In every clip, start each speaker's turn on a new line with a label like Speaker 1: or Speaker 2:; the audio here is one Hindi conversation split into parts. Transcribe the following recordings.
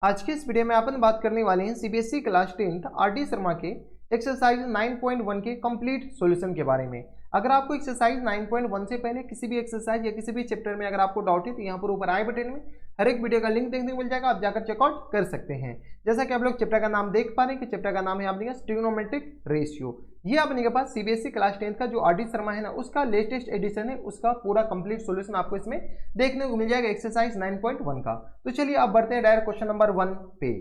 Speaker 1: आज के इस वीडियो में अपन बात करने वाले हैं CBSE class 10th RD Sharma के एक्सरसाइज 9.1 के कंप्लीट सॉल्यूशन के बारे में। अगर आपको एक्सरसाइज 9.1 से पहले किसी भी एक्सरसाइज या किसी भी चैप्टर में अगर आपको डाउट है तो यहाँ पर ऊपर आई बटन में हर एक वीडियो का लिंक देखने को मिल जाएगा, आप जाकर चेकआउट कर सकते हैं। जैसा कि आप लोग चैप्टर का नाम देख पा रहे हैं कि चैप्टर का नाम है आपके पास ट्रिग्नोमेट्रिक रेशियो। ये अपने के पास सीबीएसई क्लास 10th का जो आरडी शर्मा है ना उसका लेटेस्ट एडिशन है, उसका पूरा कंप्लीट सॉल्यूशन आपको इसमें देखने को मिल जाएगा एक्सरसाइज 9.1 का। तो चलिए अब बढ़ते हैं डायरेक्ट क्वेश्चन नंबर 1 पे।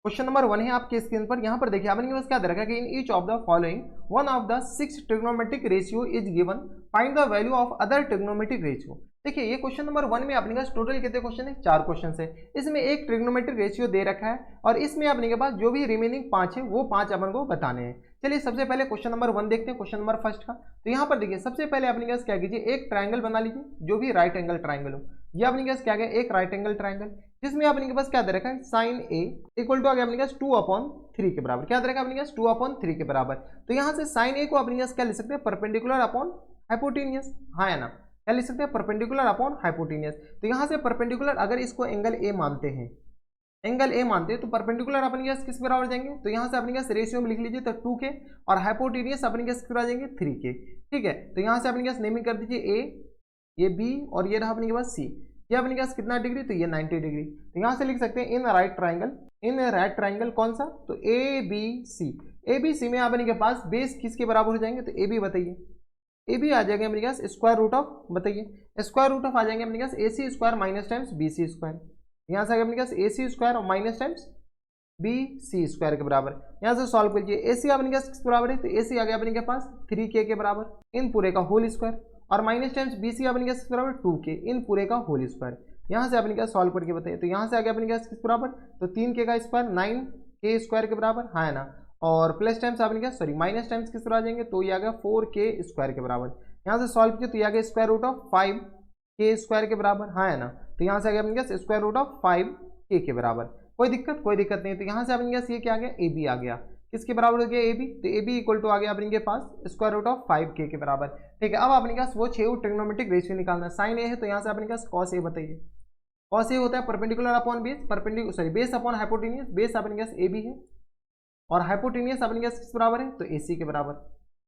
Speaker 1: क्वेश्चन नंबर 1 है आपके स्क्रीन पर। यहाँ पर देखिए आपने बस क्या दे रखा है कि इन each of the following one of the 6 trigonometric ratio is given, find the value of other trigonometric ratio. देखिए ये क्वेश्चन नंबर 1 में अपने पास टोटल कितने क्वेश्चन है? 4 क्वेश्चन है। इसमें एक ट्रिग्नोमेट्रिक रेशियो दे रखा है और इसमें अपने के पास जो भी रिमेनिंग 5 है वो 5 अपन को बताने हैं। चलिए सबसे पहले क्वेश्चन नंबर 1 देखते हैं, क्वेश्चन नंबर फर्स्ट का। तो यहाँ पर देखिए सबसे पहले अपने पास क्या कीजिए, एक ट्राइंगल बना लीजिए जो भी राइट एंगल ट्राइंगल हो। ये अपने पास क्या गया, एक राइट एंगल ट्राइंगल जिसमें अपने के पास क्या दे रखा है, साइन ए इक्वल टू आ गया अपने पास 2/3 के बराबर। क्या दे रखा है अपने पास? 2/3 के बराबर। तो यहाँ से साइन ए को अपने पास क्या लिख सकते हैं, परपेंडिकुलर अपॉन हाइपोटेनियस, हाँ है ना, क्या लिख सकते हैं, परपेंडिकुलर अपॉन हाइपोटेनियस। तो यहाँ से परपेंडिकुलर अगर इसको एंगल ए मानते हैं, एंगल ए मानते हैं तो परपेंडिकुलर अपने पास किस बराबर जाएंगे, तो यहाँ से अपने पास रेशियो में लिख लीजिए तो 2 के और हाइपोटेनियस अपने पास किस बराबर जाएंगे, 3 के। ठीक है, तो यहाँ से अपने पास नेमिंग कर दीजिए ए, ये बी और ये रहा अपने पास सी। ये अपने पास कितना डिग्री, तो ये 90 डिग्री। तो यहाँ से लिख सकते हैं इन राइट ट्राइंगल, इन राइट ट्राइंगल कौन सा, तो A B C. A B C में अपने के पास बेस किसके बराबर हो जाएंगे, तो ए बी बताइए, ए बी आ जाएगा अपने पास स्क्वायर रूट ऑफ, बताइए स्क्वायर रूट ऑफ आ जाएंगे अपने पास A C square minus times B C square. यहाँ से आगे अपने पास ए सी स्क्वायर और minus times B C square के बराबर। यहाँ से सॉल्व कीजिए, ए सी अपने पास किस बराबर है, तो ए सी आ गया अपने के पास 3k के बराबर इन पूरे का होल स्क्वायर और माइनस टाइम्स बी सी अपने पास किस बराबर 2k इन पूरे का होल स्क्वायर। यहाँ से अपने पास सॉल्व करके बताइए, तो यहाँ से आ गया अपने पास किस बराबर, तो 3k का स्क्वायर 9k स्क्वायर के बराबर, हाँ है ना, और प्लस टाइम्स अपने पास सॉरी माइनस टाइम्स किस बराबर आ जाएंगे, तो ये आ गया 4k स्क्वायर के बराबर। यहाँ से सॉल्व कीजिए तो ये आ गया square root of 5k square के बराबर, हाँ है ना, तो यहाँ से आ गया अपने पास स्क्वायर रूट ऑफ 5k के बराबर। कोई दिक्कत नहीं। तो यहाँ से अपने पास ये क्या आ गया, ए बी आ गया, किसके बराबर हो गया, ए बी, तो ए बी इक्वल टू आ गया अपने पास स्क्वायर रूट ऑफ 5k के बराबर। ठीक है, अब अपने पास वो 6 ट्रिग्नोमेट्रिक रेशियो निकालना है। साइन ए है तो यहाँ से अपने पास कॉस ए बताइए, कॉस ए होता है perpendicular upon base, perpendicular sorry base upon hypotenuse, base अपने पास ए बी है और हाइपोटेनियस अपने पास किस बराबर है, तो ए सी के बराबर,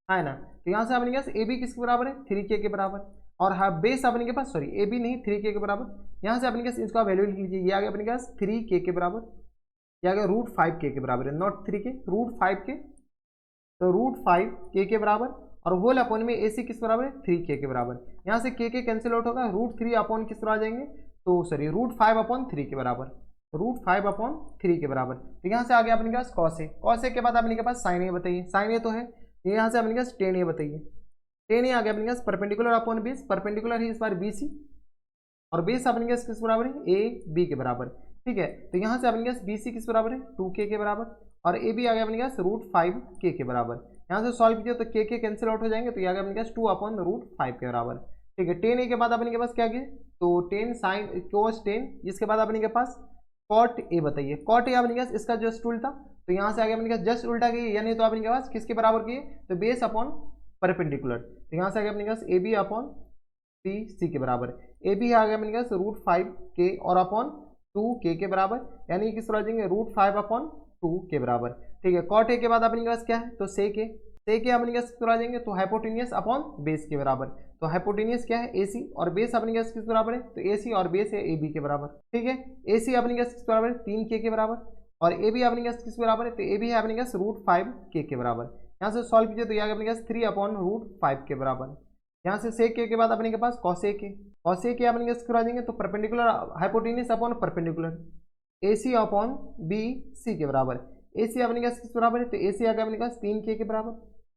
Speaker 1: है ना। तो यहाँ से अपने पास ए बी किसके बराबर है, 3k के बराबर और बेस अपने के पास सॉरी ए बी नहीं 3k के बराबर। यहाँ से अपने पास इसका वैल्यू लिख लीजिए, ये आ गया अपने पास 3k के बराबर, ये आ गया रूट 5k के बराबर है, नॉट 3k, रूट 5k, तो रूट 5k के बराबर और होल अपॉन में ए सी किस बराबर है, 3k के बराबर। यहाँ से k कैंसिल आउट होगा, रूट 3 अपॉन किस बराबर आ जाएंगे, तो सॉरी रूट 5/3 के बराबर, रूट 5/3 के बराबर। तो यहाँ से आ गया अपने पास कॉस ए, कॉस ए के बाद अपने के पास साइन ए बताइए, साइन ए तो है, यहाँ से अपने पास टेन ए बताइए, टेन ए आ गया अपने पास परपेंडिकुलर अपॉन बेस, परपेंडिकुलर है इस बार बी सी और बेस अपने पास किस बराबर है, ए बी के बराबर। ठीक है, तो यहाँ से अपने पास बी सी किस बराबर है, 2k के बराबर और ए बी आ गया अपने पास रूट 5k के बराबर। यहाँ से सॉल्व कीजिए तो k कैंसिल आउट हो जाएंगे, तो ये आ गया अपने पास 2/√5 के बराबर। ठीक है, टेन ए के बाद अपने के पास क्या गया, तो टेन साइन कोस 10, जिसके बाद अपने के पास कॉट ए बताइए, कॉट ए अपने के पास इसका जस्ट उल्टा, तो यहाँ से आ गया अपने के पास जस्ट उल्टा किए, यानी तो अपने के पास किसके बराबर किए, तो बेस अपॉन परपेंडिकुलर, तो यहाँ से आ गया अपने के पास A B upon B C के बराबर। ए बी आ गया अपने के पास रूट 5k और अपॉन 2k के बराबर, यानी किस तरह जाएंगे, रूट 5/2 के बराबर। ठीक है, कॉट ए के बाद अपने के पास क्या है, तो सेक ए, सेक ए अपने के पास किस तरह जाएंगे, तो हाइपोटेनियस अपॉन बेस के बराबर। तो हाइपोटेनियस क्या है, AC और बेस अपने के पास किस बराबर है, तो AC और बेस है AB के बराबर। ठीक है, AC अपने के पास किस बराबर है, 3k के बराबर और AB अपने के पास किस बराबर है, तो AB है अपने के पास रूट 5k के बराबर। यहाँ से सॉल्व कीजिए तो ये आ गया अपने के पास 3/√5 के बराबर। यहाँ से सेक के बाद अपने के पास कॉस ए के, कॉस ए के अपने के पास जाएंगे तो perpendicular hypotenuse upon perpendicular AC upon BC के बराबर। AC अपने के पास किस बराबर है, तो AC आ गया अपने के पास 3k के बराबर,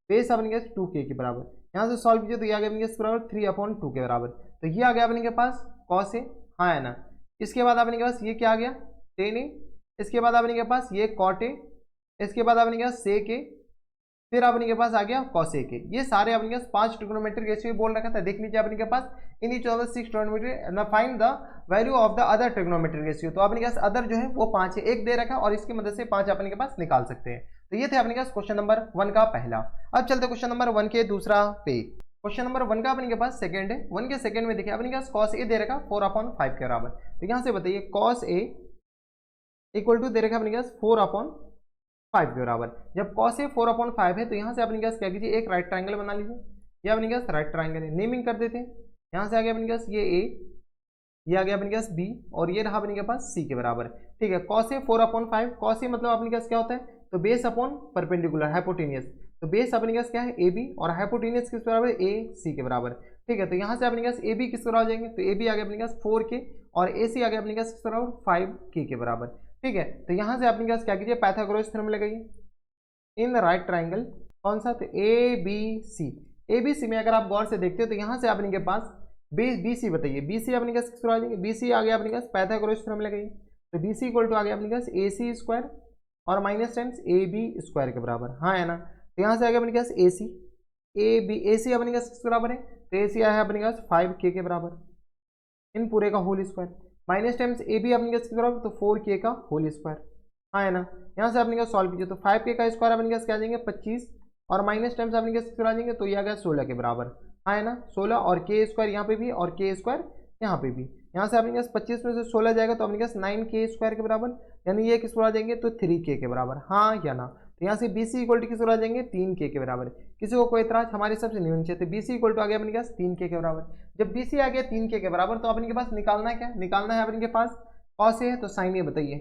Speaker 1: बेस अपने के पास 2k के बराबर। यहाँ से सॉल्व कीजिए तो ये आ गया अपने के पास बराबर 3/2 के बराबर। तो ये आ गया अपने के पास कॉस ए, हाँ है ना। इसके बाद अपने के पास ये क्या आ गया, टेन ए, इसके बाद अपने के पास ये कॉट ए, इसके बाद अपने के पास सेक ए, फिर अपने के पास आ गया कॉस ए के। ये सारे अपने के पास 5 ट्रिग्नोमेट्रिक रेशियो बोल रखा था, देख लीजिए अपने के पास in each of the 6 trigonometric ना find the value of the other trigonometric ratio. तो अपने के पास अदर जो है वो 5 है, एक दे रखा और इसकी मदद से 5 अपने के पास निकाल सकते हैं। तो ये थे अपने के पास क्वेश्चन नंबर 1 का पहला। अब चलते क्वेश्चन नंबर 1 के दूसरा पे। क्वेश्चन नंबर 1 का अपने के पास सेकंड है, 1 के सेकंड में देखिए अपने के पास कॉस ए दे रखा 4/5 के बराबर। तो यहाँ से बताइए कॉस ए इक्वल टू दे रखा है अपने पास 4/5 के बराबर। जब कॉस ए 4/5 है तो यहाँ से अपने पास क्या कीजिए, एक राइट ट्राइंगल बना लीजिए। ये अपने पास राइट ट्राइंगल है, नेमिंग कर देते हैं। यहाँ से आ गया अपने पास ये ए, ये आ गया अपने पास बी, और ये रहा अपने पास सी के बराबर। ठीक है, कॉस ए 4/5, कॉस ए मतलब अपने पास क्या होता है, तो बेस अपॉन परपेंडिकुलर हाइपोटेनियस, तो बेस अपने पास क्या है ए बी, और हाइपोटेनियस किस बराबर है, ए सी के बराबर। ठीक है, तो यहाँ से अपने पास ए बी किस बराबर आ जाएंगे, तो ए बी आ गया अपने पास 4K, और ए सी आ गया अपने पास किस बराबर 5K के बराबर। ठीक है, तो यहाँ से अपने पास क्या कीजिए, पाइथागोरस थ्योरम लगाइए इन द राइट ट्राइंगल। कौन सा, तो A B C. A B C में अगर आप गौर से देखते हो तो यहाँ से अपने के पास बी सी बताइए, बी सी अपने पास किस आ जाएंगे, बी सी आ गया अपने पास पाइथागोरस थ्योरम लगाइए, तो बी सी इक्वल टू आ गया अपने पास ए सी स्क्वायर और minus times A B square के बराबर। हाँ है ना, तो यहाँ से आ गया अपने पास ए सी, ए बी, ए सी अपने पास किस बराबर है, तो ए सी आया है अपने पास 5K के बराबर इन पूरे का whole square, minus times A B अपने पास किस बराबर, तो 4K का होल स्क्वायर। हाँ है ना, यहाँ से अपने पास सॉल्व कीजिए तो 5K का स्क्वायर अपने पास क्या आ जाएंगे 25, और माइनस टाइम्स अपने पास किस आ जाएंगे, तो ये आ गया 16 के बराबर। हाँ है ना, 16 और के स्क्वायर यहाँ पे भी और के स्क्वायर यहाँ पे भी। यहाँ से अपने पास 25 में से 16 जाएगा तो अपने पास 9K स्क्वायर के बराबर, यानी ये किस आ जाएंगे, तो 3K के बराबर। हाँ या ना, तो यहाँ से बी सी इक्वल टू किस आ जाएंगे 3K के बराबर। किसी को कोई इतराज, हमारे सबसे नहीं होनी चाहिए, तो बी सी इक्वल टू आ गया अपने पास 3K के बराबर। जब बी सी आ गया 3K के बराबर तो अपने के पास निकालना है क्या, निकालना है अपने के पास कॉस ए है तो साइन ए बताइए,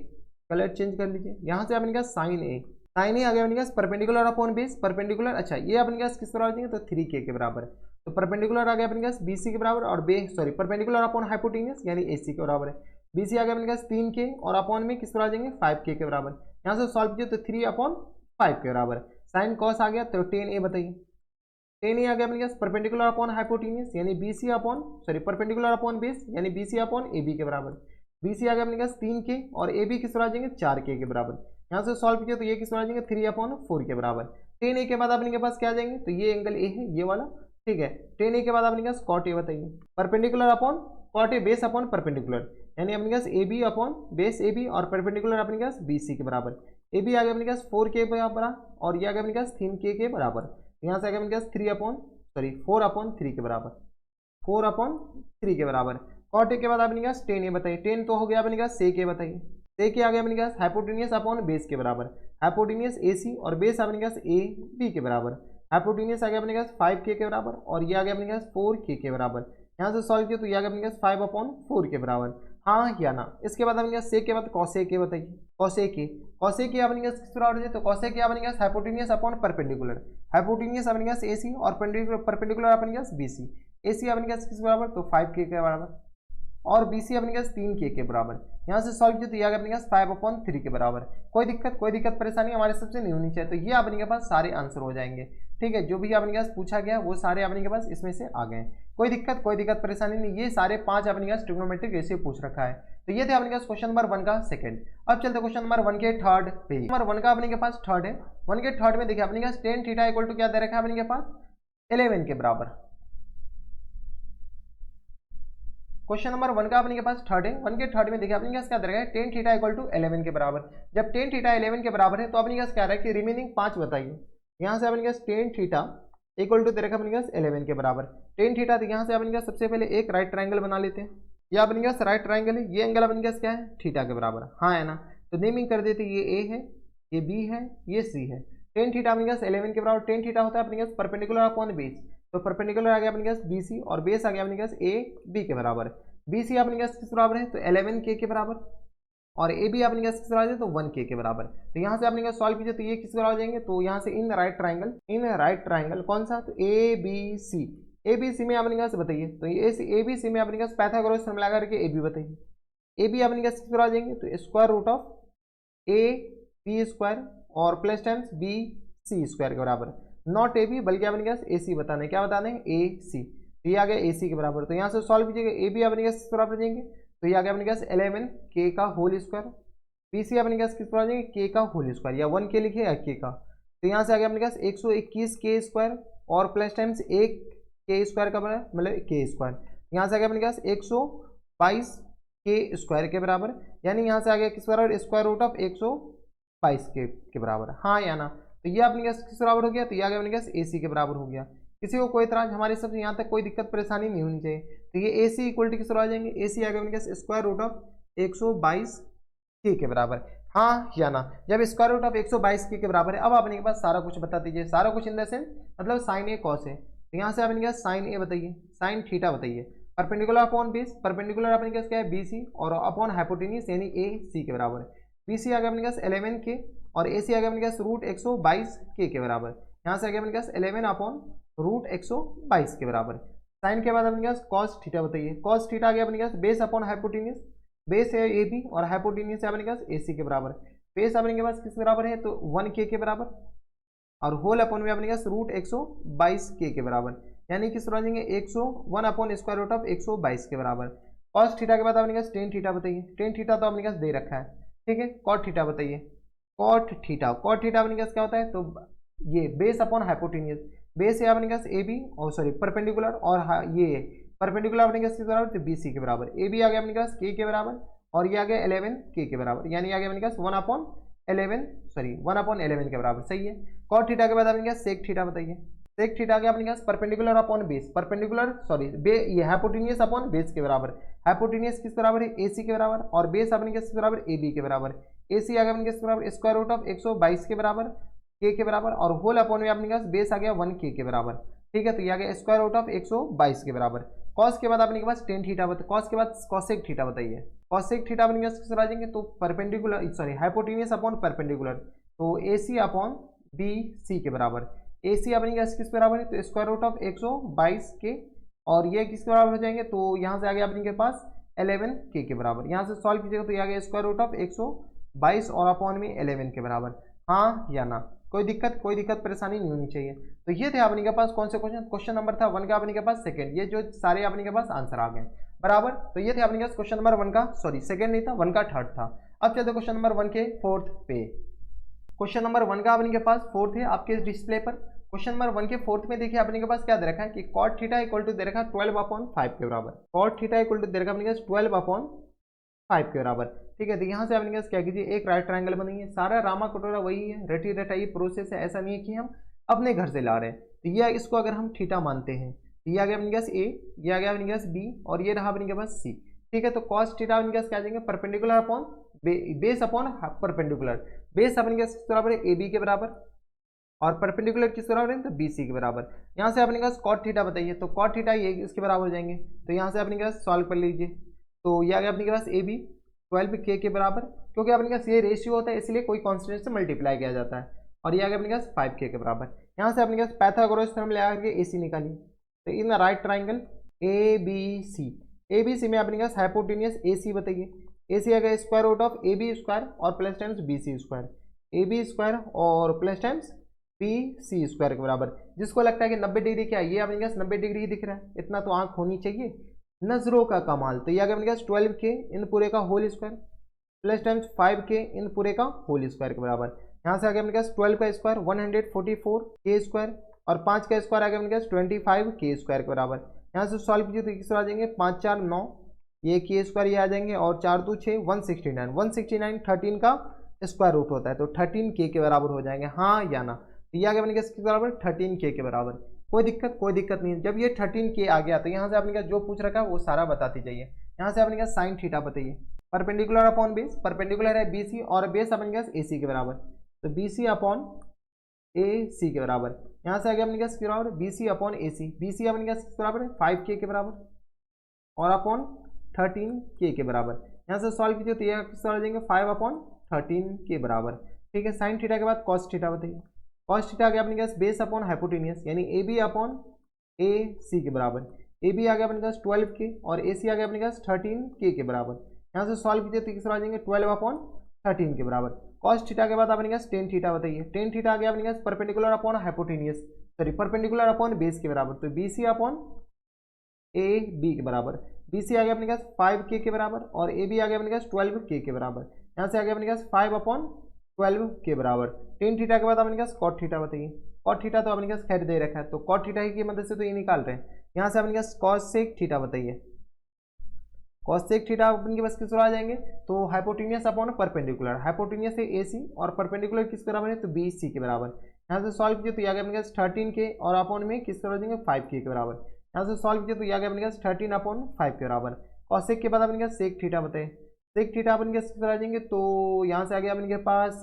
Speaker 1: कलर चेंज कर लीजिए। यहाँ से अपने पास साइन ए, साइन ए आ गया अपने पास परपेंडिकुलर अपॉन बेस, परपेंडिकुलर, अच्छा ये अपने पास किस बराबर देंगे, तो 3K के बराबर। तो परपेंडिकुलर आ गया अपने पास BC के बराबर, और परपेंडिकुलर अपॉन हाइपोटेनियस यानी AC के बराबर है। BC आ गया अपने पास 3K, और अपॉन में किस बराबर देंगे 5K के बराबर। यहाँ से सॉल्व कीजिए तो 3/5 के बराबर। साइन कॉस आ गया तो 10A बताइए, 10A आ गया अपने पास परपेंडिकुलर अपॉन हाइपोटेनियस यानी परपेंडिकुलर अपॉन बेस यानी BC अपॉन AB के बराबर। BC आ गया अपने पास 3K, और AB किस बराबर आ जाएंगे 4K के बराबर। यहाँ से सॉल्व कीजिए तो ये किस बराबर आ जाएंगे 3/4 के बराबर। 10A के बाद अपने के पास क्या आ जाएंगे, तो ये एंगल A है ये वाला। ठीक है, 10A के बाद अपने पास कॉट ए बताइए, perpendicular upon cot A base upon perpendicular, यानी अपने पास AB अपॉन बेस AB और परपेंडिकुलर अपने पास BC के बराबर। AB आ गया अपने पास 4K के बराबर, और ये आ गया अपने पास 3K के बराबर। यहाँ से आ गया अपने पास 4/3 के बराबर, 4/3 के बराबर। कॉट ए के बाद अपने पास 10A बताइए, 10 तो हो गया अपने पास सेक ए बताइए, सेक ए आ गया अपने पास हाइपोटेनियस अपॉन बेस के बराबर, हाइपोटेनियस AC और बेस अपने पास AB के बराबर। हाइपोटेनियस आ गया अपने पास 5K के बराबर, और ये आ गया अपने पास 4K के बराबर। यहाँ से सॉल्व किया तो ये आ गया अपने पास 5/4 के बराबर। हाँ या ना, इसके बाद अपने पास सेक के बाद कॉसे के बताइए, कॉसे के अपने पास किस बराबर है, तो कॉसे के अपने पास हाइपोटेनियस अपॉन परपेंडिकुलर, हाइपोटेनियस अपने पास AC और परपेंडिकुलर अपने पास BC। AC अपने पास किस बराबर, तो 5K के बराबर, और BC अपने पास 3K के बराबर। यहाँ से सॉल्व किया तो ये आ गया अपने पास 5/3 के बराबर। कोई दिक्कत परेशानी हमारे सबसे नहीं होनी चाहिए, तो ये अपने के पास सारे आंसर हो जाएंगे। ठीक है, जो भी अपने पास पूछा गया वो सारे अपने के पास इसमें से आ गए। कोई दिक्कत परेशानी नहीं, ये सारे 5 अपने पास ट्रिग्नोमेट्रिक रेशियो पूछ रखा है। तो ये थे अपने पास क्वेश्चन नंबर 1 का सेकंड। अब चलते क्वेश्चन नंबर 1 के थर्ड पे। नंबर 1 का अपने के पास थर्ड है, 1 के थर्ड में देखिए अपने पास tan थीटा इक्वल टू क्या दे रखा है अपने के पास 11 के बराबर। क्वेश्चन नंबर 1 का अपने के पास थर्ड है, 1 के थर्ड में देखिए अपने पास क्या दे रखा है tan थीटा इक्वल टू 11 के बराबर। जब tan थीटा 11 के बराबर है तो अपने पास क्या रहा है कि रिमेनिंग 5 बताइए। यहाँ से अपने पास tan थीटा इक्वल टू दे रखा है अपने पास 11 के बराबर। tan थीटा तो यहाँ से अपने पास सबसे पहले एक राइट ट्राइंगल बना लेते हैं, यह अपने पास राइट ट्राइंगल है, ये एंगल अपने पास क्या है थीटा के बराबर। हाँ है ना, तो नेमिंग कर देते, ये A है, ये B है, ये C है। tan थीटा अपने पास 11 के बराबर, tan थीटा होता है अपने पास परपेंडिकुलर अपॉन बेस, तो परपेंडिकुलर आ गया अपने पास BC और बेस आ गया अपने पास AB के बराबर। BC अपने पास किस बराबर है, तो 11K के बराबर, और AB अपने पास किस बराबर है, तो 1K के बराबर। तो यहाँ से अपने पास सॉल्व कीजिए तो ये किस बराबर हो जाएंगे, तो यहाँ से इन राइट ट्राइंगल कौन सा, तो ABC में अपने पास बताइए, तो ये ABC में अपने पास पाइथागोरस थ्योरम लगा करके AB बताइए। AB अपने पास किस बराबर हो जाएंगे, तो square root of AB square और प्लस टाइम्स BC स्क्वायर के बराबर। नॉट AB बल्कि अपने पास AC बताना है, क्या बताना है AC, तो ये आ गया AC के बराबर। तो यहाँ से सॉल्व कीजिएगा, AB अपने पास किस बराबर जाएंगे, तो ये आ गया अपने पास 11K का होल स्क्वायर, BC अपने पास किस बराबर जाएंगे K का होल स्क्वायर, या 1K लिखिए या K का। तो यहाँ से आ गया अपने पास 121K स्क्वायर और प्लस टाइम्स 1K स्क्वायर का बराबर मतलब K स्क्वायर। यहाँ से आ गया अपने पास 122K स्क्वायर के बराबर, यानी यहाँ से आ गया किस बराबर स्क्वायर रूट ऑफ 122K के बराबर। हाँ या ना, तो ये अपने पास किस बराबर हो गया, तो ये आ गया अपने पास AC के बराबर हो गया। किसी को कोई तरह हमारे सब यहाँ तक कोई दिक्कत परेशानी नहीं होनी चाहिए। तो ये AC इक्वल टू किस आ जाएंगे, AC आ गया अपने पास स्क्वायर रूट ऑफ 122 के बराबर, हाँ या ना। जब स्क्वायर रूट ऑफ 122 के बराबर है, अब आपने के पास सारा कुछ बता दीजिए, सारा कुछ इन द सेंस मतलब साइन ए कॉस है, तो यहाँ से आपने क्या साइन ए बताइए, साइन थीटा बताइए, परपेंडिकुलर अपॉन बेस, परपेंडिकुलर आपने क्या है बी सी, और अपॉन हाइपोटेन्यूज यानी ए सी के बराबर, बी सी आ गया अपने पास 11 के और ए सी आ गया अपने पास रूट 122 के बराबर, यहाँ से आ गया अपने पास 11 अपॉन रूट 122 के बराबर। साइन के बाद अपने पास कॉस थीटा बताइए, कॉस थीटा आ गया अपने पास बेस अपॉन हाइपोटेन्यूज, बेस है ए बी और हाइपोटेन्यूज है अपने पास ए सी के बराबर, बेस अपने के पास किस बराबर है तो 1 के बराबर, और होल अपॉन में अपने पास रूट 122 के बराबर, यानी किस तरह जाएंगे 101 अपॉन स्क्वायर रूट ऑफ 122 के बराबर। कॉस थीटा के बाद अपने पास टेन थीटा बताइए, टेन थीटा तो अपने पास दे रखा है, ठीक है। कॉट थीटा बताइए, कॉट थीटा, कॉट थीटा अपने पास क्या होता है तो ये बेस अपॉन हाइपोटेन्यूज, बेस है अपने पास ए बी और सॉरी परपेंडिकुलर, और ये परपेंडिकुलर अपने पास किस बराबर तो बी सी के बराबर, ए बी आ गया अपने पास के बराबर और ये आ गया 11 के बराबर, यानी आ गया अपने पास 1 अपॉन 11 सॉरी 1 अपॉन 11 के बराबर, सही है। कॉट थीटा के बाद अपने पास सेक थीटा बताइए, सेक थीटा आ गया अपने पास perpendicular upon base, perpendicular sorry ये हाइपोटेन्यूज अपॉन बेस के बराबर, हाइपोटेन्यूज किस बराबर है ए सी के बराबर और बेस अपने किस बराबर ए बी के बराबर, ए सी आ गया अपने किस बराबर स्क्वायर रूट ऑफ 122 के बराबर के बराबर, और होल अपॉन में अपने पास बेस आ गया 1 के बराबर, ठीक है। तो ये आ गया स्क्वायर रूट ऑफ 122 के बराबर। कॉस के बाद अपने के पास टेन थीटा बताइए, कॉस के बाद कॉसेक थीटा बताइए, कॉसेक थीटा अपने पास किस आ जाएंगे तो perpendicular sorry hypotenuse upon perpendicular, तो ए सी अपॉन बी सी के बराबर, ए सी अपने पास किस बराबर है तो स्क्वायर रूट ऑफ 122 के, और ये किस बराबर हो जाएंगे तो यहाँ से आ गया अपने के पास 11 के बराबर, यहाँ से सॉल्व कीजिएगा तो ये आ गया स्क्वायर रूट ऑफ 122 और अपॉन में 11 के बराबर, हाँ या ना। कोई दिक्कत परेशानी नहीं होनी चाहिए। तो ये थे अपने के पास कौन से क्वेश्चन, क्वेश्चन नंबर था 1 का अपने के पास सेकंड, ये जो सारे अपने के पास आंसर आ गए बराबर। तो ये थे अपने के पास क्वेश्चन नंबर 1 का सॉरी सेकंड नहीं था 1 का थर्ड था। अब चलते क्वेश्चन नंबर 1 के फोर्थ पे। क्वेश्चन नंबर 1 का अपने के पास फोर्थ है आपके डिस्प्ले पर। क्वेश्चन नंबर 1 के फोर्थ में देखिए अपने के पास क्या दे रखा है कि कॉट थीटा इक्वल टू दे रखा है 12 अपॉन 5 के बराबर, कॉट थीटा इक्वल टू दे रखा है अपने के पास 12 अपॉन 5 के बराबर, ठीक है। तो यहाँ से अपने पास क्या कीजिए एक राइट ट्रायंगल बनाइए, सारा रामा कटोरा वही है, रटी रटाई प्रोसेस है, ऐसा नहीं है कि हम अपने घर से ला रहे हैं। तो ये इसको अगर हम थीटा मानते हैं तो ये आ गया अपने पास ए, ये आ गया अपने पास बी और ये रहा अपने पास सी, ठीक है। तो कॉस थीटा अपने पास क्या आ जाएंगे perpendicular upon base upon perpendicular, base अपने पास किस बराबर है ए बी के बराबर और परपेंडिकुलर किस बराबर है तो बी सी के बराबर। यहाँ से अपने पास कॉट थीटा बताइए, तो कॉट थीटा ये इसके बराबर हो जाएंगे, तो यहाँ से अपने पास सॉल्व कर लीजिए। तो ये आ गया अपने के पास ए बी 12 के बराबर, क्योंकि अपने पास ये रेशियो होता है इसलिए कोई कांस्टेंट से मल्टीप्लाई किया जाता है, और ये आ गया अपने पास 5 के बराबर। यहाँ से अपने पास पाइथागोरस थ्योरम लगा करके ए सी निकाली, तो in right triangle A B C में अपने पास हाइपोटेनियस ए सी बताइए, ए सी आ गया square root of A B square और plus times B C square, A B square और plus times B C square के बराबर। जिसको लगता है कि 90 डिग्री क्या ये अपने पास 90 डिग्री ही दिख रहा है, इतना तो आंख होनी चाहिए, नजरों का कमाल। तो ये आ गया अपने पास 12 के इन पूरे का होल स्क्वायर प्लस टाइम्स 5 के इन पूरे का होल स्क्वायर के बराबर। यहाँ से आ गया अपने पास 12 का स्क्वायर 144 के स्क्वायर और 5 का स्क्वायर आ गया अपने पास 25 के स्क्वायर के बराबर। यहाँ से सॉल्व कीजिए तो किस आ जाएंगे 5 4 9 ये के स्क्वायर ये आ जाएंगे और 4 2 6 169 13 का स्क्वायर रूट होता है, तो 13 के बराबर हो जाएंगे, हाँ या ना। तो ये आ गया अपने पास किसके बराबर 13 के बराबर। कोई दिक्कत नहीं। जब ये 13 के आ गया तो यहाँ से आपने का जो पूछ रखा है वो सारा बताती जाइए। यहाँ से आपने का साइन थीटा बताइए, परपेंडिकुलर अपॉन बेस, परपेंडिकुलर है बी सी और बेस अपने पास ए सी के बराबर, तो बी सी अपॉन ए सी के बराबर। यहाँ से आ गया अपने पास किसके बराबर बी सी अपॉन ए सी, बी सी अपने पास किसके बराबर है 5 के बराबर और अपॉन 13 के बराबर। यहाँ से सॉल्व कीजिए तो ये किस आ जाएंगे 5 अपॉन 13 के बराबर, ठीक है। साइन थीटा के बाद कॉस थीटा बताइए, कॉस थीटा आ गया अपने पास बेस अपॉन हाइपोटेनियस यानी ए बी अपॉन ए सी के बराबर, ए बी आ गया अपने पास 12 के और ए सी आ गया अपने पास 13 के बराबर। यहाँ से सॉल्व कीजिए तो किस आ जाएंगे 12 अपॉन 13 के बराबर। कॉस थीटा के बाद अपने पास टेन थीटा बताइए, टेन थीटा आ गया अपने पास perpendicular upon hypotenuse sorry perpendicular upon base के बराबर, तो B C upon A B के बराबर, बी सी आ गया अपने पास 5 के बराबर और ए बी आ गया अपने पास 12 के बराबर। यहाँ से आ गया अपने पास 5 अपॉन 12 के बराबर। टेन थीटा के बाद अपने पास कॉट थीटा बताइए, कॉट थीटा तो अपने पास खैर दे रखा है, तो कॉट थीटा की मदद से तो ये निकाल रहे हैं। यहाँ से अपने पास कॉसेक थीटा बताइए, कॉसेक थीटा अपने पास किस आ जाएंगे तो हाइपोटेनियस अपॉन परपेंडिकुलर, हाइपोटेनियस है ए सी और परपेंडिकुलर किस बराबर है तो बी सी के बराबर। यहाँ से सॉल्व कीजिए तो ये आ गया अपने पास 13 के और अपॉन में किस तरह देंगे 5 के बराबर। यहाँ से सॉल्व कीजिए तो ये आ गया अपने पास 13 अपॉन 5 के बराबर। कॉसेक के बाद अपने पास सेक थीटा बताइए, सेक थीटा अपन के किस आ जाएंगे, तो यहाँ से आ गया अपन के पास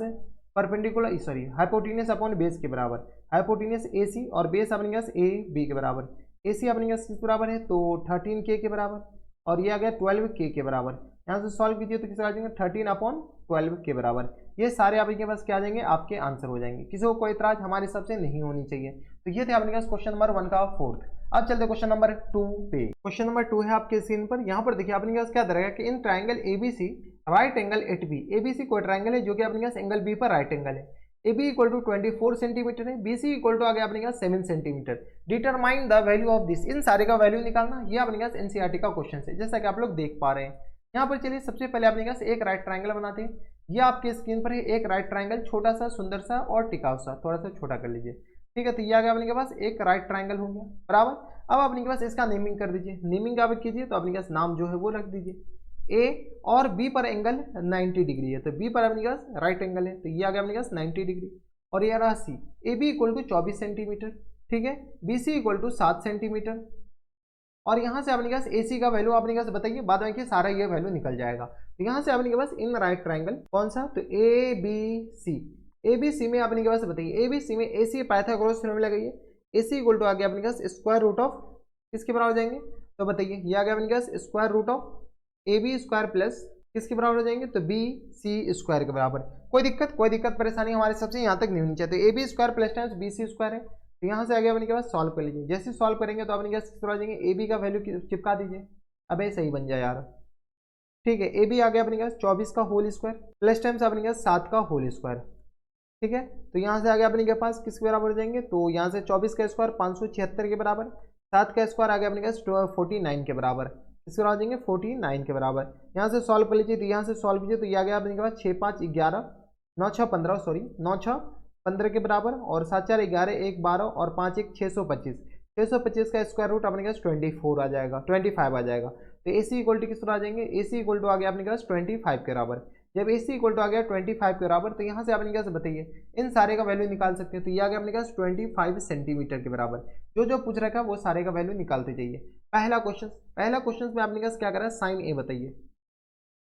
Speaker 1: perpendicular sorry hypotenuse upon base के बराबर, हाइपोटेनियस ए सी और बेस अपने पास ए बी के बराबर, ए सी अपने पास किस बराबर है, तो 13K के बराबर और ये आ गया 12K के बराबर। यहाँ से सॉल्व कीजिए तो किस आ जाएंगे 13/12 के बराबर। ये सारे आपके पास क्या आ जाएंगे, आपके आंसर हो जाएंगे। किसी को कोई इतराज हमारे हिसाब से नहीं होनी चाहिए। तो ये थे आपके पास क्वेश्चन नंबर 1 का फोर्थ। अब चलते क्वेश्चन नंबर 2 पे। क्वेश्चन नंबर 2 है आपके स्क्रीन पर। यहाँ पर देखिए आपके पास क्या दे रहा है कि in triangle ABC right angle at B, ABC कोई ट्राइंगल है जो कि अपने पास एंगल बी पर राइट एंगल है, A B equal to 24 centimetre है, बी सी इक्वल टू आ गया अपने पास 7 centimetre, determine the value of this, इन सारे का वैल्यू निकालना। ये अपने पास एनसीईआरटी का क्वेश्चन है जैसा कि आप लोग देख पा रहे हैं। यहाँ पर चलिए सबसे पहले अपने पास एक राइट ट्राइंगल बनाते हैं। ये आपके स्क्रीन पर है एक राइट ट्राइंगल, छोटा सा सुंदर सा और टिकाऊ सा, थोड़ा सा छोटा कर लीजिए, ठीक है। तो ये आ गया अपने पास एक राइट ट्राइंगल हो गया बराबर। अब अपने के पास इसका नेमिंग कर दीजिए, नेमिंग आप कीजिए तो अपने पास नाम जो है वो रख दीजिए। ए और बी पर एंगल 90 डिग्री है, तो बी पर अपने पास राइट एंगल है, तो ये आ गया अपने पास 90 डिग्री। और ये रहा C, A B equal to 24 centimetre, ठीक है, B C equal to 7 centimetre. और यहाँ से अपने पास ए सी का वैल्यू अपने पास बताइए, बाद में कि सारा ये वैल्यू निकल जाएगा। तो यहाँ से अपने के पास इन राइट ट्राइंगल कौन सा, तो A B C, A B C में अपने के पास बताइए, ए बी सी में ए सी पाइथागोरस थ्योरम लगाइए, ए सी इक्वल टू आ गया अपने पास स्क्वायर रूट ऑफ किसके बराबर हो जाएंगे, तो बताइए ये आ गया अपने पास square root of A B square plus किसके बराबर हो जाएंगे, तो बी सी स्क्वायर के बराबर। कोई दिक्कत परेशानी हमारे सबसे यहाँ तक नहीं होनी चाहिए। तो A B square plus times B C square है, तो यहाँ से आगे अपने के पास सॉल्व कर लीजिए। जैसे सॉल्व करेंगे तो अपने पास किस तरह आ जाएंगे, ए बी का वैल्यू चिपका दीजिए, अबे सही बन जाए यार, ठीक है। ए बी आ गया अपने पास 24 का होल स्क्वायर प्लस टाइम्स अपने पास 7 का होल स्क्वायर, ठीक है। तो यहाँ से आगे अपने के पास किसके बराबर हो जाएंगे, तो यहाँ से 24 का स्क्वायर 576 के बराबर, 7 का स्क्वायर आ गया अपने पास 49 के बराबर, इसके बाद आ जाएंगे 49 के बराबर। यहाँ से सॉल्व कर लीजिए, तो यहाँ से सॉल्व कीजिए तो ये आ गया अपने के पास 6 5 11 9 6 15 सॉरी 9 6 15 के बराबर, और 7 4 11 1 12 और 5 1 625, 625 का स्क्वायर रूट अपने के पास 24 आ जाएगा, 25 आ जाएगा। तो ए सी इक्वल टू किस तरह आ जाएंगे, ए सी इक्वल टू आ गया अपने के पास 25 के बराबर। जब ए सी इक्वल टू आ गया 25 के बराबर, तो यहाँ से अपने के पास बताइए इन सारे का वैल्यू निकाल सकते हैं। तो ये आ गया अपने के पास 25 सेंटीमीटर के बराबर। जो जो पूछ रखा है वो सारे का वैल्यू निकालते जाइए। पहला क्वेश्चन में आपने क्या करा है, साइन ए बताइए।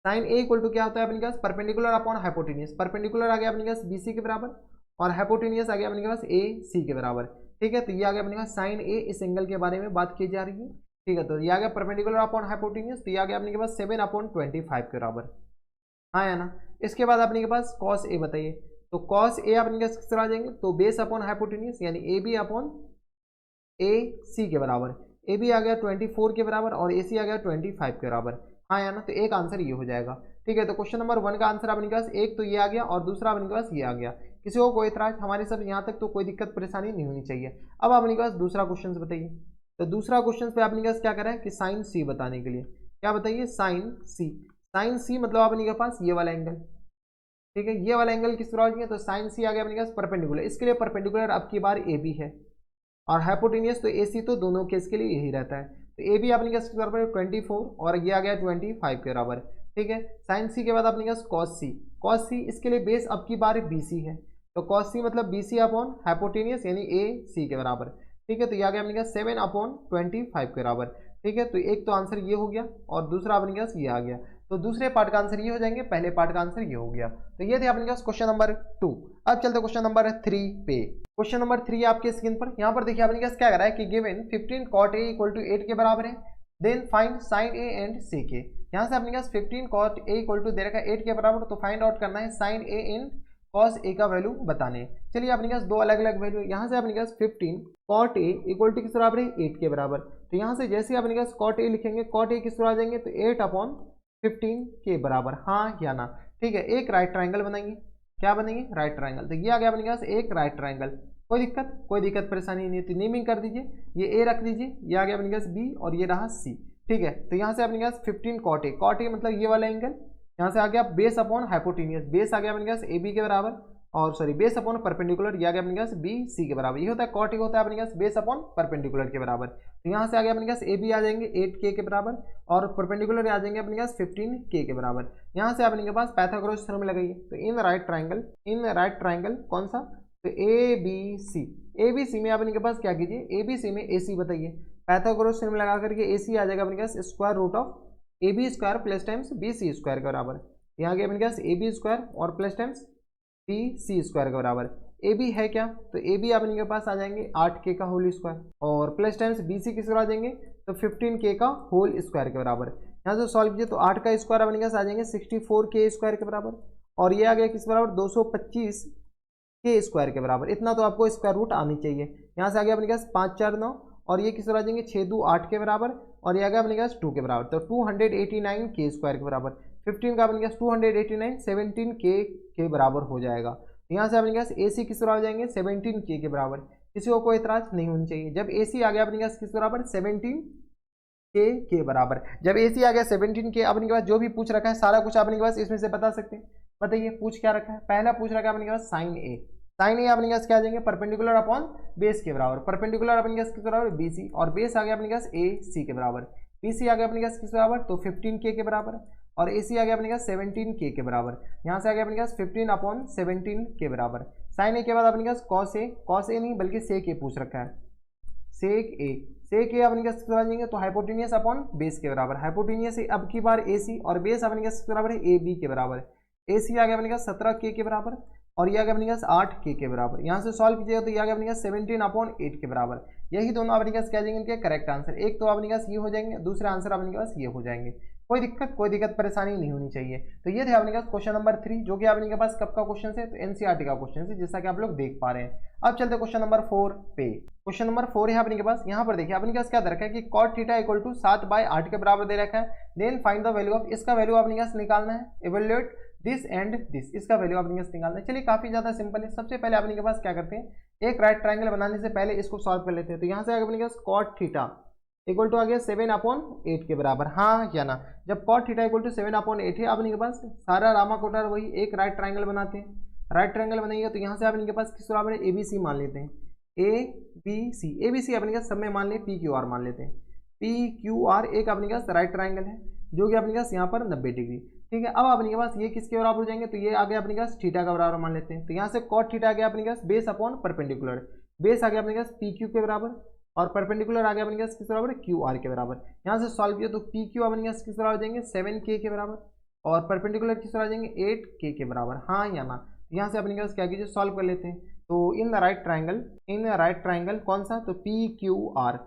Speaker 1: साइन ए इक्वल टू क्या होता है अपने पास, परपेंडिकुलर अपॉन हाइपोटेनियस, परपेंडिकुलर आ गया अपने पास बीसी के बराबर और हाइपोटेनियस आ गया अपने पास ए सी के बराबर, ठीक है। तो ये आ गया अपने पास साइन ए, इस एंगल के बारे में बात की जा रही है, ठीक है। तो ये आ गया परपेंडिकुलर अपॉन हाइपोटेनियस, तो ये आ गया अपने के पास 7/25 के बराबर, हाँ या ना। इसके बाद अपने के पास कॉस ए बताइए, तो कॉस ए अपने किस तरह आ जाएंगे, तो बेस अपॉन हाइपोटेनियस यानी ए बी अपॉन ए सी के बराबर, ए बी आ गया 24 के बराबर और ए सी आ गया 25 के बराबर, हाँ या ना। तो एक आंसर ये हो जाएगा, ठीक है। तो क्वेश्चन नंबर 1 का आंसर अपने पास एक तो ये आ गया और दूसरा अपने पास ये आ गया। किसी को कोई इतराज हमारे सब यहाँ तक तो कोई दिक्कत परेशानी नहीं होनी चाहिए। अब अपने पास दूसरा क्वेश्चन बताइए, तो दूसरा क्वेश्चन पे अपने पास क्या करा है कि साइन सी बताने के लिए क्या बताइए, साइन सी, साइन सी मतलब अपने के पास ये वाला एंगल, ठीक है। ये वाला एंगल किस तरह हो गया, तो साइन सी आ गया अपने पास परपेंडिकुलर, इसके लिए परपेंडिकुलर अब की बार ए बी है और हाइपोटेनियस तो ए सी, तो दोनों केस के लिए यही रहता है। तो ए बी अपने पास बराबर 24 और ये आ गया 25 के बराबर, ठीक है। साइन सी के बाद अपने पास कॉस सी, कॉस सी इसके लिए बेस अब की बार बी सी है, तो कॉस सी मतलब बी सी अपॉन हाइपोटेनियस यानी ए सी के बराबर, ठीक है। तो ये आ गया अपने पास 7/25 के बराबर, ठीक है। तो एक तो आंसर ये हो गया और दूसरा अपने पास ये आ गया। तो दूसरे पार्ट का आंसर ये हो जाएंगे, पहले पार्ट का आंसर ये हो गया। तो ये थे अपने पास क्वेश्चन नंबर 2। अब चलते क्वेश्चन नंबर 3 पे। क्वेश्चन नंबर 3 आपके स्क्रीन पर, यहाँ पर देखिए अपने पास क्या कर रहा है कि given 15 cot a equal to 8 के बराबर है, then find sine A and sec A. यहाँ से अपने पास 15 cot a इक्वल टू दे रखा है 8 के बराबर, तो फाइंड आउट करना है sign A and cos A का वैल्यू बताने। चलिए अपने पास दो अलग अलग वैल्यू, यहाँ से अपने पास 15 cot a इक्वल टू किस बराबर है 8 के बराबर। तो यहाँ से जैसे अपने पास cot a लिखेंगे, cot a किस तरह आ जाएंगे, तो 8/15 के बराबर, हाँ या ना, ठीक है। एक राइट ट्राइंगल बनाएंगे, क्या बनेंगे, राइट ट्राइंगल। तो ये आ गया अपने पास एक राइट ट्राइंगल, कोई दिक्कत परेशानी नहीं है। तो नेमिंग कर दीजिए, ये ए रख दीजिए, ये आ गया अपने पास बी और ये रहा सी, ठीक है। तो यहाँ से अपने पास 15 cot a मतलब ये वाला एंगल, यहाँ से आ गया बेस अपॉन हाइपोटेनियस, बेस आ गया अपने पास ए बी के बराबर और सॉरी बेस अपॉन परपेंडिकुलर, ये आ गया अपने पास बी सी के बराबर। ये होता है cot a होता है अपने पास बेस अपॉन परपेंडिकुलर के बराबर। तो यहाँ से आ गया अपने पास ए बी आ जाएंगे 8K के बराबर और परपेंडिकुलर आ जाएंगे अपने पास 15K के बराबर। यहाँ से अपने के पास पाइथागोरस थ्योरम लगाइए, तो इन राइट ट्राइंगल कौन सा, तो ए बी सी में अपने के पास क्या कीजिए, ए बी सी में ए सी बताइए, पाइथागोरस थ्योरम लगा करके ए सी आ जाएगा अपने पास square root of A B square plus times B C square के बराबर। यहाँ गया अपने पास ए बी स्क्वायर और plus times B C square के बराबर। ए बी है क्या, तो ए बी अपने के पास आ जाएंगे 8k का होल स्क्वायर और प्लस टाइम्स बी सी किस आ जाएंगे तो 15k का होल स्क्वायर के बराबर। यहाँ से सॉल्व कीजिए तो 8 का स्क्वायर अपने के पास आ जाएंगे 64k स्क्वायर के बराबर और ये आ गया किस बराबर 225k स्क्वायर के बराबर। इतना तो आपको स्क्वायर रूट आनी चाहिए। यहाँ से आ गया अपने पास 5 4 9 और ये किस आ जाएंगे 6 2 8 के बराबर और ये आ गया अपने पास 2 के बराबर, तो 289k स्क्वायर के बराबर। 15 का अपने पास 289 17k के बराबर हो जाएगा। यहाँ से अपने पास ए सी किस बराबर जाएंगे 17k के बराबर। किसी को कोई इतराज नहीं होनी चाहिए। जब ए सी आ गया अपने पास किस बराबर 17k के बराबर, जब ए सी आ गया 17k, अपने के पास जो भी पूछ रखा है सारा कुछ अपने के पास इसमें से बता सकते हैं। बताइए पूछ क्या रखा है, पहला पूछ रखा है अपने के पास साइन ए। साइन ए अपने के पास क्या आ जाएंगे परपेंडिकुलर अपॉन बेस के बराबर। परपेंडिकुलर अपने के पास किस बराबर बी सी और बेस आ गया अपने के पास ए सी के बराबर। बी सी आ गया अपने के पास किस बराबर तो 15k के बराबर और ए सी आ गया अपने पास 17k के बराबर। यहाँ से आ गया अपने पास 15 अपॉन 17 के बराबर। साइन ए के बाद अपने पास कॉस ए नहीं बल्कि सेक ए पूछ रखा है, सेक ए अपने पास आ जाएंगे तो हाइपोटेनियस अपॉन बेस के बराबर। हाइपोटेनियस अब की बार ए सी और बेस अपने पास बराबर है ए बी के बराबर। ए सी आ गया अपने पास 17k के बराबर और ये आ गया अपने पास 8k के बराबर। यहाँ से सॉल्व कीजिएगा तो ये आ गया अपने पास 17 अपॉन 8 के बराबर। यही दोनों अपने पास क्या जाएंगे इनके करेक्ट आंसर। एक तो अपने पास ये हो जाएंगे, दूसरा आंसर अपने पास ये हो जाएंगे। कोई दिक्कत परेशानी नहीं होनी चाहिए। तो ये थे अपने पास क्वेश्चन नंबर 3 जो कि अपने के पास कब का क्वेश्चन है तो एनसीईआरटी का क्वेश्चन है जैसा कि आप लोग देख पा रहे हैं। अब चलते क्वेश्चन नंबर 4 पे। क्वेश्चन नंबर 4 है अपने के पास। यहाँ पर देखिए अपने के पास क्या दे रखा है कि cot थीटा इक्वल टू 7/8 के बराबर दे रखा है। Then find the value of, इसका वैल्यू अपने के पास निकालना है। इवैल्यूएट दिस एंड दिस, इसका वैल्यू अपने के पास निकालना है। चलिए काफी ज्यादा सिंपल है। सबसे पहले अपने के पास क्या करते हैं एक राइट ट्राइंगल बनाने से पहले इसको सॉल्व कर लेते हैं। तो यहाँ से अपने के पास cot थीटा इक्वल टू आ गया 7/8 के बराबर, हाँ या ना। जब cot थीटा इक्वल टू 7/8 है अपने के पास सारा रामा कोटा वही एक राइट ट्राइंगल बनाते हैं। राइट ट्राइंगल बनाएंगे तो यहाँ से अपने के पास किस बराबर है ए बी सी मान लेते हैं। ए बी सी अपने के पास सब में मान लें पी क्यू आर मान लेते हैं। पी क्यू आर एक अपने के पास राइट ट्राइंगल है जो कि अपने के पास यहाँ पर 90 डिग्री, ठीक है। अब अपने के पास ये किसके बराबर हो जाएंगे तो ये आ गया अपने के पास थीटा का बराबर मान लेते हैं। तो यहाँ से cot थीटा आ गया अपने के पास बेस अपॉन परपेंडिकुलर, बेस आ गया अपने के पास पी क्यू के बराबर और परपेंडिकुलर आ गया अपने के पास किस बराबर क्यू आर के बराबर। यहाँ से सॉल्व किया तो पी क्यू अपने के पास किस बराबर हो जाएंगे 7k के बराबर और परपेंडिकुलर किस बराबर आ जाएंगे 8k के बराबर, हाँ या ना। यहाँ से अपने के पास क्या कीजिए सॉल्व कर लेते हैं। तो इन द राइट ट्राइंगल कौन सा तो पी क्यू आर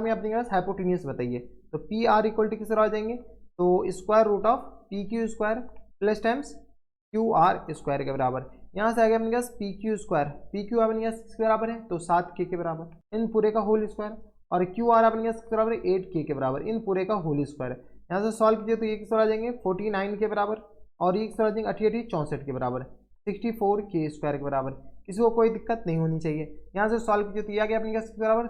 Speaker 1: में अपने के पास हाइपोटेनियस बताइए। तो पी आर इक्वल टू किस बराबर आ जाएंगे तो square root of P Q square plus times Q R square के बराबर। यहाँ से आ गया अपने पास P Q square, P Q अपने पास किसके बराबर है तो 7k के बराबर इन पूरे का होल स्क्वायर और क्यू आर अपने पास किसके बराबर है 8k के बराबर इन पूरे का होल स्क्वायर। यहाँ से सॉल्व कीजिए तो ये किस आ जाएंगे 49 के बराबर और ये किस आ जाएंगे 88 64 के बराबर 64k स्क्वायर के बराबर। किसी को कोई दिक्कत नहीं होनी चाहिए। यहाँ से सॉल्व कीजिए तो ये आ गया अपने पास किसके बराबर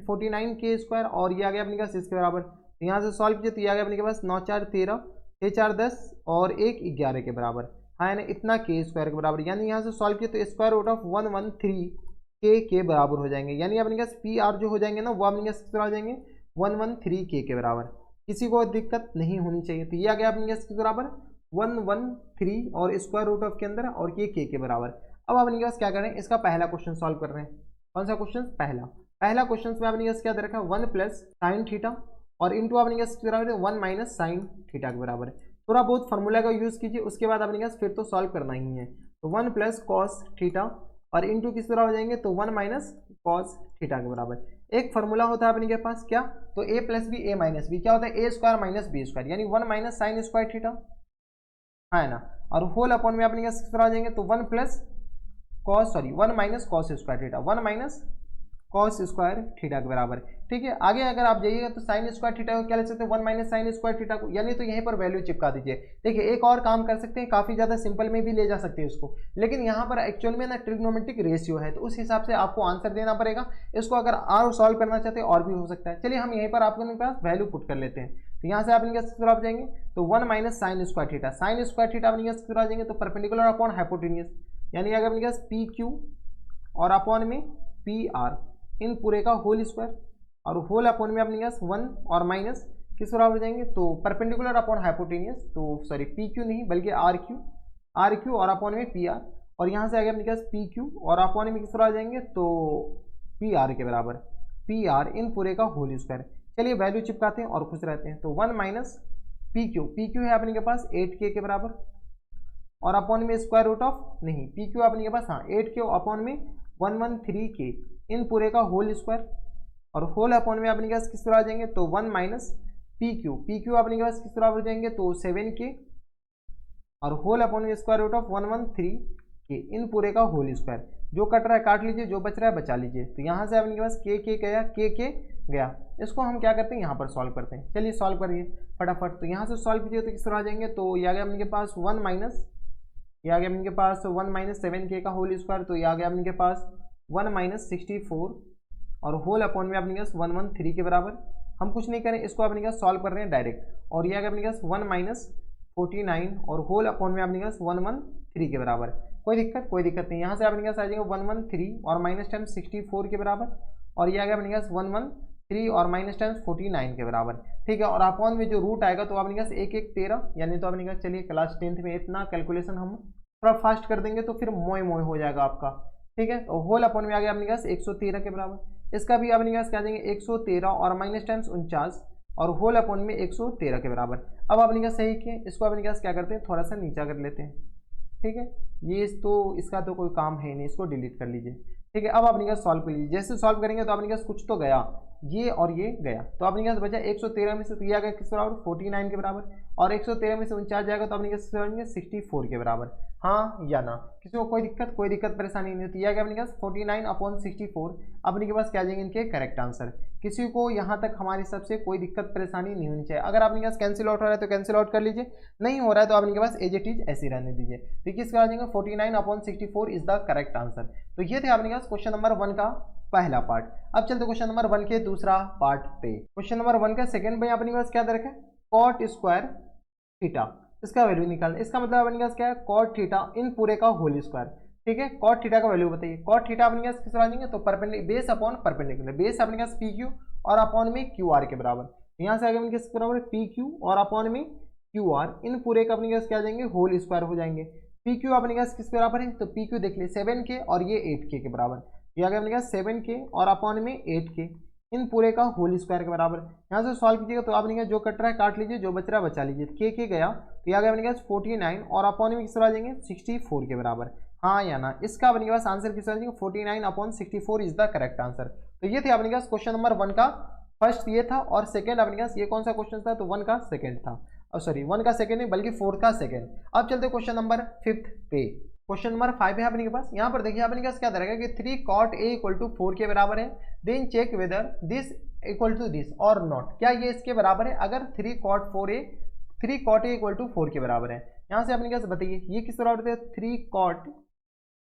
Speaker 1: 49k स्क्वायर और ये आ गया अपने पास इसके बराबर। यहाँ से सॉल्व कीजिए तो ये आ गया अपने के पास 9 4 13 6 4 10 और 1 11 के बराबर, हाँ यानी इतना k स्क्वायर के बराबर। यानी यहाँ से सॉल्व किया तो स्क्वायर रूट ऑफ 113k के बराबर हो जाएंगे। यानी अपने पास पी आर जो हो जाएंगे ना वो अपने पास किस बराबर हो जाएंगे 113k के बराबर। किसी को दिक्कत नहीं होनी चाहिए। तो ये आ गया अपने पास किस बराबर 113 और स्क्वायर रूट ऑफ के अंदर और ये k के बराबर। अब अपने पास क्या करें इसका पहला क्वेश्चन सॉल्व कर रहे हैं। कौन सा क्वेश्चन पहला क्वेश्चन में अपने पास क्या दे रखा है 1 प्लस साइन थीटा और इंटू अपने पास बराबर 1 माइनस साइन थीटा के बराबर। थोड़ा बहुत फार्मूला का यूज कीजिए उसके बाद अपने पास फिर तो सॉल्व करना ही है। तो 1 प्लस कॉस थीटा और इंटू किस बराबर हो जाएंगे तो 1 माइनस कॉस थीटा के बराबर। एक फार्मूला होता है अपने के पास क्या तो a plus B A minus B क्या होता है A square minus B square यानी 1 माइनस साइन स्क्वायर थीटा, है ना। और होल अपॉन में अपने किस बराबर हो जाएंगे तो 1 minus cos square theta 1 minus cos square theta के बराबर, ठीक है। आगे अगर आप जाइएगा तो साइन स्क्वायर थीटा को क्या ले सकते हैं 1 माइनस साइन स्क्वायर थीटा को, यानी तो यहीं पर वैल्यू चिपका दीजिए। देखिए एक और काम कर सकते हैं काफी ज्यादा सिंपल में भी ले जा सकते हैं इसको, लेकिन यहाँ पर एक्चुअल में ना ट्रिग्नोमेट्रिक रेशियो है तो उस हिसाब से आपको आंसर देना पड़ेगा। इसको अगर और सॉल्व करना चाहते हैं और भी हो सकता है। चलिए हम यहीं पर आपके पास वैल्यू पुट कर लेते हैं। तो यहाँ से आप इनके किस तरफ जाएंगे तो 1 माइनस साइन स्क्वायर थीटा अपने किस तरफ जाएंगे तो परपेंडिकुलर अपॉन हाइपोटेनियस यानी अगर अपने पास पी क्यू और अपॉन में पी आर इन पूरे का होल स्क्वायर और होल अपॉन में अपने पास 1 और माइनस किस बराबर हो जाएंगे तो परपेंडिकुलर अपॉन हाइपोटेनियस तो सॉरी पी क्यू नहीं बल्कि आर क्यू और अपॉन में पी आर और यहाँ से आ गया अपने पास पी क्यू और अपॉन में किस बराबर आ जाएंगे तो पी आर के बराबर पी आर इन पूरे का होल स्क्वायर। चलिए वैल्यू चिपकाते हैं और खुश रहते हैं। तो 1 माइनस पी क्यू है अपने के पास 8k के बराबर, और अपॉन में स्क्वायर रूट ऑफ, नहीं पी क्यू अपने के पास हाँ 8k अपॉन में 113k इन पूरे का होल स्क्वायर, और होल अपॉन में अपने के पास किस तरह आ जाएंगे तो 1 माइनस पी क्यू अपने के पास किस तरह हो जाएंगे तो 7k, और होल अपॉन में स्क्वायर रूट ऑफ 113k इन पूरे का होल स्क्वायर। जो कट रहा है काट लीजिए, जो बच रहा है बचा लीजिए। तो यहाँ से अपने के पास k गया, k गया। इसको हम क्या करते हैं यहाँ पर सॉल्व करते हैं। चलिए सॉल्व करिए फटाफट। तो यहाँ से सॉल्व कीजिए तो किस तरह आ जाएंगे, तो ये आ गया अपने के पास 1 माइनस, ये आ गया अपने के पास 1 माइनस 7k का होल स्क्वायर, तो ये आ गया अपने के पास 1 माइनस 64 और होल अपॉन में अपने के पास 113 के बराबर। हम कुछ नहीं करें, इसको अपने के पास सॉल्व कर रहे हैं डायरेक्ट, और ये आ गया अपने के पास 1 माइनस 49 और होल अपॉन में अपने के पास 113 के बराबर। कोई दिक्कत नहीं। यहाँ से अपने के पास आ जाएगा 113 और माइनस टाइम्स 64 के बराबर, और ये आ गया अपने के पास 113 और माइनस टाइम्स 49 के बराबर। ठीक है, और अपॉन में जो रूट आएगा तो अपने के पास 1 1 13, यानी तो अपने के पास चलिए क्लास 10th में इतना कैलकुलेशन हम थोड़ा फास्ट कर देंगे तो फिर मोए हो जाएगा आपका। ठीक है, तो होल अपॉन में आ गया अपने के पास 113 के बराबर। इसका भी अपने के पास क्या जाएंगे 113 और माइनस टाइम्स 49 और होल अपॉन में 113 के बराबर। अब अपने का सही किए, इसको अपने के पास क्या करते हैं थोड़ा सा नीचा कर लेते हैं। ठीक है, ये तो इसका तो कोई काम है नहीं, इसको डिलीट कर लीजिए। ठीक है, अब अपने के पास सॉल्व कर लीजिए। जैसे सॉल्व करेंगे तो अपने के पास कुछ तो गया, ये और ये गया, तो अपने के पास बचा 113 में से तो ये आ गया किस बराबर 49 के बराबर, और 113 में से 49 जाएगा तो अपने के पास 64 के बराबर। हाँ या ना, किसी को कोई दिक्कत परेशानी नहीं होती। यह अपने के पास 49 अपॉन 64 अपने के पास क्या जाएंगे इनके करेक्ट आंसर। किसी को यहाँ तक हमारी हिसाब से कोई दिक्कत परेशानी नहीं होनी चाहिए। अगर आपके पास कैंसिल आउट हो रहा है तो कैंसिल आउट कर लीजिए, नहीं हो रहा है तो आपके पास एज इट इज ऐसे रहने दीजिए। तो किसका आ जाएगा 49 upon 64 is the correct answer. तो ये थे आपके पास क्वेश्चन नंबर 1 का पहला पार्ट। अब चलते क्वेश्चन नंबर 1 के दूसरा पार्ट पे। क्वेश्चन नंबर 1 का सेकंड में अपने पास क्या दे रखा है कॉट स्क्वायर थीटा, इसका वैल्यू निकालना। इसका मतलब अपने पास क्या है कॉट थीटा इन पूरे का होल स्क्वायर। ठीक है, कॉट थीटा का वैल्यू बताइए। कॉट थीटा अपने पास किस तरह आ जाएंगे तो perpendicular base upon perpendicular, base अपने पास पी क्यू और अपॉन में क्यू आर के बराबर। यहाँ से आगे किस बराबर पी क्यू और अपॉन में क्यू आर इन पूरे का अपने पास क्या जाएंगे होल स्क्वायर हो जाएंगे। पी क्यू अपने पास किस बराबर है तो पी क्यू देख लिए 7k और ये 8k के बराबर। ये आ गया अपने पास 7k और अपॉन में 8k इन पूरे का होल स्क्वायर के बराबर। यहाँ से सॉल्व कीजिएगा तो आपने जो कट रहा है काट लीजिए, जो बच रहा है बचा लीजिए। के गया तो यहाँ गया अपने पास 49 और अपॉन में किस तरह आ जाएंगे 64 के बराबर। हाँ या ना, इसका अपने पास आंसर किस तरह आ जाएंगे 49 upon 64 is the correct answer. तो ये थे अपने पास क्वेश्चन नंबर 1 का फर्स्ट ये था, और सेकंड अपने पास ये कौन सा क्वेश्चन था तो 1 का सेकंड था, और सॉरी 1 का सेकंड नहीं बल्कि 4 का सेकंड। अब चलते क्वेश्चन नंबर 5 पे। क्वेश्चन नंबर 5 है अपने के पास। यहाँ पर देखिए अपने पास क्या रहेगा कि 3 cot a इक्वल टू 4 के बराबर है। Then check whether this equal to this और नॉट, क्या ये इसके बराबर है। अगर 3 cot a इक्वल टू 4 के बराबर है, यहाँ से अपने पास बताइए ये किस बराबर होता है 3 cot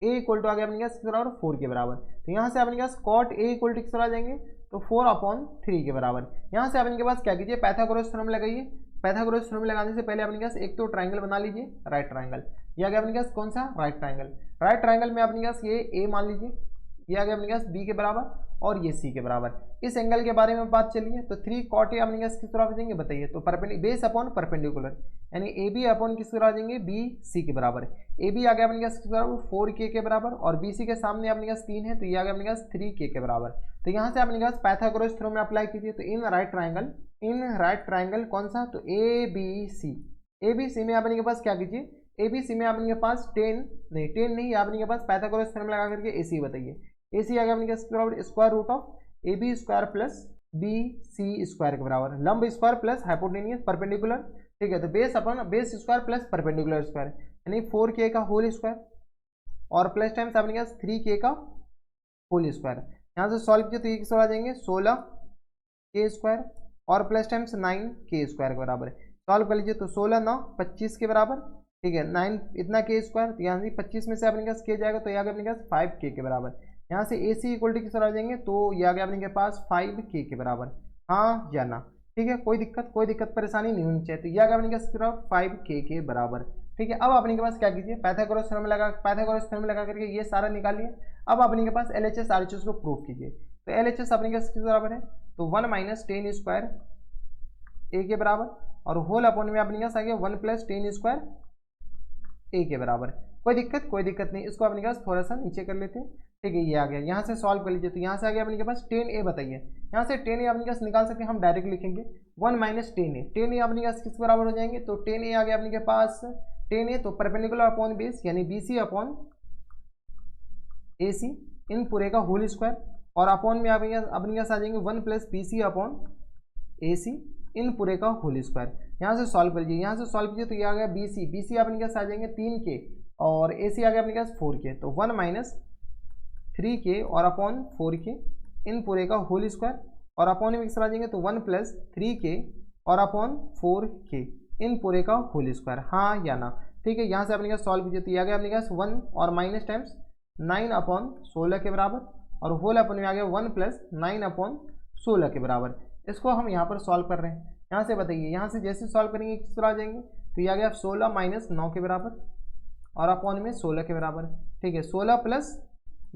Speaker 1: a इक्वल टू आ गया अपने पास किस बराबर 4 के बराबर। तो यहाँ से अपने पास cot a इक्वल टू किस तरह आ जाएंगे तो 4 अपॉन 3 के बराबर। यहाँ से अपने के पास क्या कीजिए पाइथागोरस थ्योरम लगाइए। पाइथागोरस थ्योरम लगाने से पहले अपने पास एक तो ट्राइंगल बना लीजिए, राइट ट्राइंगल। ये आ गया अपने पास कौन सा राइट ट्राइंगल। राइट ट्राइंगल में अपने पास ये ए मान लीजिए, ये आ गया अपने पास बी के बराबर और ये सी के बराबर। इस एंगल के बारे में बात चलिए तो 3 cot a अपने पास किस तरह आ जाएंगे बताइए तो बेस अपॉन परपेंडिकुलर, यानी ए बी अपॉन किस तरह आ जाएंगे बी सी के बराबर। ए बी आ गया अपने पास किस बराबर 4k के बराबर, और बी सी के सामने अपने पास 3 है तो ये आ गया अपने पास 3k के बराबर। तो यहाँ से अपने पास पाइथागोरस थ्योरम में अप्लाई कीजिए। तो इन राइट ट्राइंगल कौन सा तो ए बी सी में अपने के पास क्या कीजिए ए बी सी में अपने के पास 10 नहीं अपने के पास पाइथागोरस थ्योरम लगा करके ए सी बताइए। ए सी आ गया अपने के बराबर square root of A B square plus B C square के बराबर, लंब स्क्वायर प्लस हाइपोटेनियस परपेंडिकुलर। ठीक है, तो base upon base square plus perpendicular square, यानी 4k का होल स्क्वायर और प्लस टाइम्स अपने पास 3k का होल स्क्वायर। यहाँ से सॉल्व किया तो ये किस आ जाएंगे 16k स्क्वायर और प्लस टाइम्स 9k स्क्वायर के बराबर। सॉल्व कर लीजिए तो 16 9 25 के बराबर। ठीक है, 9 इतना k स्क्वायर, तो यहाँ से 25 में से अपने पास k जाएगा तो ये आ गया अपने पास 5k के बराबर। यहाँ से ए सी इक्वल टू किस तरह आ जाएंगे तो ये आ गया अपने के पास 5k के बराबर। हाँ या ना, ठीक है, कोई दिक्कत परेशानी नहीं होनी चाहिए। तो ये आ गया अपने के पास 5k के बराबर। ठीक है, अब अपने के पास क्या कीजिए पाइथागोरस थ्योरम लगा करके ये सारा निकालिए। अब अपने के पास LHS RHS को प्रूव कीजिए। तो LHS अपने के किस बराबर है तो 1 माइनस 10 स्क्वायर a के बराबर, और होल अपॉन में अपने पास आ गया 1 प्लस 10 स्क्वायर a के बराबर। कोई दिक्कत नहीं, इसको अपने पास थोड़ा सा नीचे कर लेते हैं। ठीक है, ये आ गया। यहाँ से सॉल्व कर लीजिए, तो यहाँ से आ गया अपने के पास 10a। बताइए यहाँ से 10a अपने के पास निकाल सकते हैं, हम डायरेक्ट लिखेंगे 1 माइनस 10a। 10a अपने के पास किस बराबर हो जाएंगे, तो 10a आ गया अपने के पास 10a, तो परपेंडिकुलर अपॉन बेस यानी bc अपॉन ac इन पूरे का होल स्क्वायर, और अपॉन में अपने के पास आ जाएंगे 1 प्लस bc अपॉन ac इन पूरे का होल स्क्वायर। यहाँ से सॉल्व कर लीजिए, यहाँ से सॉल्व कीजिए तो ये आ गया bc अपने के पास आ जाएंगे 3k और ac आ गया अपने के पास 4k, तो 1 माइनस 3k और अपॉन 4k इन पूरे का होल स्क्वायर, और अपॉन में किस आ जाएंगे तो 1 प्लस 3k और अपॉन 4k इन पूरे का होल स्क्वायर, हाँ या ना। ठीक है, यहाँ से अपने का सॉल्व कीजिए तो ये आ गया अपने पास 1 और माइनस टाइम्स 9 अपॉन 16 के बराबर, और होल अपन में आ गया 1 प्लस 9 अपॉन 16 के बराबर। इसको हम यहाँ पर सॉल्व कर रहे हैं। यहाँ से बताइए, यहाँ से जैसे सॉल्व करेंगे किस तरह आ जाएंगे, तो ये आ गया 16 माइनस 9 के बराबर और अपॉन में 16 के बराबर। ठीक है, 16 प्लस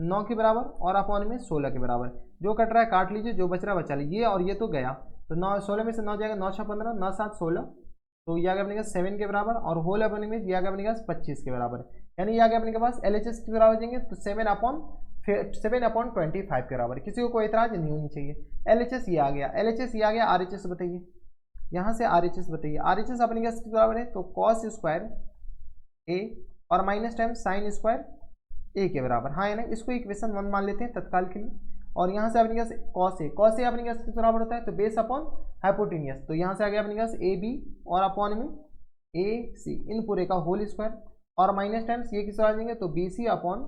Speaker 1: 9 के बराबर और अपॉन में 16 के बराबर। जो कट रहा है काट लीजिए, जो बच रहा है बचा लीजिए, और ये तो गया, तो 9 16 में से 9 जाएगा, 9 6 15, 9 7 16, तो ये आ गया अपने पास 7 के बराबर, और होल अपने में ये आ गया अपने पास 25 के बराबर। यानी ये आ गया अपने के पास LHS के बराबर जाएंगे तो 7 अपॉन 25 के बराबर। किसी को कोई एतराज नहीं होनी चाहिए। LHS ये आ गया, LHS ये आ गया। RHS बताइए, यहाँ से RHS बताइए। RHS अपने के किस बराबर है, तो कॉस स्क्वायर a और minus time sine square a के बराबर, हाँ है ना। इसको इक्वेशन 1 मान लेते हैं तत्काल के लिए, और यहाँ से अपने पास कॉस ए अपने पास किस बराबर होता है, तो बेस अपॉन हाइपोटेनियस, तो यहाँ से आ गया अपने पास AB और अपॉन में AC इन पूरे का होल स्क्वायर, और माइनस टाइम्स ये किस आ जाएंगे तो BC अपॉन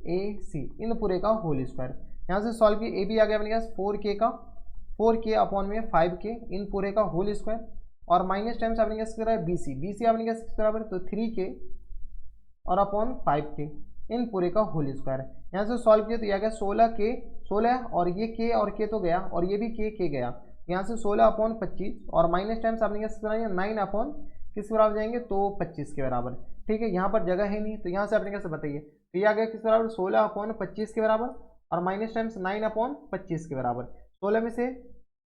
Speaker 1: AC इन पूरे का होल स्क्वायर। यहाँ से सॉल्व किए, AB आ गया अपने पास 4k अपॉन में 5k इन पूरे का होल स्क्वायर, और माइनस टाइम्स अपने पास किस BC अपने पास किस बराबर, तो 3k और अपॉन 5k इन पूरे का होल स्क्वायर। यहाँ से सॉल्व किया तो यह आ गया 16 और ये k और k तो गया, और ये भी k गया। यहाँ से 16 अपॉन 25 और माइनस टाइम्स आपने क्या 9 अपॉन किस बराबर जाएंगे, तो 25 के बराबर। ठीक है, यहाँ पर जगह है नहीं, तो यहाँ से आपने कैसे बताइए, तो ये आ गया किस बराबर 16 अपॉन 25 के बराबर, और माइनस टाइम्स 9 अपॉन 25 के बराबर। 16 में से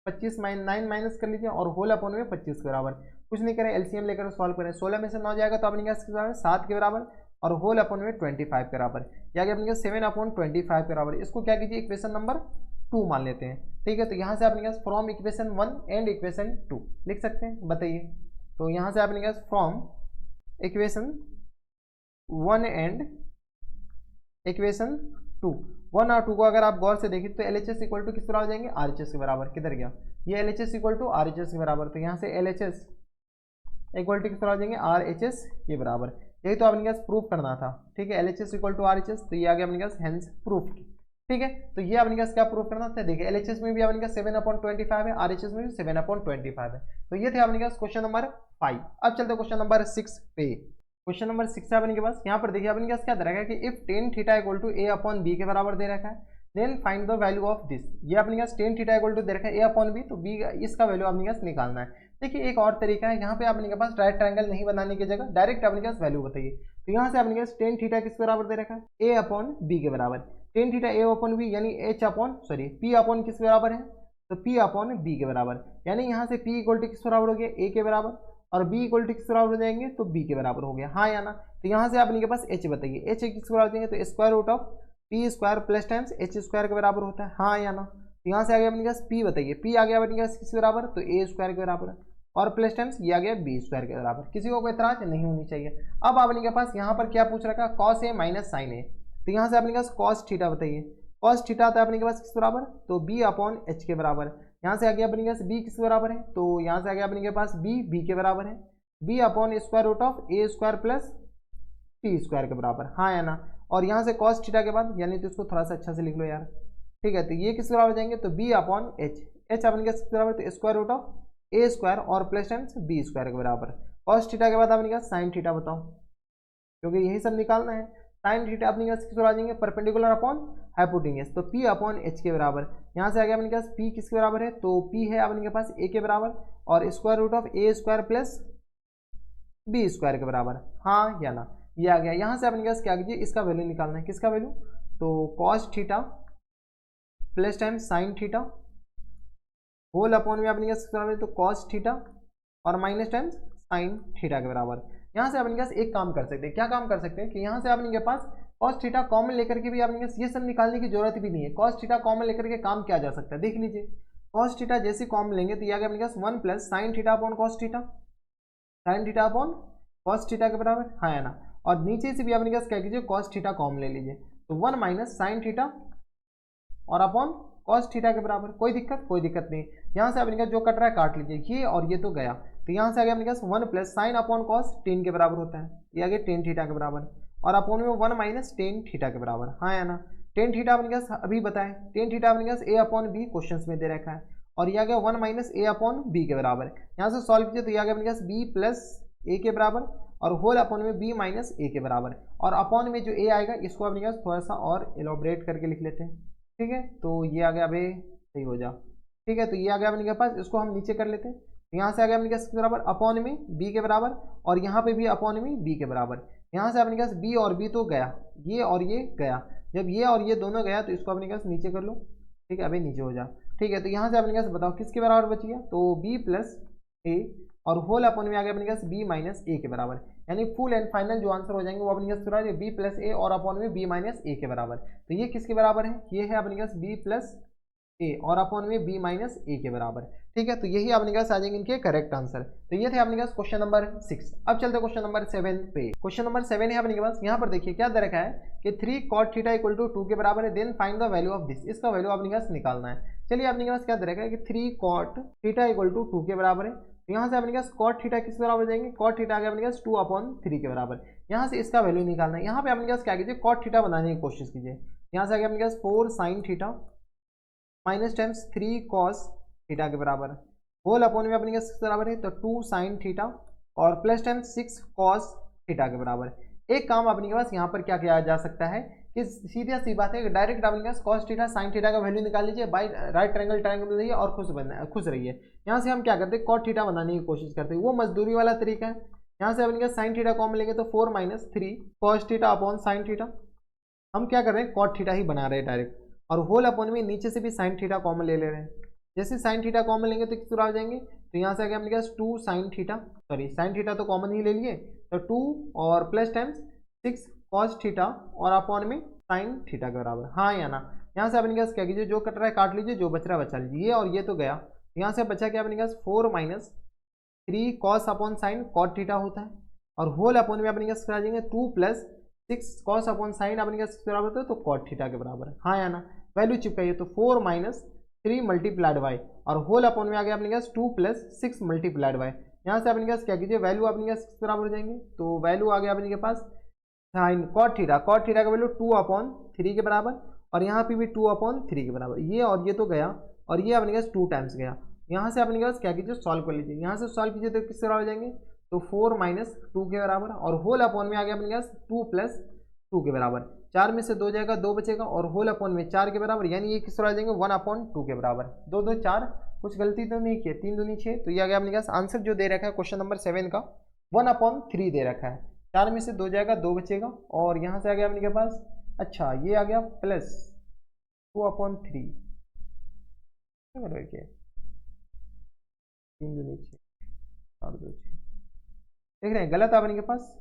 Speaker 1: 9 माइनस कर लीजिए, और होल अपॉन में 25 के बराबर। कुछ नहीं करें, LCM लेकर सॉल्व करें। 16 में से 9 जाएगा तो आपने क्या किस बराबर 7 के बराबर, और होल अपॉन में 25 के बराबर, या कि अपने 7 अपॉन 25 के बराबर। इसको क्या कीजिए, इक्वेशन नंबर 2 मान लेते हैं। ठीक है, तो यहाँ से आपने फ्रॉम इक्वेशन 1 एंड इक्वेशन 2 लिख सकते हैं। बताइए, तो यहाँ से आपने फ्रॉम इक्वेशन 1 एंड इक्वेशन 2, 1 और 2 को अगर आप गौर से देखें तो LHS इक्वल टू किस बराबर जाएंगे, RHS के बराबर। किधर गया ये LHS इक्वल टू RHS के बराबर, तो यहाँ से LHS इक्वल टू किस बराबर जाएंगे, RHS के बराबर। यही तो अपने पास प्रूफ करना था। ठीक है, LHS इक्वल टू RHS, तो ये आ गया अपने पास हेंस प्रूफ की। ठीक है, तो ये अपने पास क्या प्रूफ करना था, देखिए LHS में भी अपने पास 7 अपॉन 25 है, RHS में भी 7 अपॉन 25 है। तो ये थे अपने पास क्वेश्चन नंबर 5। अब चलते क्वेश्चन नंबर 6 पे। क्वेश्चन नंबर 6 है अपने के पास। यहाँ पर देखिए अपने पास क्या दे रखा है कि if tan theta equal to a upon b के बराबर दे रखा है, then find the value of this. ये अपने पास tan थीटा इक्वल टू दे रखा है a अपॉन b, तो b इसका वैल्यू अपने पास निकालना है। देखिए एक और तरीका है, यहाँ पे आपने के पास राइट ट्रायंगल नहीं बनाने की जगह डायरेक्ट अपने पास वैल्यू बताइए। तो यहाँ से अपने पास tan थीटा किस बराबर दे रखा है, a अपॉन b के बराबर। tan theta a upon b यानी p अपॉन किस बराबर है, तो p अपॉन b के बराबर। यानी यहाँ से p इक्वल टू किस बराबर हो गया, a के बराबर, और b इक्वल टू किस बराबर हो जाएंगे, तो b के बराबर हो गया, हाँ या ना। तो यहाँ से अपने के पास h बताइए, h किस बराबर देंगे, तो square root of p square plus times h square के बराबर होता है, हाँ या ना। तो यहाँ से आ गया अपने पास p बताइए, p आ गया अपने पास किस बराबर, तो a स्क्वायर के बराबर, और प्लस टाइम्स ये आ गया b स्क्वायर के बराबर। किसी को कोई एतराज नहीं होनी चाहिए। अब अपने के पास यहाँ पर क्या पूछ रखा है, cos a minus sine a। तो यहाँ से अपने पास कॉस थीटा बताइए, कॉस थीटा आता है अपने के पास किस बराबर, तो b अपॉन h के बराबर। यहाँ से आ गया अपने के पास b किस बराबर है, तो यहाँ से आ गया अपने के पास b के बराबर है, b upon square root of a square plus p square के बराबर, हाँ या ना। और यहाँ से कॉस थीटा के बाद यानी तो इसको थोड़ा सा अच्छा से लिख लो यार। ठीक है, तो ये किस बराबर जाएंगे, तो b अपॉन h अपने के किस बराबर, तो square root of a square और प्लस टाइम्स b स्क्वायर के बराबर। कॉस थीटा के बाद अपने पास साइन थीटा बताओ, क्योंकि यही सब निकालना है। साइन थीटा अपने पास किस बराबर आ जाएंगे, परपेंडिकुलर अपॉन हाइपोटेन्यूज, तो p अपॉन h के बराबर। यहाँ से आ गया अपने पास p किसके बराबर है, तो p है अपने के पास a के बराबर, और square root of a square plus b square के बराबर, हाँ या ना। ये आ गया। यहाँ से अपने पास क्या कीजिए, इसका वैल्यू निकालना है। किसका वैल्यू, तो cos theta plus time sine theta whole upon में अपने पास, तो कॉस थीटा और माइनस टाइम्स साइन थीटा के बराबर। यहाँ से अपने पास एक काम कर सकते हैं, क्या काम कर सकते हैं कि यहाँ से अपने के पास कॉस थीटा कॉमन लेकर के भी अपने ये सब निकालने की जरूरत भी नहीं है। कॉस थीटा कॉमन लेकर के काम किया जा सकता है, देख लीजिए। कॉस थीटा जैसे कॉमन लेंगे तो ये आ गया अपने पास 1 plus sine theta upon cos theta, sine theta upon cos theta के बराबर, हाँ है ना। और नीचे से भी अपने पास क्या कीजिए, कॉस थीटा कॉमन ले लीजिए, तो 1 माइनस साइन थीटा और अपॉन कॉस थीटा के बराबर। कोई दिक्कत नहीं। यहाँ से अपने पास जो कट रहा है काट लीजिए, ये और ये तो गया, तो यहाँ से आ गया अपने पास 1 प्लस साइन अपॉन कॉस 10 के बराबर होता है, ये आ गया 10 थीटा के बराबर, और अपॉन में 1 माइनस 10 थीटा के बराबर, हाँ है ना। 10 थीटा अपने पास अभी बताएं, 10 थीटा अपने पास ए अपॉन बी क्वेश्चन में दे रखा है, और ये आ गया 1 माइनस ए अपॉन बी के बराबर। यहाँ से सॉल्व कीजिए तो ये आ गया अपने पास बी प्लस ए के बराबर, और होल अपॉन में बी माइनस ए के बराबर, और अपॉन में जो ए आएगा इसको अपने पास थोड़ा सा और एलोबरेट करके लिख लेते हैं, ठीक है। तो ये आ गया, अभी सही हो जा, ठीक है। तो ये आ गया अपने के पास, इसको हम नीचे कर लेते हैं। यहाँ से आ गया अपने पास बराबर अपॉन में बी के बराबर, और यहाँ पे भी अपॉन में बी के बराबर। यहाँ से अपने पास बी और बी तो गया, ये और ये गया, जब ये और ये दोनों गया तो इसको अपने पास नीचे कर लो, ठीक है, अभी नीचे हो जा, ठीक है। तो यहाँ से अपने पास बताओ किसके बराबर बच गया, तो बी प्लस ए, और होल अपॉन में आ गया अपने पास बी माइनस ए के बराबर, यानी फुल एंड फाइनल जो आंसर हो जाएंगे वो अपने पास पूरा बी प्लस ए और अपॉन में बी माइनस ए के बराबर। तो ये किसके बराबर है, ये है अपने पास बी प्लस ए और अपॉन में बी माइनस ए के बराबर, ठीक है। तो यही अपने पास आ जाएंगे इनके करेक्ट आंसर। तो ये थे अपने पास क्वेश्चन नंबर 6। अब चलते हैं क्वेश्चन नंबर 7 पे। क्वेश्चन नंबर 7 है अपने पास, यहाँ पर देखिए क्या दे रखा है कि 3 cot थीटा इक्वल टू 2 के बराबर है, then find the value of this, इसका वैल्यू अपने पास निकालना है। चलिए अपने पास क्या दे रखा है कि 3 cot थीटा इक्वल टू 2 के बराबर है, तो यहाँ से अपने पास cot थीटा किस बराबर जाएंगे, cot थीटा आ गया अपने पास 2/3 के बराबर, यहाँ से इसका वैल्यू निकालना है। यहाँ पे अपने पास क्या कीजिए, cot थीटा बनाने की कोशिश कीजिए। यहाँ से आ गया अपने पास 4 sin theta minus times 3 cos theta के बराबर, होल अपॉन में अपने पास बराबर है तो 2 sin थीटा और प्लस टाइम्स 6 cos थीटा के बराबर। एक काम अपने के पास यहाँ पर क्या किया जा सकता है कि सीधी सी बात है, डायरेक्ट अपने पास cos थीटा sin थीटा का वैल्यू निकाल लीजिए, बाई राइट ट्रायंगल रहिए और खुश रहिए। यहाँ से हम क्या करते हैं, cot थीटा बनाने की कोशिश करते हैं, वो मजदूरी वाला तरीका है। यहाँ से अपने पास sin थीटा कॉमन लेंगे तो 4 minus 3 cos theta upon sin theta, हम क्या कर रहे हैं, cot थीटा ही बना रहे हैं डायरेक्ट, और होल अपॉन में नीचे से भी sin थीटा कॉमन ले रहे हैं। जैसे sin थीटा कॉमन लेंगे तो किस तरह आ जाएंगे, तो यहाँ से आ गया अपने पास 2 sin theta, sorry sin theta तो कॉमन ही ले लिए, तो 2 और प्लस टाइम्स 6 cos थीटा और अपॉन में sin थीटा के बराबर, हाँ या ना। यहाँ से अपने पास क्या कीजिए, जो कट रहा है काट लीजिए, जो बच रहा है बचा लीजिए, ये और ये तो गया, यहाँ से बचा क्या अपने पास 4 minus 3 cos upon sine cot theta होता है, और होल अपॉन में अपने पास आ जाएंगे 2 प्लस 6 cos अपॉन साइन अपने पास बराबर होता है तो cot थीटा के बराबर, हाँ या ना। वैल्यू चिपकाइए तो 4 माइनस 3 मल्टीप्लाइड बाई, और होल अपॉन में आ गया अपने पास 2 प्लस 6 मल्टीप्लाइड बाई। यहाँ से अपने पास क्या कीजिए, वैल्यू अपने पास बराबर हो जाएंगे, तो वैल्यू आ गया अपने के पास साइन cot थीटा का वैल्यू 2/3 के बराबर, और यहाँ पे भी 2/3 के बराबर, ये और ये तो गया, और ये अपने पास 2 टाइम्स गया। यहाँ से अपने पास क्या कीजिए, सॉल्व कर लीजिए, यहाँ से सॉल्व कीजिए तो किस तरह हो जाएंगे, तो 4 माइनस 2 के बराबर, और होल अपॉन में आ गया अपने पास 2 प्लस 2 के बराबर, 4 में से 2 जाएगा 2 बचेगा, और होल अपॉन में 4 के बराबर, यानी ये किस तरह आ जाएंगे 1/2 के बराबर, 2 2 4, कुछ गलती तो नहीं की, 3 दूनी 6, तो ये आ गया अपने पास आंसर जो दे रखा है क्वेश्चन नंबर 7 का 1/3 दे रखा है, 4 में से 2 जाएगा 2 बचेगा, और यहाँ से आ गया अपने के पास, अच्छा ये आ गया प्लस 2/3, 3 दूनी 6 4 2 6, देख रहे हैं गलत अपने के पास,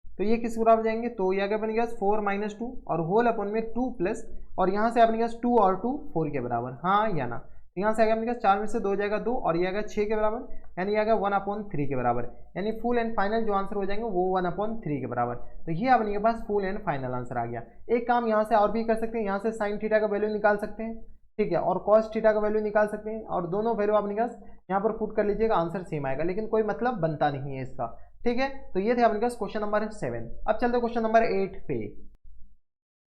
Speaker 1: तो ये किस बराबर जाएंगे, तो ये आ गया अपने के पास 4 माइनस 2 और होल अपॉन में 2 प्लस, और यहाँ से अपने के पास 2 और 2 4 के बराबर, हाँ या ना। तो यहाँ से आ गया अपने पास 4 में से 2 जाएगा 2, और ये आ गया 6 के बराबर, यानी ये आ गया 1/3 के बराबर, यानी फुल एंड फाइनल जो आंसर हो जाएंगे वो 1/3 के बराबर। तो ये अपने के पास फुल एंड फाइनल आंसर आ गया। एक काम यहाँ से और भी कर सकते हैं, यहाँ से साइन थीटा का वैल्यू निकाल सकते हैं, ठीक है, और कॉस थीटा का वैल्यू निकाल सकते हैं, और दोनों वैल्यू अपने पास यहाँ पर पुट कर लीजिएगा, आंसर सेम आएगा, लेकिन कोई मतलब बनता नहीं है इसका, ठीक है। तो ये थे अपने पास क्वेश्चन नंबर 7। अब चलते हैं क्वेश्चन नंबर 8 पे।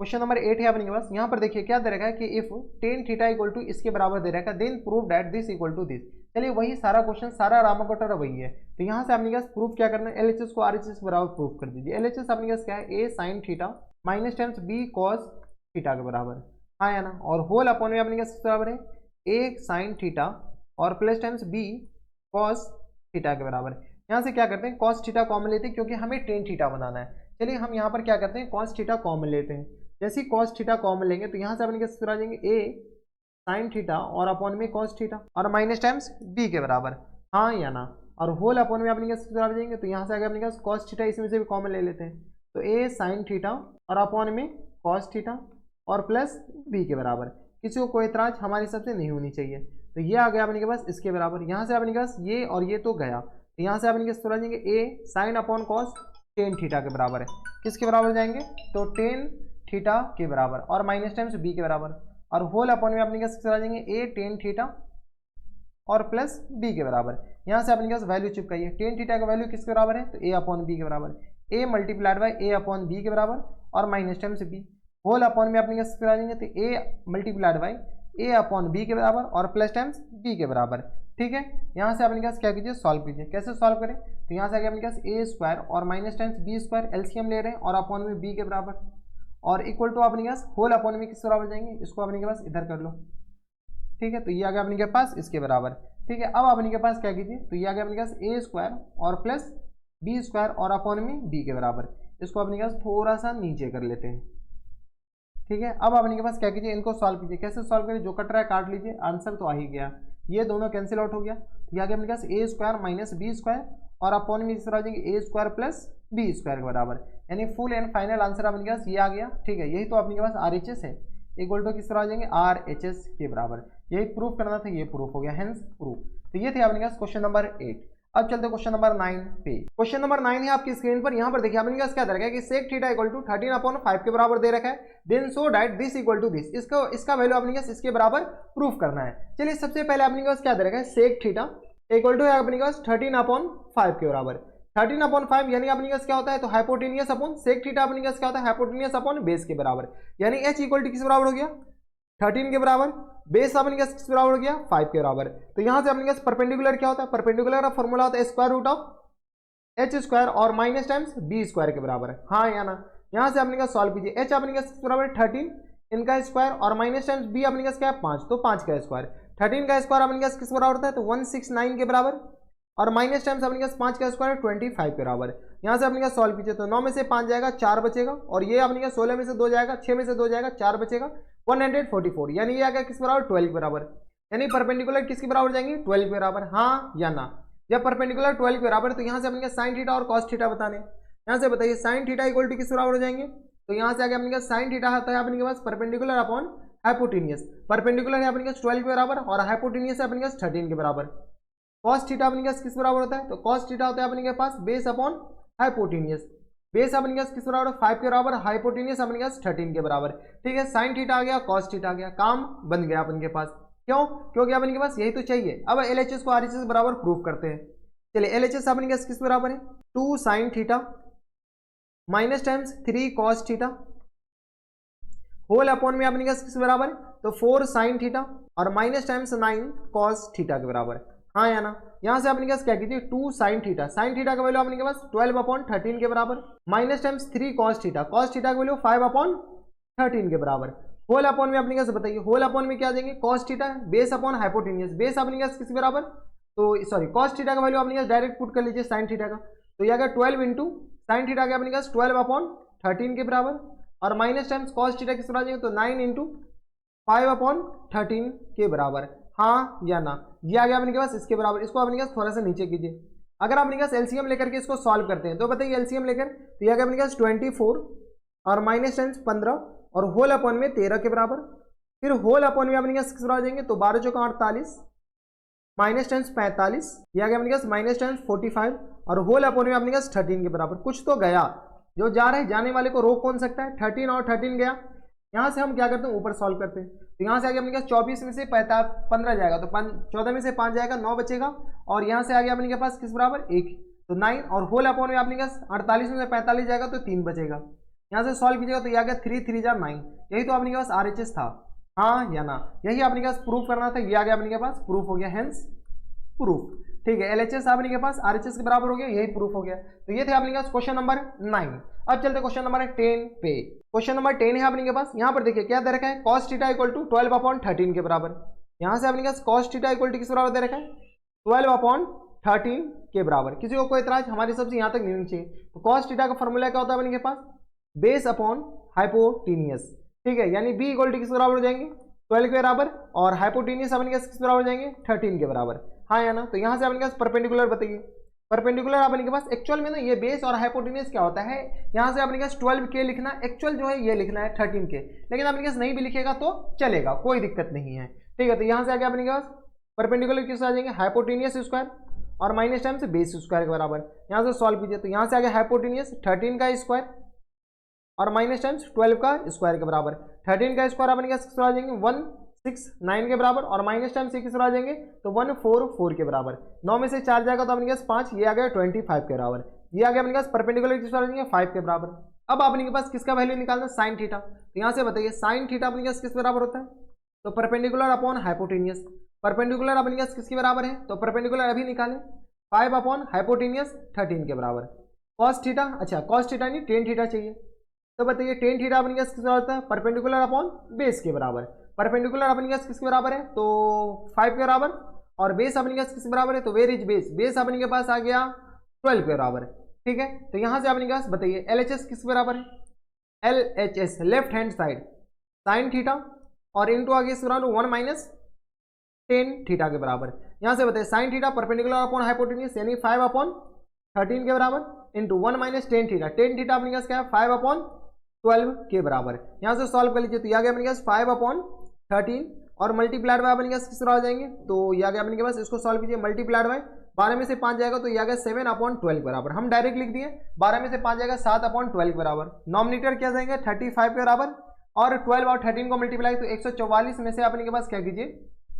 Speaker 1: क्वेश्चन नंबर 8 है अपने पास, यहाँ पर देखिए क्या दे रखा है कि if tan theta equal to इसके बराबर दे रखा है, then prove that this equal to this. चलिए वही सारा क्वेश्चन, सारा रामाकोटा वही है, तो यहाँ से अपने पास प्रूफ क्या करना है, LHS को RHS के बराबर प्रूफ कर दीजिए। LHS अपने पास क्या है, a sin theta minus times b cos theta के बराबर, हाँ या ना, और होल अपॉन में अपने पास बराबर है a sin थीटा और plus times b cos theta के बराबर। यहाँ से क्या करते हैं, cos थीटा कॉमन लेते हैं क्योंकि हमें tan थीटा बनाना है। चलिए हम यहाँ पर क्या करते हैं, cos थीटा कॉमन लेते हैं, जैसे ही cos थीटा कॉमन लेंगे तो यहाँ से अपने कैसे आ जाएंगे a sin थीटा और अपॉन में cos थीटा और माइनस टाइम्स b के बराबर, हाँ या ना। और होल अपॉन में अपने किस बराबर जाएंगे, तो यहाँ से आगे अपने पास कॉस थीटा इसमें से भी कॉमन ले लेते हैं, तो ए साइन थीटा और अपॉन में कॉस थीटा और प्लस बी के बराबर। किसी को कोई एतराज हमारे हिसाब से नहीं होनी चाहिए। तो ये आ गया अपने के पास इसके बराबर। यहाँ से अपने पास ये और ये तो गया, तो यहाँ से अपने किस तरह जाएंगे, A sine upon cos tan theta के बराबर है। किसके बराबर जाएंगे, तो टेन थीटा के बराबर और माइनस टाइम्स बी के बराबर, और होल अपॉन में अपने किस तरह जाएंगे, ए टेन थीटा और प्लस बी के बराबर। यहाँ से अपने पास वैल्यू चिपकाइए, टेन थीटा का वैल्यू किसके बराबर है, तो ए अपॉन बी के बराबर, A multiplied by A upon B के बराबर और minus times B. Whole upon में अपने किस तरह जाएंगे, तो A multiplied by A upon B के बराबर और प्लस टाइम्स बी के बराबर। ठीक है, यहाँ से अपने पास क्या कीजिए, सॉल्व कीजिए। कैसे सॉल्व करें, तो यहाँ से आगे अपने पास ए स्क्वायर और minus times B square LCM ले रहे हैं और अपॉन में बी के बराबर और इक्वल टू अपने पास होल अपॉन में किस बराबर जाएंगे, इसको अपने के पास इधर कर लो। ठीक है, तो ये आ गया अपने के पास इसके बराबर। ठीक है, अब अपने के पास क्या कीजिए, तो ये आ गया अपने पास ए स्क्वायर और प्लस बी स्क्वायर और अपॉन में बी के बराबर। इसको अपने के पास थोड़ा सा नीचे कर लेते हैं। ठीक है, अब अपने के पास क्या कीजिए, इनको सॉल्व कीजिए। कैसे सॉल्व करिए, जो कट रहा है काट लीजिए, आंसर तो आ ही गया। ये दोनों कैंसिल आउट हो गया, तो ये आ गया अपने पास A square minus B square और अपॉन में इस तरह आ जाएंगे ए स्क्वायर प्लस बी स्क्वायर के बराबर, यानी फुल एंड फाइनल आंसर अपने पास ये आ गया। ठीक है, यही तो अपने के पास आर एच एस है, इक्वल टू किस तरह आ जाएंगे, आर एच एस के बराबर। यही प्रूफ करना था, ये प्रूफ हो गया, हेंस प्रूफ। तो ये थे अपने पास क्वेश्चन नंबर 8। अब चलते क्वेश्चन नंबर 9 पे। क्वेश्चन नंबर 9 है आपकी स्क्रीन पर। यहाँ पर देखिए अपने पास क्या दे रखा है कि सेक थीटा इक्वल टू 13/5 के बराबर दे रखा है, then show that this equal to this. इसका वैल्यू अपने पास इसके बराबर प्रूफ करना है। चलिए सबसे पहले अपने पास क्या दे रखा है, सेक थीटा इक्वल टू है अपने पास 13/5 के बराबर। 13/5 यानी अपने पास क्या होता है, तो हाइपोटेनियस अपॉन सेक थीटा अपने पास क्या होता है, हाइपोटेनियस अपॉन बेस के बराबर, यानी एच इक्वल टू किस बराबर हो गया, 13 के बराबर, बेस अपने पास किस बराबर हो गया, 5 के बराबर। तो यहाँ से अपने पास परपेंडिकुलर क्या होता है, परपेंडिकुलर का फॉर्मूला होता है square root of H square और माइनस टाइम्स बी स्क्वायर के बराबर है। हाँ या ना, यहाँ से अपने पास सॉल्व कीजिए। एच अपने पास बराबर 13 इनका स्क्वायर और माइनस टाइम्स बी अपने पास क्या है 5, तो 5 का स्क्वायर। 13 का स्क्वायर अपने पास किस बराबर होता है, तो 169 के बराबर और माइनस टाइम्स अपने पास 5 का स्क्वायर 25 के बराबर। यहाँ से अपने पास सॉल्व कीजिए, तो 9 में से 5 जाएगा 4 बचेगा, और ये अपने पास 16 में से 2 जाएगा, 6 में से 2 जाएगा 4 बचेगा, 144, यानी ये आ गया किस बराबर, 12 के बराबर। यानी परपेंडिकुलर किसके बराबर जाएंगे, 12 के बराबर। हाँ या ना, जब परपेंडिकुलर 12 के बराबर, तो यहाँ से अपने साइन थीटा और कॉस थीटा बताने। यहाँ से बताइए साइन थीटा इक्वल टू किस बराबर हो जाएंगे, तो यहाँ से आगे अपने साइन थीटा होता है अपने के पास परपेंडिकुलर अपॉन हाइपोटेनियस। परपेंडिकुलर है अपने पास 12 के बराबर और हाइपोटेनियस है अपने पास 13 के बराबर। कॉस थीटा अपने पास किस बराबर होता है, तो कॉस थीटा होता है अपने के पास बेस अपॉन हाइपोटेनियस। बेस अपने पास किस बराबर, 5 के बराबर, हाइपोटेनियस अपने पास 13 के बराबर। ठीक है, साइन थीटा आ गया, कॉस थीटा आ गया, काम बन गया अपन के पास। क्यों, क्योंकि अपने के पास यही तो चाहिए। अब एलएचएस को आरएचएस बराबर प्रूफ करते हैं। चलिए एलएचएस अपने पास किस बराबर है, 2 sine theta minus times 3 cos theta whole upon में अपने पास किस बराबर है, तो 4 साइन थीटा और माइनस टाइम्स 9 कॉस थीटा के बराबर। हाँ या ना, यहाँ से अपने पास क्या कीजिए, 2 साइन थीटा, साइन थीटा का वैल्यू अपने के पास 12/13 के बराबर, minus times 3 cos theta, cos theta का वैल्यू 5/13 के बराबर। होल अपॉन में अपने पास बताइए, होल अपॉन में क्या देंगे, cos theta base upon hypotenuse, base अपने पास किस बराबर, तो सॉरी कॉस थीटा का वैल्यू अपने पास डायरेक्ट पुट कर लीजिए साइन थीटा का, तो यह अगर 12 इंटू साइन थीटा के अपने पास 12/13 के बराबर और माइनस टाइम्स कॉस थीटा किस बराबर, तो 9 इंटू 5/13 के बराबर। हाँ या ना, ये आ गया अपने के पास इसके बराबर। इसको अपने पास थोड़ा सा नीचे कीजिए। अगर अपने पास एलसीएम लेकर के इसको सॉल्व करते हैं, तो बताइए एलसीएम लेकर, तो ये आ गया अपने पास 24 और माइनस टाइम्स 15 और होल अपॉन में 13 के बराबर। फिर होल अपॉन में अपने पास किस बराबर जाएंगे, तो 12 चौका 48 माइनस टाइम्स 45, ये आ गया अपने पास माइनस टाइम्स 45 और होल अपॉन में अपने पास 13 के बराबर। कुछ तो गया, जो जा रहे जाने वाले को रोक कौन सकता है, 13 और 13 गया। यहाँ से हम क्या करते हैं, ऊपर सॉल्व करते हैं, तो यहाँ से आगे अपने पास 24 में से 15 जाएगा, तो 14 में से 5 जाएगा, 9 बचेगा, और यहाँ से आगे अपने के पास किस बराबर 1, तो 9 और होल अपॉन में अपने पास 48 में से 45 जाएगा, तो 3 बचेगा। यहाँ से सॉल्व कीजिएगा, तो ये आ गया 3 3 जा 9। यही तो अपने के पास आरएचएस था। हाँ या ना, यही अपने के पास प्रूफ करना था, ये आ गया अपने के पास प्रूफ हो गया, हेंस प्रूफ। ठीक है, एलएचएस अपने के पास आरएचएस के बराबर हो गया, यही प्रूफ हो गया। तो ये थे अपने के पास क्वेश्चन नंबर 9। अब चलते क्वेश्चन नंबर 10 पे। क्वेश्चन नंबर 10 है अपने के पास। यहाँ पर देखिए क्या दे रखा है, कॉस थीटा इक्वल टू 12/13 के बराबर। यहाँ से अपने के पास कॉस थीटा इक्वल टू किस बराबर दे रखा है, 12/13 के बराबर। किसी को कोई इतराज हमारी सबसे यहाँ तक नहीं होनी चाहिए। तो कॉस थीटा का फॉर्मूला क्या होता है अपने के पास, बेस अपॉन हाइपोटेनियस। ठीक है, यानी बी इक्वल टू किस बराबर हो जाएंगे, 12 के बराबर, और हाइपोटेनियस अपने के किस बराबर हो जाएंगे, 13 के बराबर। हाँ या ना। तो यहाँ से अपने पास परपेंडिकुलर बताइए, परपेंडिकुलर अपने के पास एक्चुअल में ना ये बेस और हाइपोटेन्यूज क्या होता है, यहाँ से अपने पास 12K लिखना, एक्चुअल जो है ये लिखना है 13K, लेकिन अपने पास नहीं भी लिखेगा तो चलेगा, कोई दिक्कत नहीं है, ठीक है। तो यहाँ से आगे अपने पास परपेंडिकुलर किस आ जाएंगे, हाइपोटेनियस स्क्वायर और माइनस टाइम से बेस स्क्वायर के बराबर, यहाँ से सॉल्व कीजिए। तो यहाँ से आगे हाइपोटेनियस 13 का स्क्वायर और माइनस टाइम्स 12 का स्क्वायर के बराबर, 13 का स्क्वायर अपने किस आ जाएंगे 169 के बराबर और माइनस टाइम्स किस आ जाएंगे तो 144 के बराबर, 9 में से 4 जाएगा तो अपने पास 5, ये आ गया 25 के बराबर, ये आ गया अपने पास परपेंडिकुलर किस आ जाएंगे 5 के बराबर। अब अपने के पास किसका वैल्यू निकालना है, साइन थीटा। तो यहाँ से बताइए साइन थीटा अपने पास किस बराबर होता है, तो परपेंडिकुलर अपॉन हाइपोटेनियस, परपेंडिकुलर अपने पास किसके बराबर है, तो परपेंडिकुलर अभी निकालें 5 अपॉन हाइपोटेनियस 13 के बराबर, कॉस थीटा, अच्छा कॉस थीटा नहीं टेन थीटा चाहिए। तो बताइए टेन थीटा अपने पास किसके बराबर होता है, परपेंडिकुलर अपॉन बेस के बराबर, परपेंडिकुलर अपने पास किसके बराबर है तो 5 के बराबर और बेस अपने पास किसके बराबर है, तो वेर इज बेस, बेस अपने के पास आ गया 12 के बराबर, ठीक है। तो यहाँ से अपने पास बताइए LHS किसके बराबर है, LHS left hand side sign theta और इंटू आगे इसके बराबर 1 माइनस टेन थीटा के बराबर। यहाँ से बताइए sine theta perpendicular upon hypotenuse यानी 5 अपॉन 13 के बराबर into 1 minus tan theta, tan theta अपने पास क्या है 5 अपॉन 12 के बराबर। यहाँ से सॉल्व कर लीजिए तो ये आ गया अपने पास 5 अपॉन 13 और मल्टीप्लाइड बाय अपने पास किस तरह आ जाएंगे, तो ये आ गया अपने पास, इसको सॉल्व कीजिए मल्टीप्लाइड बाय 12 में से 5 जाएगा तो ये आ गया 7 अपॉन 12 के बराबर, हम डायरेक्ट लिख दिए 12 में से 5 जाएगा 7 अपॉन 12 के बराबर, नॉमिनेटर क्या जाएंगे 35 के बराबर और 12 और 13 को मल्टीप्लाई तो 144 में से अपने के पास क्या कीजिए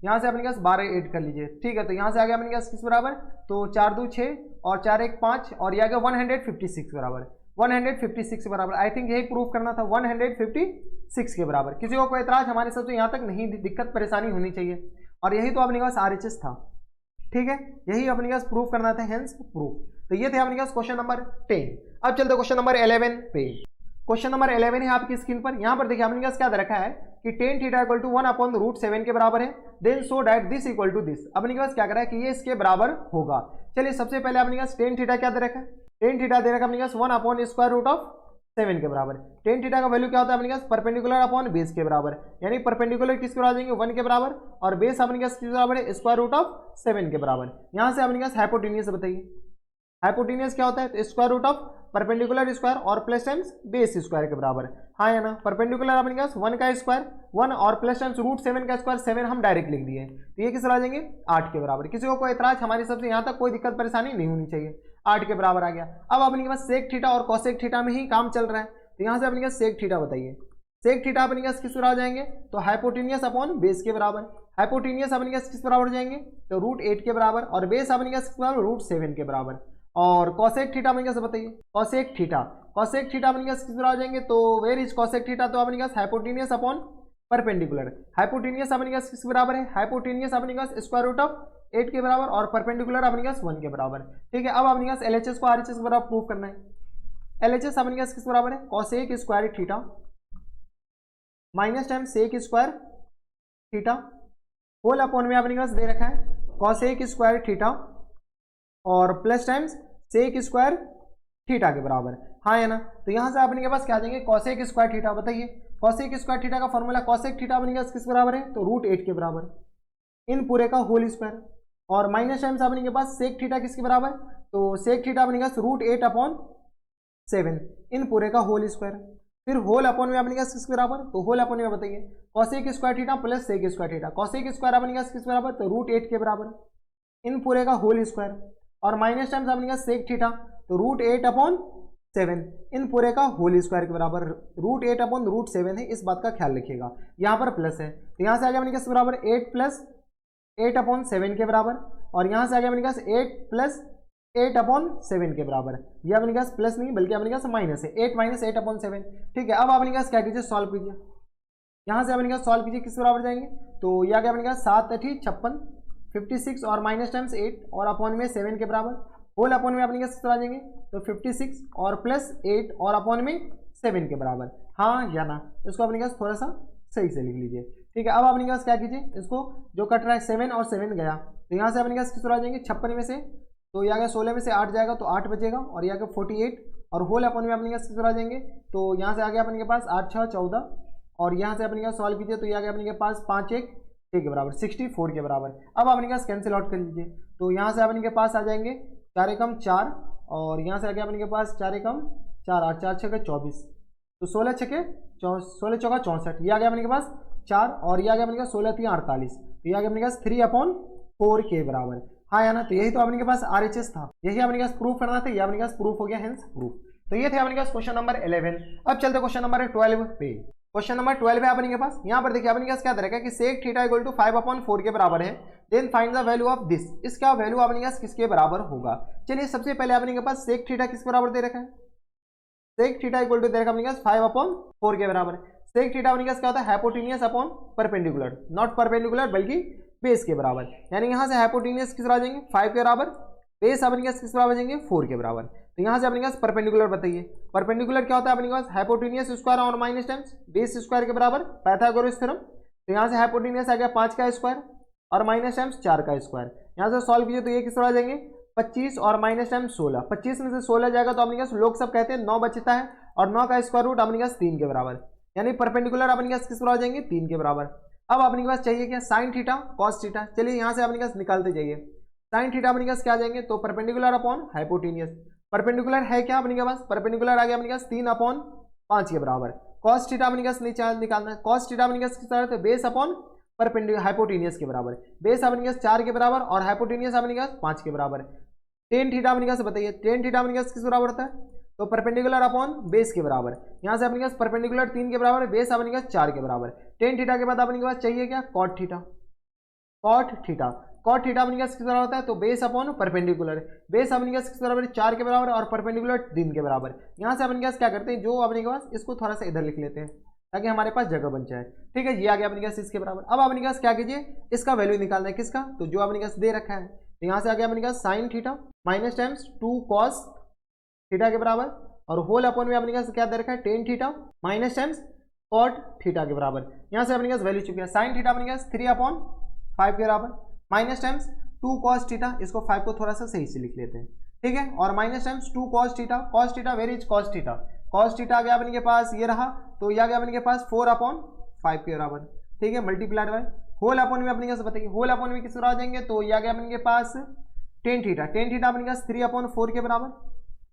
Speaker 1: यहाँ से अपने पास 12 ऐड कर लीजिए, ठीक है। तो यहाँ से आ गया अपने पास किस बराबर, तो 4 2 6 और 4 1 5 और ये आ गया 156 के बराबर, 156 के बराबर। आई थिंक यही प्रूफ करना था 156 के बराबर। किसी को कोई एतराज हमारे सब से यहाँ तक नहीं, दिक्कत परेशानी होनी चाहिए, और यही तो अपने पास RHS था, ठीक है, यही अपने पास प्रूफ करना था, हेंस प्रूफ। तो ये थे अपने पास क्वेश्चन नंबर 10। अब चलते क्वेश्चन नंबर 11 पे। क्वेश्चन नंबर 11 है आपकी स्क्रीन पर, यहाँ पर देखिए अपने पास क्या दे रखा है कि tan theta equal to 1 upon root 7 के बराबर है, then show that this equal to this. अपने पास क्या कर रहा है कि ये इसके बराबर होगा। चलिए सबसे पहले अपने पास टेन थीटा क्या दे रखा है, टेन थीटा दे रखा है अपने पास 1 अपॉन स्क्वायर रूट ऑफ 7 के बराबर। टेन थीटा का वैल्यू क्या होता है अपने पास, परपेंडिकुलर अपॉन बेस के बराबर, यानी परपेंडिकुलर किसके बराबर आ जाएंगे 1 के बराबर और बेस अपने पास किसके बराबर है स्क्वायर रूट ऑफ 7 के बराबर। यहाँ से अपने पास हाइपोटेनियस बताइए, हाइपोटेनियस क्या होता है, तो square root of perpendicular square और प्लस टाइम्स बेस स्क्वायर के बराबर, हाँ या ना। परपेंडिकुलर अपने पास 1 का स्क्वायर 1 और प्लस टाइम्स रूट 7 का स्क्वायर 7 हम डायरेक्ट लिख दिए, तो ये किस आ जाएंगे 8 के बराबर। किसी को कोई एतराज हमारी सबसे यहाँ तक कोई दिक्कत परेशानी नहीं होनी चाहिए, 8 के बराबर आ गया। अब अपने पास सेक थीटा और कॉसेक थीटा में ही काम चल रहा है, तो यहाँ से अपने पास सेक थीटा बताइए, सेक थीटा अपने पास किस आ जाएंगे, तो हाइपोटेनियस अपॉन बेस के बराबर, हाइपोटेनियस अपने पास किस बराबर जाएंगे, तो रूट 8 के बराबर और बेस अपने पास किस बराबर रूट 7 के बराबर। और कॉसेक थीटा अपने पास बताइए, कॉसेक थीटा, कॉसेक थीटा अपने पास किस तरह आ जाएंगे, तो वेर इज कॉसेक थीटा, तो अपने पास हाइपोटेनियस अपॉन परपेंडिकुलर, हाइपोटेनियस अपने पास किस बराबर है, हाइपोटेनियस अपने पास स्क्वायर रूट ऑफ 8 के बराबर और परपेंडिकुलर अपने पास 1 के बराबर, ठीक है। अब अपने पास LHS को RHS के बराबर प्रूव करना है। LHS अपने पास किस बराबर है, cosec square theta minus time sec square theta whole upon में अपने पास दे रखा है कॉसेक स्क्वायर थीटा और plus times sec square theta के बराबर, हाँ है ना। तो यहाँ से अपने के पास क्या आ जाएंगे कॉसेक स्क्वायर थीटा बताइए, कॉसेक स्क्वायर थीटा का फॉर्मूला कॉसेक थीटा अपने पास किस बराबर है, तो रूट 8 के बराबर इन पूरे का होल स्क्वायर और माइनस टाइम्स अपने के पास सेक थीटा किसके बराबर, तो सेक थीटा अपने पास रूट 8 अपॉन 7 इन पूरे का होल स्क्वायर, फिर होल अपॉन में अपने पास किसके बराबर, तो होल अपॉन में बताइए cosec square theta plus sec square theta, cosec square अपने पास किस बराबर, तो रूट 8 के बराबर इन पूरे का होल स्क्वायर और माइनस टाइम्स अपने पास सेक थीटा तो रूट 8 अपॉन 7 इन पूरे का होल स्क्वायर के बराबर, रूट 8 अपॉन रूट 7 है, इस बात का ख्याल रखिएगा। यहाँ पर प्लस है तो यहाँ से आ गया अपने पास बराबर 8 प्लस 8 अपॉन 7 के बराबर और यहाँ से आ गया अपने पास 8 प्लस 8 अपॉन 7 के बराबर, यह अपने पास प्लस नहीं बल्कि अपने पास माइनस है, 8 माइनस 8 अपॉन 7, ठीक है। अब अपने पास क्या कीजिए सॉल्व कीजिए, यहाँ से अपने पास सॉल्व कीजिए किस बराबर जाएंगे, तो यह आ गया अपने पास 7 8 56 56 और माइनस टाइम्स 8 और अपॉन में 7 के बराबर, होल अपॉन में अपने किस तरह आ जाएंगे, तो 56 और प्लस 8 और अपॉन में 7 के बराबर, हाँ या ना। इसको अपने पास थोड़ा सा सही से लिख लीजिए, ठीक है। अब अपने पास क्या कीजिए, इसको जो कट रहा है 7 और 7 गया तो यहाँ से अपने पास किस तरह आ जाएंगे 56 में से, तो यहाँ 16 में से 8 जाएगा तो 8 बचेगा और यहाँ 48 और होल अपॉन में अपने पास किस तरह आ जाएंगे, तो यहाँ से आ गया अपने के पास 8 6 14 और यहाँ से अपने पास सॉल्व कीजिए तो ये आ गया अपने के पास 5 1 के बराबर, 64 के बराबर। अब आप इनके पास कैंसिल आउट कर लीजिए, तो यहाँ से आप इनके पास आ जाएंगे 4 एकम 4, और यहाँ से आगे आप इनके पास 4 एकम 4, 8 4 छः 24, तो 16 छः 16 चौका 64, ये आ गया अपने के पास 4, और ये आ गया अपने के पास 16 3 48, तो ये आ गया अपने के पास 3/4 के बराबर। हाँ या ना, तो यही तो अपने के पास RHS था, यही अपने के पास प्रूफ करना था, ये अपने के पास प्रूफ हो गया, हेंस प्रूफ। तो ये थे अपने के पास क्वेश्चन नंबर 11। अब चलते क्वेश्चन नंबर 12 पे। क्वेश्चन नंबर 12 है अपने के पास, यहाँ पर देखिए अपने के पास क्या रहेगा कि सेक थीटा इक्वल टू 5/4 के बराबर है, then find the value of this, इसका वैल्यू अपने के पास किसके बराबर होगा। चलिए सबसे पहले अपने के पास सेक थीटा किस बराबर दे रखा है, सेक थीटा इक्वल टू दे रखा अपने के पास 5/4 के बराबर। सेक थीटा अपने के पास क्या होता है, hypotenuse upon perpendicular, not perpendicular बल्कि बेस के बराबर, यानी यहाँ से हाइपोटेनियस किस बराबर आ जाएंगे 5 के बराबर, बेस अपने के पास किस बराबर आ जाएंगे 4 के बराबर। तो यहाँ से अपने पास परपेंडिकुलर बताइए, परपेंडिकुलर क्या होता है अपने पास, हाइपोटेनियस स्क्वायर और माइनस टाइम्स बेस स्क्वायर के बराबर, पाइथागोरस थ्योरम। तो यहाँ से हाइपोटेनियस आ गया 5 का स्क्वायर और माइनस टाइम्स 4 का स्क्वायर, यहाँ से सॉल्व कीजिए तो ये किस तरह आ जाएंगे 25 और माइनस टाइम्स 16, 25 में से 16 जाएगा तो अपने पास लोग सब कहते हैं 9 बचता है, और 9 का स्क्वायर रूट अपने पास 3 के बराबर, यानी परपेंडिकुलर अपने पास किस बराबर आ जाएंगे 3 के बराबर। अब अपने पास चाहिए क्या, साइन थीटा कॉस थीटा, चलिए यहाँ से अपने पास निकालते जाइए। साइन थीटा अपने पास क्या आ जाएंगे, तो परपेंडिकुलर अपॉन हाइपोटेनियस, परपेंडिकुलर है क्या अपने के पास, परपेंडिकुलर आ गया अपने पास 3/5 के बराबर। कॉस थीटा अपने पास निकालना है, कॉस थीटा अपने पास किस तरह, बेस अपॉन परपेंडिकुलर हाइपोटेनियस के बराबर, बेस अपने पास 4 के बराबर और हाइपोटेनियस अपने पास 5 के बराबर। टेन थीटा अपने पास बताइए, टेन थीटा अपने पास किस बराबर होता है, तो परपेंडिकुलर अपॉन बेस के बराबर, यहाँ से अपने पास परपेंडिकुलर 3 के बराबर, बेस अपने पास 4 के बराबर। टेन थीटा के बाद अपने पास चाहिए क्या, cot theta, cot theta, cot theta अपने पास किस बराबर होता है, तो बेस अपॉन परपेंडिकुलर, बेस अपने पास किस बराबर 4 के बराबर और परपेंडिकुलर 3 के बराबर। यहाँ से अपने पास क्या करते हैं, जो अपने पास इसको थोड़ा सा इधर लिख लेते हैं ताकि हमारे पास जगह बन जाए, ठीक है। ये आ गया अपने पास इसके बराबर। अब अपने पास क्या कीजिए, इसका वैल्यू निकालना है, किसका, तो जो अपने पास दे रखा है, तो यहाँ से आ गया अपने पास sine theta minus times 2 cos theta के बराबर, और होल अपॉन में अपने पास क्या दे रखा है, tan theta minus times cot theta के बराबर। यहाँ से अपने पास वैल्यू चुकी है, साइन थीटा अपने पास 3/5 के बराबर, माइनस टाइम्स 2 कॉस थीटा, इसको 5 को थोड़ा सा सही से लिख लेते हैं, ठीक है, और minus times 2 cos theta, cos theta where is cos theta, cos theta आ गया अपने के पास ये रहा, तो ये आ गया अपने के पास 4/5 के बराबर, ठीक है, मल्टीप्लाइड बाय होल अपॉन में अपने पास बताइए, होल अपॉन में किस तरह आ जाएंगे, तो ये आ गया अपने के पास टेन थीटा, टेन थीटा अपने पास 3/4 के बराबर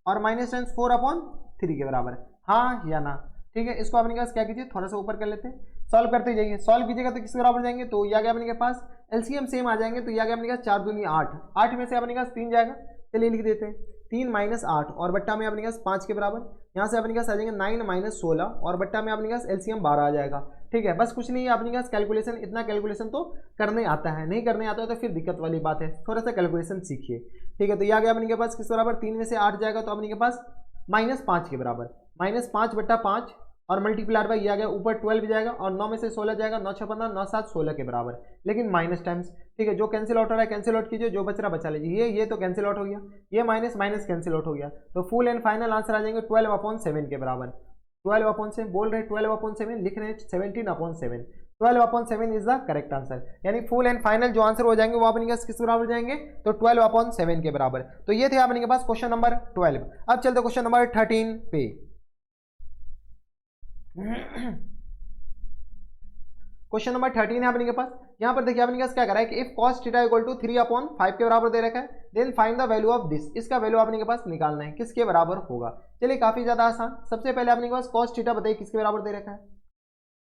Speaker 1: और माइनस टाइम्स 4/3 के बराबर, हाँ या ना, ठीक है। इसको अपने पास क्या कीजिए, थोड़ा सा ऊपर कर लेते हैं, सॉल्व करते जाइए, सॉल्व कीजिएगा तो किसके बराबर जाएंगे, तो ये आ गया अपने के पास एलसीएम सेम आ जाएंगे, तो ये आ गया अपने पास 4 दूनी 8, 8 में से अपने पास 3 जाएगा, चलिए लिख देते हैं 3 माइनस 8 और बट्टा में अपने पास 5 के बराबर, यहाँ से अपने पास आ जाएंगे 9 माइनस 16 और बट्टा में अपने पास एलसीएम 12 आ जाएगा, ठीक है। बस कुछ नहीं है अपने पास कैलकुलेशन, इतना कैलकुलेशन तो करने आता है, नहीं करने आता है तो फिर दिक्कत वाली बात है, थोड़ा सा कैलकुलेशन सीखिए, ठीक है। तो ये आ गया अपने के पास किस बराबर, 3 में से 8 जाएगा तो अपने के पास -5 के बराबर, -5/5 और मल्टीप्लाइड बाई ये आ गया ऊपर 12 जाएगा और 9 में से 16 जाएगा, 9 6 15 9 7 16 के बराबर, लेकिन माइनस टाइम्स, ठीक है। जो कैंसिल आउट हो रहा है कैंसिल आउट कीजिए, जो बच रहा बचा लीजिए, ये तो कैंसिल आउट हो गया, ये माइनस माइनस कैंसिल आउट हो गया, तो फुल एंड फाइनल आंसर आ जाएंगे 12/7 के बराबर। 12/7 बोल रहे हैं, 12/7 लिख रहे हैं 17/7, 12/7 इज द करेक्ट आंसर, यानी फुल एंड फाइनल जो आंसर हो जाएंगे वो अपने पास किस बराबर जाएंगे, तो 12/7 के बराबर। तो ये थे अपने के पास क्वेश्चन नंबर 12। अब चलते क्वेश्चन नंबर 13 पे। क्वेश्चन नंबर 13 है अपने के पास, यहाँ पर देखिए अपने पास क्या करा है कि if cos theta equal to 3/5 के बराबर दे रखा है, then find the value of this, इसका वैल्यू अपने के पास निकालना है, किसके बराबर होगा। चलिए काफी ज्यादा आसान, सबसे पहले अपने के पास cos थीटा बताइए किसके बराबर दे रखा है,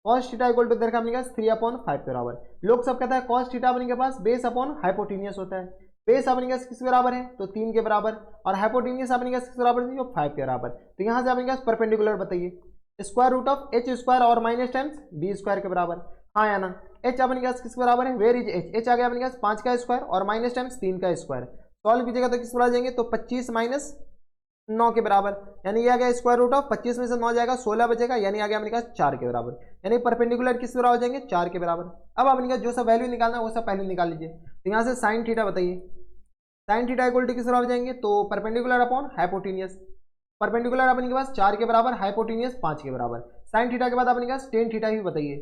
Speaker 1: cos थीटा इक्वल टू दे रखा है अपने पास 3/5 के बराबर। लोग सब कहता है cos थीटा अपने के पास बेस अपॉन हाइपोटेनियस होता है, बेस अपने पास किसके बराबर है, तो 3 के बराबर, और हाइपोटेनियस अपने पास किसके बराबर है, 5 के बराबर। तो यहाँ से अपने पास परपेंडिकुलर बताइए, square root of H square और माइनस टाइम्स बी स्क्वायर के बराबर, हाँ या ना। एच अपने पास किस बराबर है, वेर इज एच, एच आ गया अपने पास 5 का स्क्वायर और माइनस टाइम्स 3 का स्क्वायर, सॉल्व कीजिएगा तो किस बराबर जाएंगे, तो 25 माइनस 9 के बराबर, यानी ये आ गया स्क्वायर रूट ऑफ 25 में से 9 जाएगा 16 बचेगा, यानी आ गया अपने पास 4 के बराबर, यानी परपेंडिकुलर किस बराबर हो जाएंगे 4 के बराबर। अब अपने पास जो सब वैल्यू निकालना है वो सब पहले निकाल लीजिए, तो यहाँ से साइन थीटा बताइए, साइन थीटा इक्वल टू किस बराबर जाएंगे, तो परपेंडिकुलर अपॉन हाइपोटेनियस, परपेंडिकुलर अपने के पास 4 के बराबर, हाइपोटेनियस 5 के बराबर। साइन थीटा के बाद अपने पास टेन थीटा ही बताइए,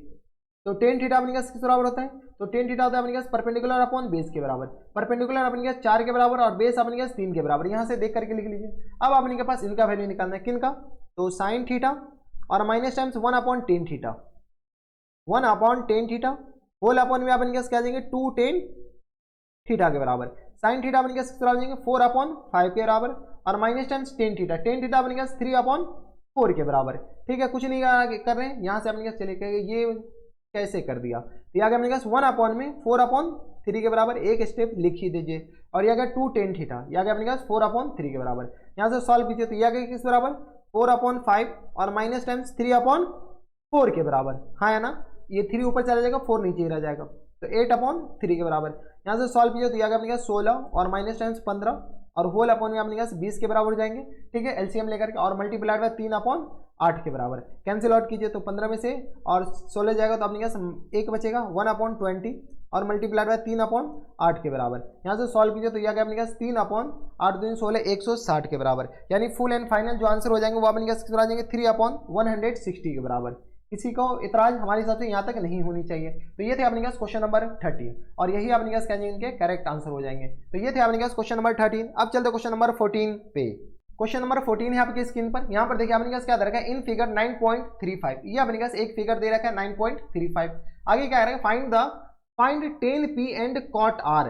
Speaker 1: तो टेन थीटा अपने पास किस बराबर होता है, तो टेन थीटा होता है अपने पास परपेंडिकुलर अपॉन बेस के बराबर, परपेंडिकुलर अपने पास 4 के बराबर और बेस अपने पास 3 के बराबर, यहाँ से देख करके लिख लीजिए। अब अपने के पास इनका वैल्यू निकालना है, किनका, तो साइन थीटा और minus times 1/10 theta, 1/10 theta whole upon में अपने क्या आ जाएंगे 2 tan थीटा के बराबर, साइन थीटा अपने किस बराबर जाएंगे 4/5 के बराबर, और माइनस टाइम्स टेन थीटा अपने क्या 3/4 के बराबर। ठीक है, कुछ नहीं कर रहे हैं, यहाँ से अपने क्या चले गए, ये कैसे कर दिया, तो यहाँ अपने क्या 1 में 4/3 के बराबर, एक स्टेप लिख ही दीजिए, और यह गया 2 tan थीटा, यह गया अपने क्या 4/3 के बराबर। यहाँ से सॉल्व कीजिए तो यह गया किस बराबर 4/5 और माइनस टाइम्स 3/4 के बराबर, हाँ है ना, ये 3 ऊपर चला जाएगा 4 नीचे रह जाएगा, तो 8/3 के बराबर। यहाँ से सॉल्व कीजिए तो यह गया अपने क्या 16 और माइनस टाइम्स 15 और होल अपॉन में अपने क्या 20 के बराबर हो जाएंगे। ठीक है, एलसीएम लेकर के और मल्टीप्लाइड बाय 3/8 के बराबर, कैंसिल आउट कीजिए तो 15 में से और 16 जाएगा तो अपने क्या एक बचेगा 1/20 और मल्टीप्लाइड बाय 3/8 के बराबर। यहाँ से सॉल्व कीजिए तो यह क्या अपने क्या 3/8 दूनी 16 160 के बराबर, यानी फुल एंड फाइनल जो आंसर हो जाएंगे वो अपने क्या आ जाएंगे 3/160 के बराबर। किसी को इतराज हमारे हिसाब से यहाँ तक नहीं होनी चाहिए। तो ये थे अपने पास क्वेश्चन नंबर 13 और यही अपने पास क्या इनके करेक्ट आंसर हो जाएंगे। तो ये थे अपने पास क्वेश्चन नंबर 13। अब चलते क्वेश्चन नंबर 14 पे। क्वेश्चन नंबर 14 है आपकी स्क्रीन पर। यहाँ पर देखिए अपने पास क्या दे रखा है, इन फिगर 9.35, ये अपने पास एक फिगर दे रखा है 9.35। आगे क्या है, find tan p and cot r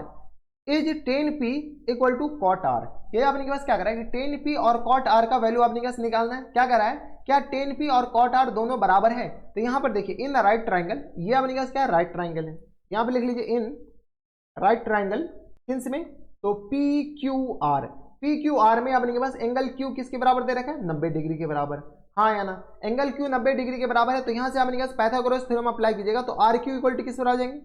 Speaker 1: is tan p equal to cot r। ये अपने पास क्या कर रहा है कि tan p और cot r का वैल्यू अपने पास निकालना है। क्या कर रहा है, क्या tan p और cot r दोनों बराबर है। तो यहाँ पर देखिए इन राइट ट्राइंगल, ये अपने पास क्या है राइट ट्राइंगल है, यहाँ पे लिख लीजिए इन राइट ट्राइंगल किस में, तो पी क्यू आर में अपने के पास एंगल Q किसके बराबर दे रखा है 90 डिग्री के बराबर, हाँ या ना, एंगल Q 90 डिग्री के बराबर है। तो यहाँ से अपने पास पाइथागोरस थ्योरम अप्लाई कीजिएगा तो आर क्यू इक्वल टू किस बराबर जाएंगे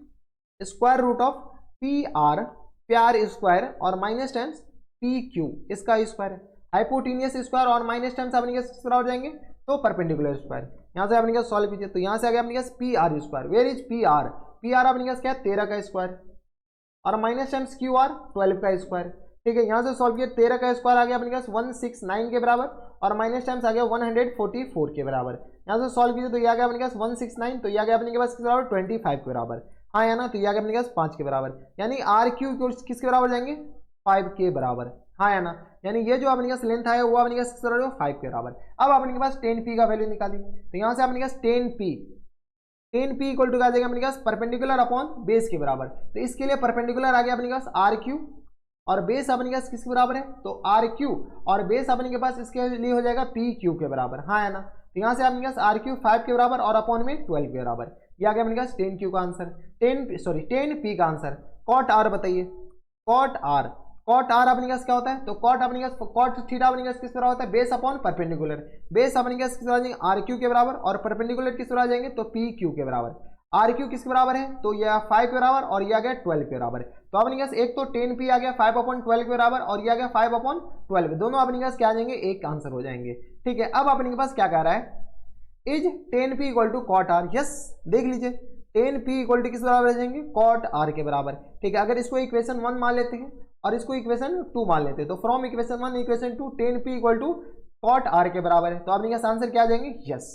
Speaker 1: square root of P R square और माइनस टाइम्स पी क्यू इसका स्क्वायर, हाइपोटेनियस स्क्वायर और माइनस टाइम्स अपने के किस बराबर जाएंगे तो परपेंडिकुलर स्क्वायर। यहाँ से अपने पास सॉल्व कीजिए तो यहाँ से आ गया अपने पास P R square, where is P R अपने पास क्या है 13 का स्क्वायर और माइनस टाइम्स क्यू आर 12 का स्क्वायर। ठीक है, यहाँ से सॉल्व किया 13 का स्क्वायर आ गया अपने पास 169 के बराबर और माइनस टाइम्स आ गया 144 के बराबर। यहाँ से सॉल्व कीजिए तो यह आ गया अपने पास 169, तो यह आ गया अपने के पास किस बराबर 25 के बराबर, हाँ या ना, तो यह आ गया अपने पास 5 के बराबर, यानी आर क्यू किसके बराबर जाएंगे 5 के बराबर, हाँ या ना, यानी ये जो अपने पास लेंथ आया वो अपने पास किस बराबर 5 के बराबर। अब अपने के पास tan p का वैल्यू निकाली, तो यहाँ से अपने पास tan p इक्वल टू क्या जाएगा अपने पास परपेंडिकुलर अपॉन बेस के बराबर। तो इसके लिए परपेंडिकुलर आ गया अपने पास आर क्यू और बेस अपने के पास किसके बराबर है तो आर क्यू और बेस अपने के पास इसके लिए हो जाएगा पी क्यू के बराबर, हाँ है ना। तो यहाँ से अपने पास आर क्यू 5 के बराबर और अपॉन में 12 के बराबर, यह आ गया अपने पास tan क्यू का आंसर, tan p का आंसर। कॉट आर बताइए, कॉट आर अपने पास क्या होता है तो कॉट अपने पास कॉट थीटा अपने पास किस तरह होता है बेस अपॉन परपेंडिकुलर, बेस अपने पास किस तरह जाएंगे आर क्यू के बराबर और परपेंडिकुलर किस तरह जाएंगे तो पी क्यू के बराबर। आर क्यू किसके बराबर है तो यह 5 के बराबर और यह आ गया 12 के बराबर। तो अपने पास एक तो tan p आ गया 5/12 के बराबर और यह आ गया 5/12, दोनों अपने पास क्या आ जाएंगे एक आंसर हो जाएंगे। ठीक है, अब अपने के पास क्या कह रहा है is tan p equal to cot R, yes देख लीजिए tan p इक्वल टू किस बराबर आ जाएंगे कॉट आर के बराबर। ठीक है, अगर इसको इक्वेशन 1 मान लेते हैं और इसको इक्वेशन 2 मान लेते हैं तो from equation 1 equation 2 tan p equal to cot R के बराबर है, तो अपने पास आंसर क्या आ जाएंगे यस।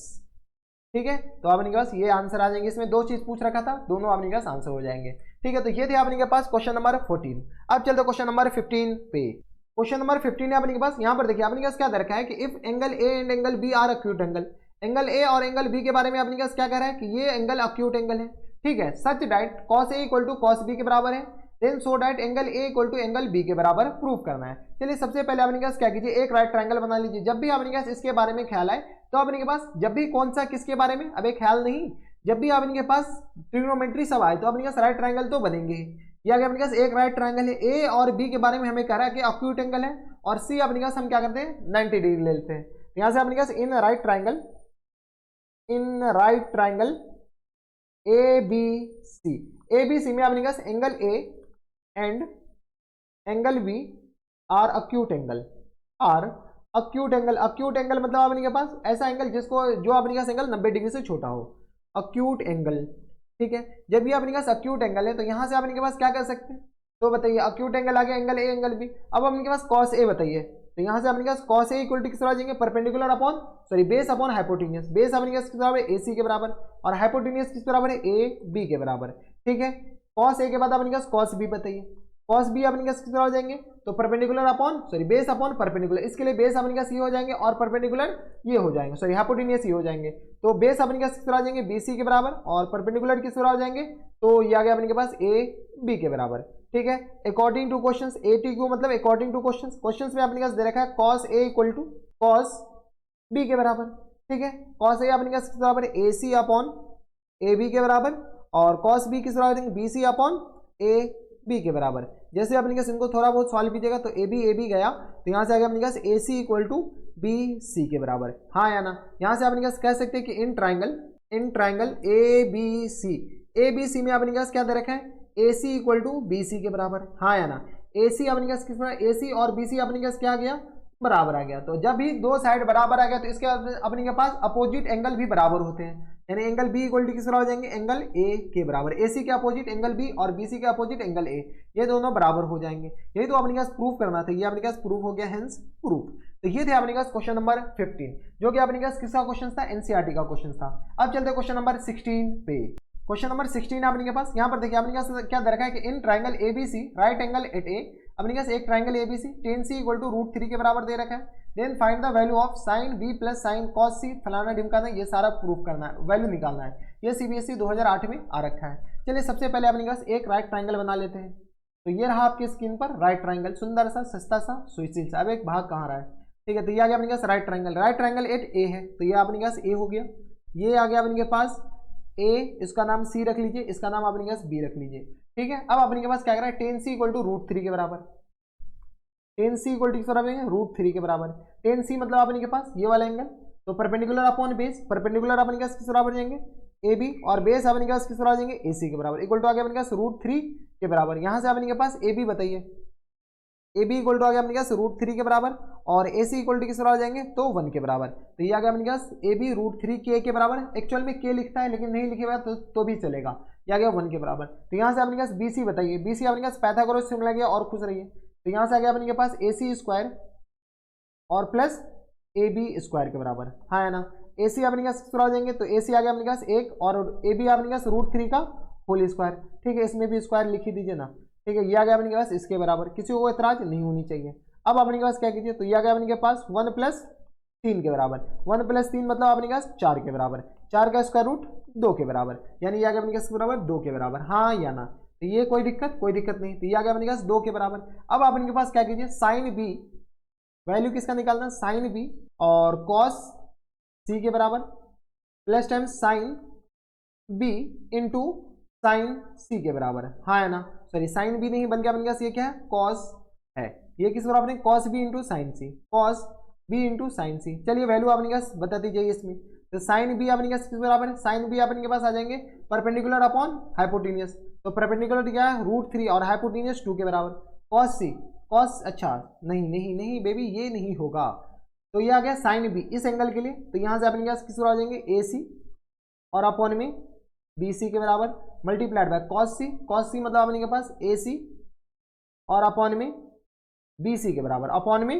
Speaker 1: ठीक है, तो अपने के पास ये आंसर आ जाएंगे, इसमें 2 चीज पूछ रखा था दोनों अपने के पास आंसर हो जाएंगे। ठीक है, तो ये थे अपने के पास क्वेश्चन नंबर 14। अब चलते क्वेश्चन नंबर 15 पे। क्वेश्चन नंबर 15 है अपने के पास, यहाँ पर देखिए अपने के पास क्या दे रखा है कि if angle A and angle B are acute angle, angle A और एंगल बी के बारे में अपने के पास क्या कह रहा है कि ये एंगल अक्यूट एंगल है। ठीक है, such that cos A equal to cos B के बराबर है, then show that angle A equal to angle B के बराबर प्रूव करना है। चलिए सबसे पहले अपने के पास क्या कीजिए एक राइट ट्रायंगल बना लीजिए। जब भी अपने के पास इसके बारे में ख्याल आए तो अपने के पास जब भी कौन सा किसके बारे में अब एक ख्याल नहीं, जब भी अपने के पास ट्रिग्नोमेट्री सब आए तो अपने के पास राइट ट्रायंगल तो बनेंगे ही। ये आगे अपने पास एक राइट ट्रायंगल है, ए और बी के बारे में हमें कह रहा है कि अक्यूट एंगल है और सी अपने पास हम क्या करते हैं 90 डिग्री ले लेते हैं। यहाँ से अपने पास in right triangle A B C में अपने पास angle A and angle B are acute angle, acute angle मतलब अपने के पास ऐसा एंगल जिसको जो अपने पास एंगल 90 डिग्री से छोटा हो, अक्यूट एंगल। ठीक है, जब ये अपने पास अक्यूट एंगल है तो यहाँ से अपने के पास क्या कर सकते हैं तो बताइए अक्यूट एंगल आ गया एंगल ए एंगल बी। अब अपने के पास कॉस ए बताइए, तो यहाँ से अपने पास कॉस ए इक्वल टू किस तरह जाएंगे perpendicular upon base upon hypotenuse, base अपने पास किस बराबर है AC के बराबर और हाइपोटेनियस किस बराबर है AB के बराबर। ठीक है, कॉस ए के बाद अपने पास कॉस बी बताइए, कॉस बी अपने पास किस तरह हो जाएंगे, तो perpendicular upon sorry base upon perpendicular, इसके लिए बेस अपने पास ये हो जाएंगे और परपेंडिकुलर ये हो जाएंगे, सॉरी हाइपोटेन्यूस ये हो जाएंगे। तो बेस अपने पास किस तरह आ जाएंगे, BC के बराबर, और परपेंडिकुलर किस तरह हो जाएंगे, तो ये आ गया अपने के पास AB के बराबर। ठीक है, अकॉर्डिंग टू क्वेश्चंस, ATQ मतलब अकॉर्डिंग टू क्वेश्चंस में अपने पास दे रखा है cos A equal to cos B के बराबर। ठीक है, cos A अपने पास किस बराबर है, AC अपॉन AB के बराबर, और cos B किस बराबर देंगे, BC अपॉन AB के बराबर। जैसे अपने पास इनको थोड़ा बहुत सॉल्व कीजिएगा तो AB गया, तो यहाँ से आ गया अपने पास AC इक्वल टू BC के बराबर, हाँ या ना। यहाँ से अपने पास कह सकते हैं कि इन ट्राइंगल ABC में अपने पास क्या दे रखा है, AC इक्वल टू BC के बराबर, हाँ या ना। AC अपने पास किस बराबर, AC और BC अपने पास क्या आ गया, बराबर आ गया। तो जब भी दो साइड बराबर आ गया तो इसके अपने के पास अपोजिट एंगल भी बराबर होते हैं, यानी एंगल B इक्वल टू किस बराबर हो जाएंगे, एंगल A के बराबर। AC के अपोजिट एंगल B और BC के अपोजिट एंगल A, ये दोनों बराबर हो जाएंगे। यही तो अपने पास प्रूफ करना था, ये अपने पास प्रूफ हो गया, हेंस प्रूफ। तो ये थे अपने पास क्वेश्चन नंबर 15, जो कि अपने पास किसका क्वेश्चन था, NCERT का क्वेश्चन था। अब चलते क्वेश्चन नंबर 16 पे। क्वेश्चन नंबर 16 अपने के पास यहाँ पर देखिए अपने पास क्या दे रखा है कि in triangle ABC right angle at A, अपने पास एक triangle ABC tan C equal to √3 के बराबर दे रखा है। Then find the value of sin B plus sin cos C फलाना ढिमकाना, ये सारा प्रूफ करना है, वैल्यू निकालना है। ये CBSE 2008 में आ रखा है। चलिए सबसे पहले अपने पास एक राइट ट्राइंगल बना लेते हैं। तो ये रहा आपकी स्क्रीन पर राइट ट्राइंगल, सुंदर सा, सस्ता सा, सुशील सा। अब एक भाग कहाँ रहा है, ठीक है, तो ये आ गया अपने पास राइट ट्राइंगल एट A है, तो ये अपने पास A हो गया। ये आ गया अपने पास A, इसका नाम C रख लीजिए, इसका नाम अपने पास B रख लीजिए। ठीक है, अब अपने के पास क्या कर रहा है, tan C इक्वल टू √3 के बराबर, tan C इक्वल टू किस बराबर है, √3 के बराबर। tan C मतलब अपने के पास ये वाला एंगल, तो परपेंडिकुलर अपॉन बेस, परपेंडिकुलर अपने के पास किस बराबर जाएंगे, AB, और बेस अपने के पास किस बराबर जाएंगे, AC के बराबर, इक्वल टू आ गया अपने के पास √3 के बराबर। यहाँ से अपने के पास AB बताइए, AB इक्वल टू आ गया अपने पास √3 के बराबर, और AC इक्वल टू किस बराबर जाएंगे, तो 1 के बराबर। तो ये आ गया अपने पास AB √3 के बराबर, एक्चुअल में K लिखता है लेकिन नहीं लिखेगा तो भी चलेगा, ये आ गया 1 के बराबर। तो यहाँ से अपने पास BC बताइए, BC अपने पास पाइथागोरस से मिला गया और खुश रहिए। तो यहाँ से आ गया अपने के पास AC स्क्वायर और प्लस AB स्क्वायर के बराबर, हाँ है ना। AC अपने पास किस बराबर जाएंगे, तो AC आ गया अपने पास 1 और AB अपने पास √3 का होल स्क्वायर। ठीक है, इसमें भी स्क्वायर लिख ही दीजिए ना। ठीक है, ये आ गया अपने के पास इसके बराबर, किसी को एतराज नहीं होनी चाहिए। अब अपने के पास क्या कीजिए, तो ये आ गया अपने के पास 1 + 3 के बराबर, 1 + 3 मतलब अपने के पास 4 के बराबर, 4 का स्क्वायर रूट 2 के बराबर, यानी ये आ गया अपने के पास बराबर 2 के बराबर, हाँ या ना। तो ये कोई दिक्कत नहीं, तो ये आ गया अपने के पास 2 के बराबर। अब अपने के पास क्या कीजिए, साइन B, वैल्यू किसका निकालना, साइन B और कॉस C के बराबर, plus time sine B into sine C के बराबर, हाँ है ना। सॉरी साइन B नहीं बन गया अपने पास, ये क्या है, कॉस है, ये किस बराबर है, cos B into sine C, cos B into sine C। चलिए वैल्यू अपने पास बता दीजिए इसमें, तो साइन B अपने पास किस बराबर है, साइन B अपने के पास आ जाएंगे परपेंडिकुलर अपॉन हाइपोटेन्यूस, तो परपेंडिकुलर क्या है √3 और हाइपोटेन्यूस 2 के बराबर। कॉस C, कॉस, अच्छा नहीं बेबी ये नहीं होगा, तो ये आ गया साइन B इस एंगल के लिए, तो यहाँ से अपने पास किस बराबर आ जाएंगे AC और अपॉन में BC के बराबर मल्टीप्लाइड बाय कॉस C मतलब अपने के पास AC और अपॉन में BC के बराबर, अपॉन में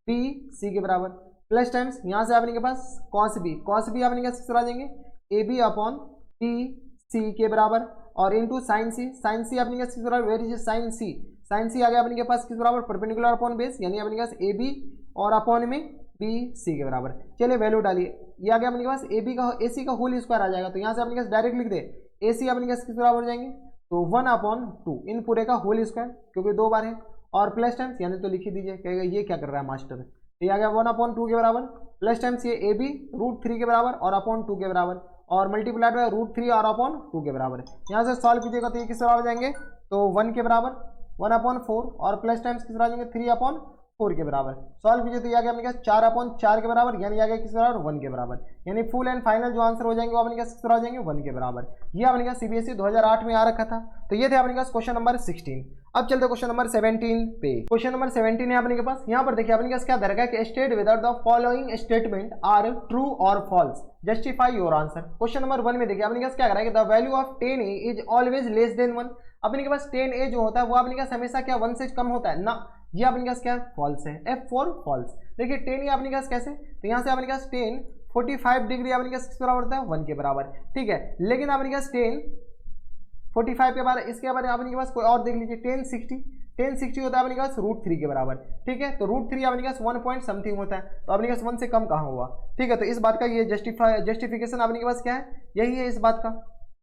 Speaker 1: BC के बराबर, प्लस टाइम्स यहाँ से अपने के पास कॉस B अपने के किस तरह आ जाएंगे AB अपॉन BC के बराबर, और इंटू साइन C अपने के किस बराबर, वेर इज साइन C आ गया अपने के पास किस बराबर, परपेंडिकुलर अपॉन बेस, यानी अपने के पास AB और अपॉन में BC के बराबर। चलिए वैल्यू डालिए, ये आ गया अपने के पास AC का होल स्क्वायर आ जाएगा, तो यहाँ से अपने के पास डायरेक्ट लिख दे AC अपने के किस बराबर हो जाएंगे, तो 1/2 इन पूरे का होल स्क्वायर, क्योंकि 2 बार है, और प्लस टाइम्स यानी तो लिख ही दीजिए, कहेगा ये क्या कर रहा है मास्टर, तो ये आ गया 1/2 के बराबर, प्लस टाइम्स ये AB √3 के बराबर और अपॉन 2 के बराबर, और मल्टीप्लाइड बाय √3 और अपॉन 2 के बराबर। यहाँ से सॉल्व कीजिएगा तो ये किस बराबर जाएंगे, तो 1 के बराबर, 1/4 और प्लस टाइम्स किस बराबर जाएंगे 3/4 के बराबर। सॉल्व कीजिए तो ये आ गया अपने पास 4/4 के बराबर, यानी आ गया किस बराबर 1 के बराबर, यानी फुल एंड फाइनल जो आंसर हो जाएंगे वो अपने पास किस बराबर जाएंगे 1 के बराबर। ये अपने पास CBSE 2008 में आ रखा था। तो ये थे अपने पास क्वेश्चन नंबर 16। अब चलते क्वेश्चन नंबर 17 पे। क्वेश्चन नंबर 17 है अपने के पास, यहाँ पर देखिए अपने पास क्या दे रखा है कि state whether the following statement are true और false, justify your answer. Question number 1 में देखिए अपने पास क्या कर रहा है कि the value of 10A is always less than 1। अपने के पास 10A जो होता है वो अपने पास हमेशा क्या 1 से कम होता है ना, ये अपने पास क्या फॉल्स है, F4 फॉल्स। देखिए 10A अपने पास कैसे, तो यहाँ से अपने पास 10 45 डिग्री अपने पास किस बराबर होता है 1 के बराबर, ठीक है। लेकिन अपने पास 10 45 के बाद इसके बाद अपने के पास कोई और देख लीजिए 10 टेन 60 होता है अपने पास √3 के बराबर, ठीक है। तो √3 अपने पास 1 पॉइंट समथिंग होता है, तो अपने पास 1 से कम कहाँ हुआ, ठीक है। तो इस बात का ये जस्टिफिकेशन अपने के पास क्या है, यही है इस बात का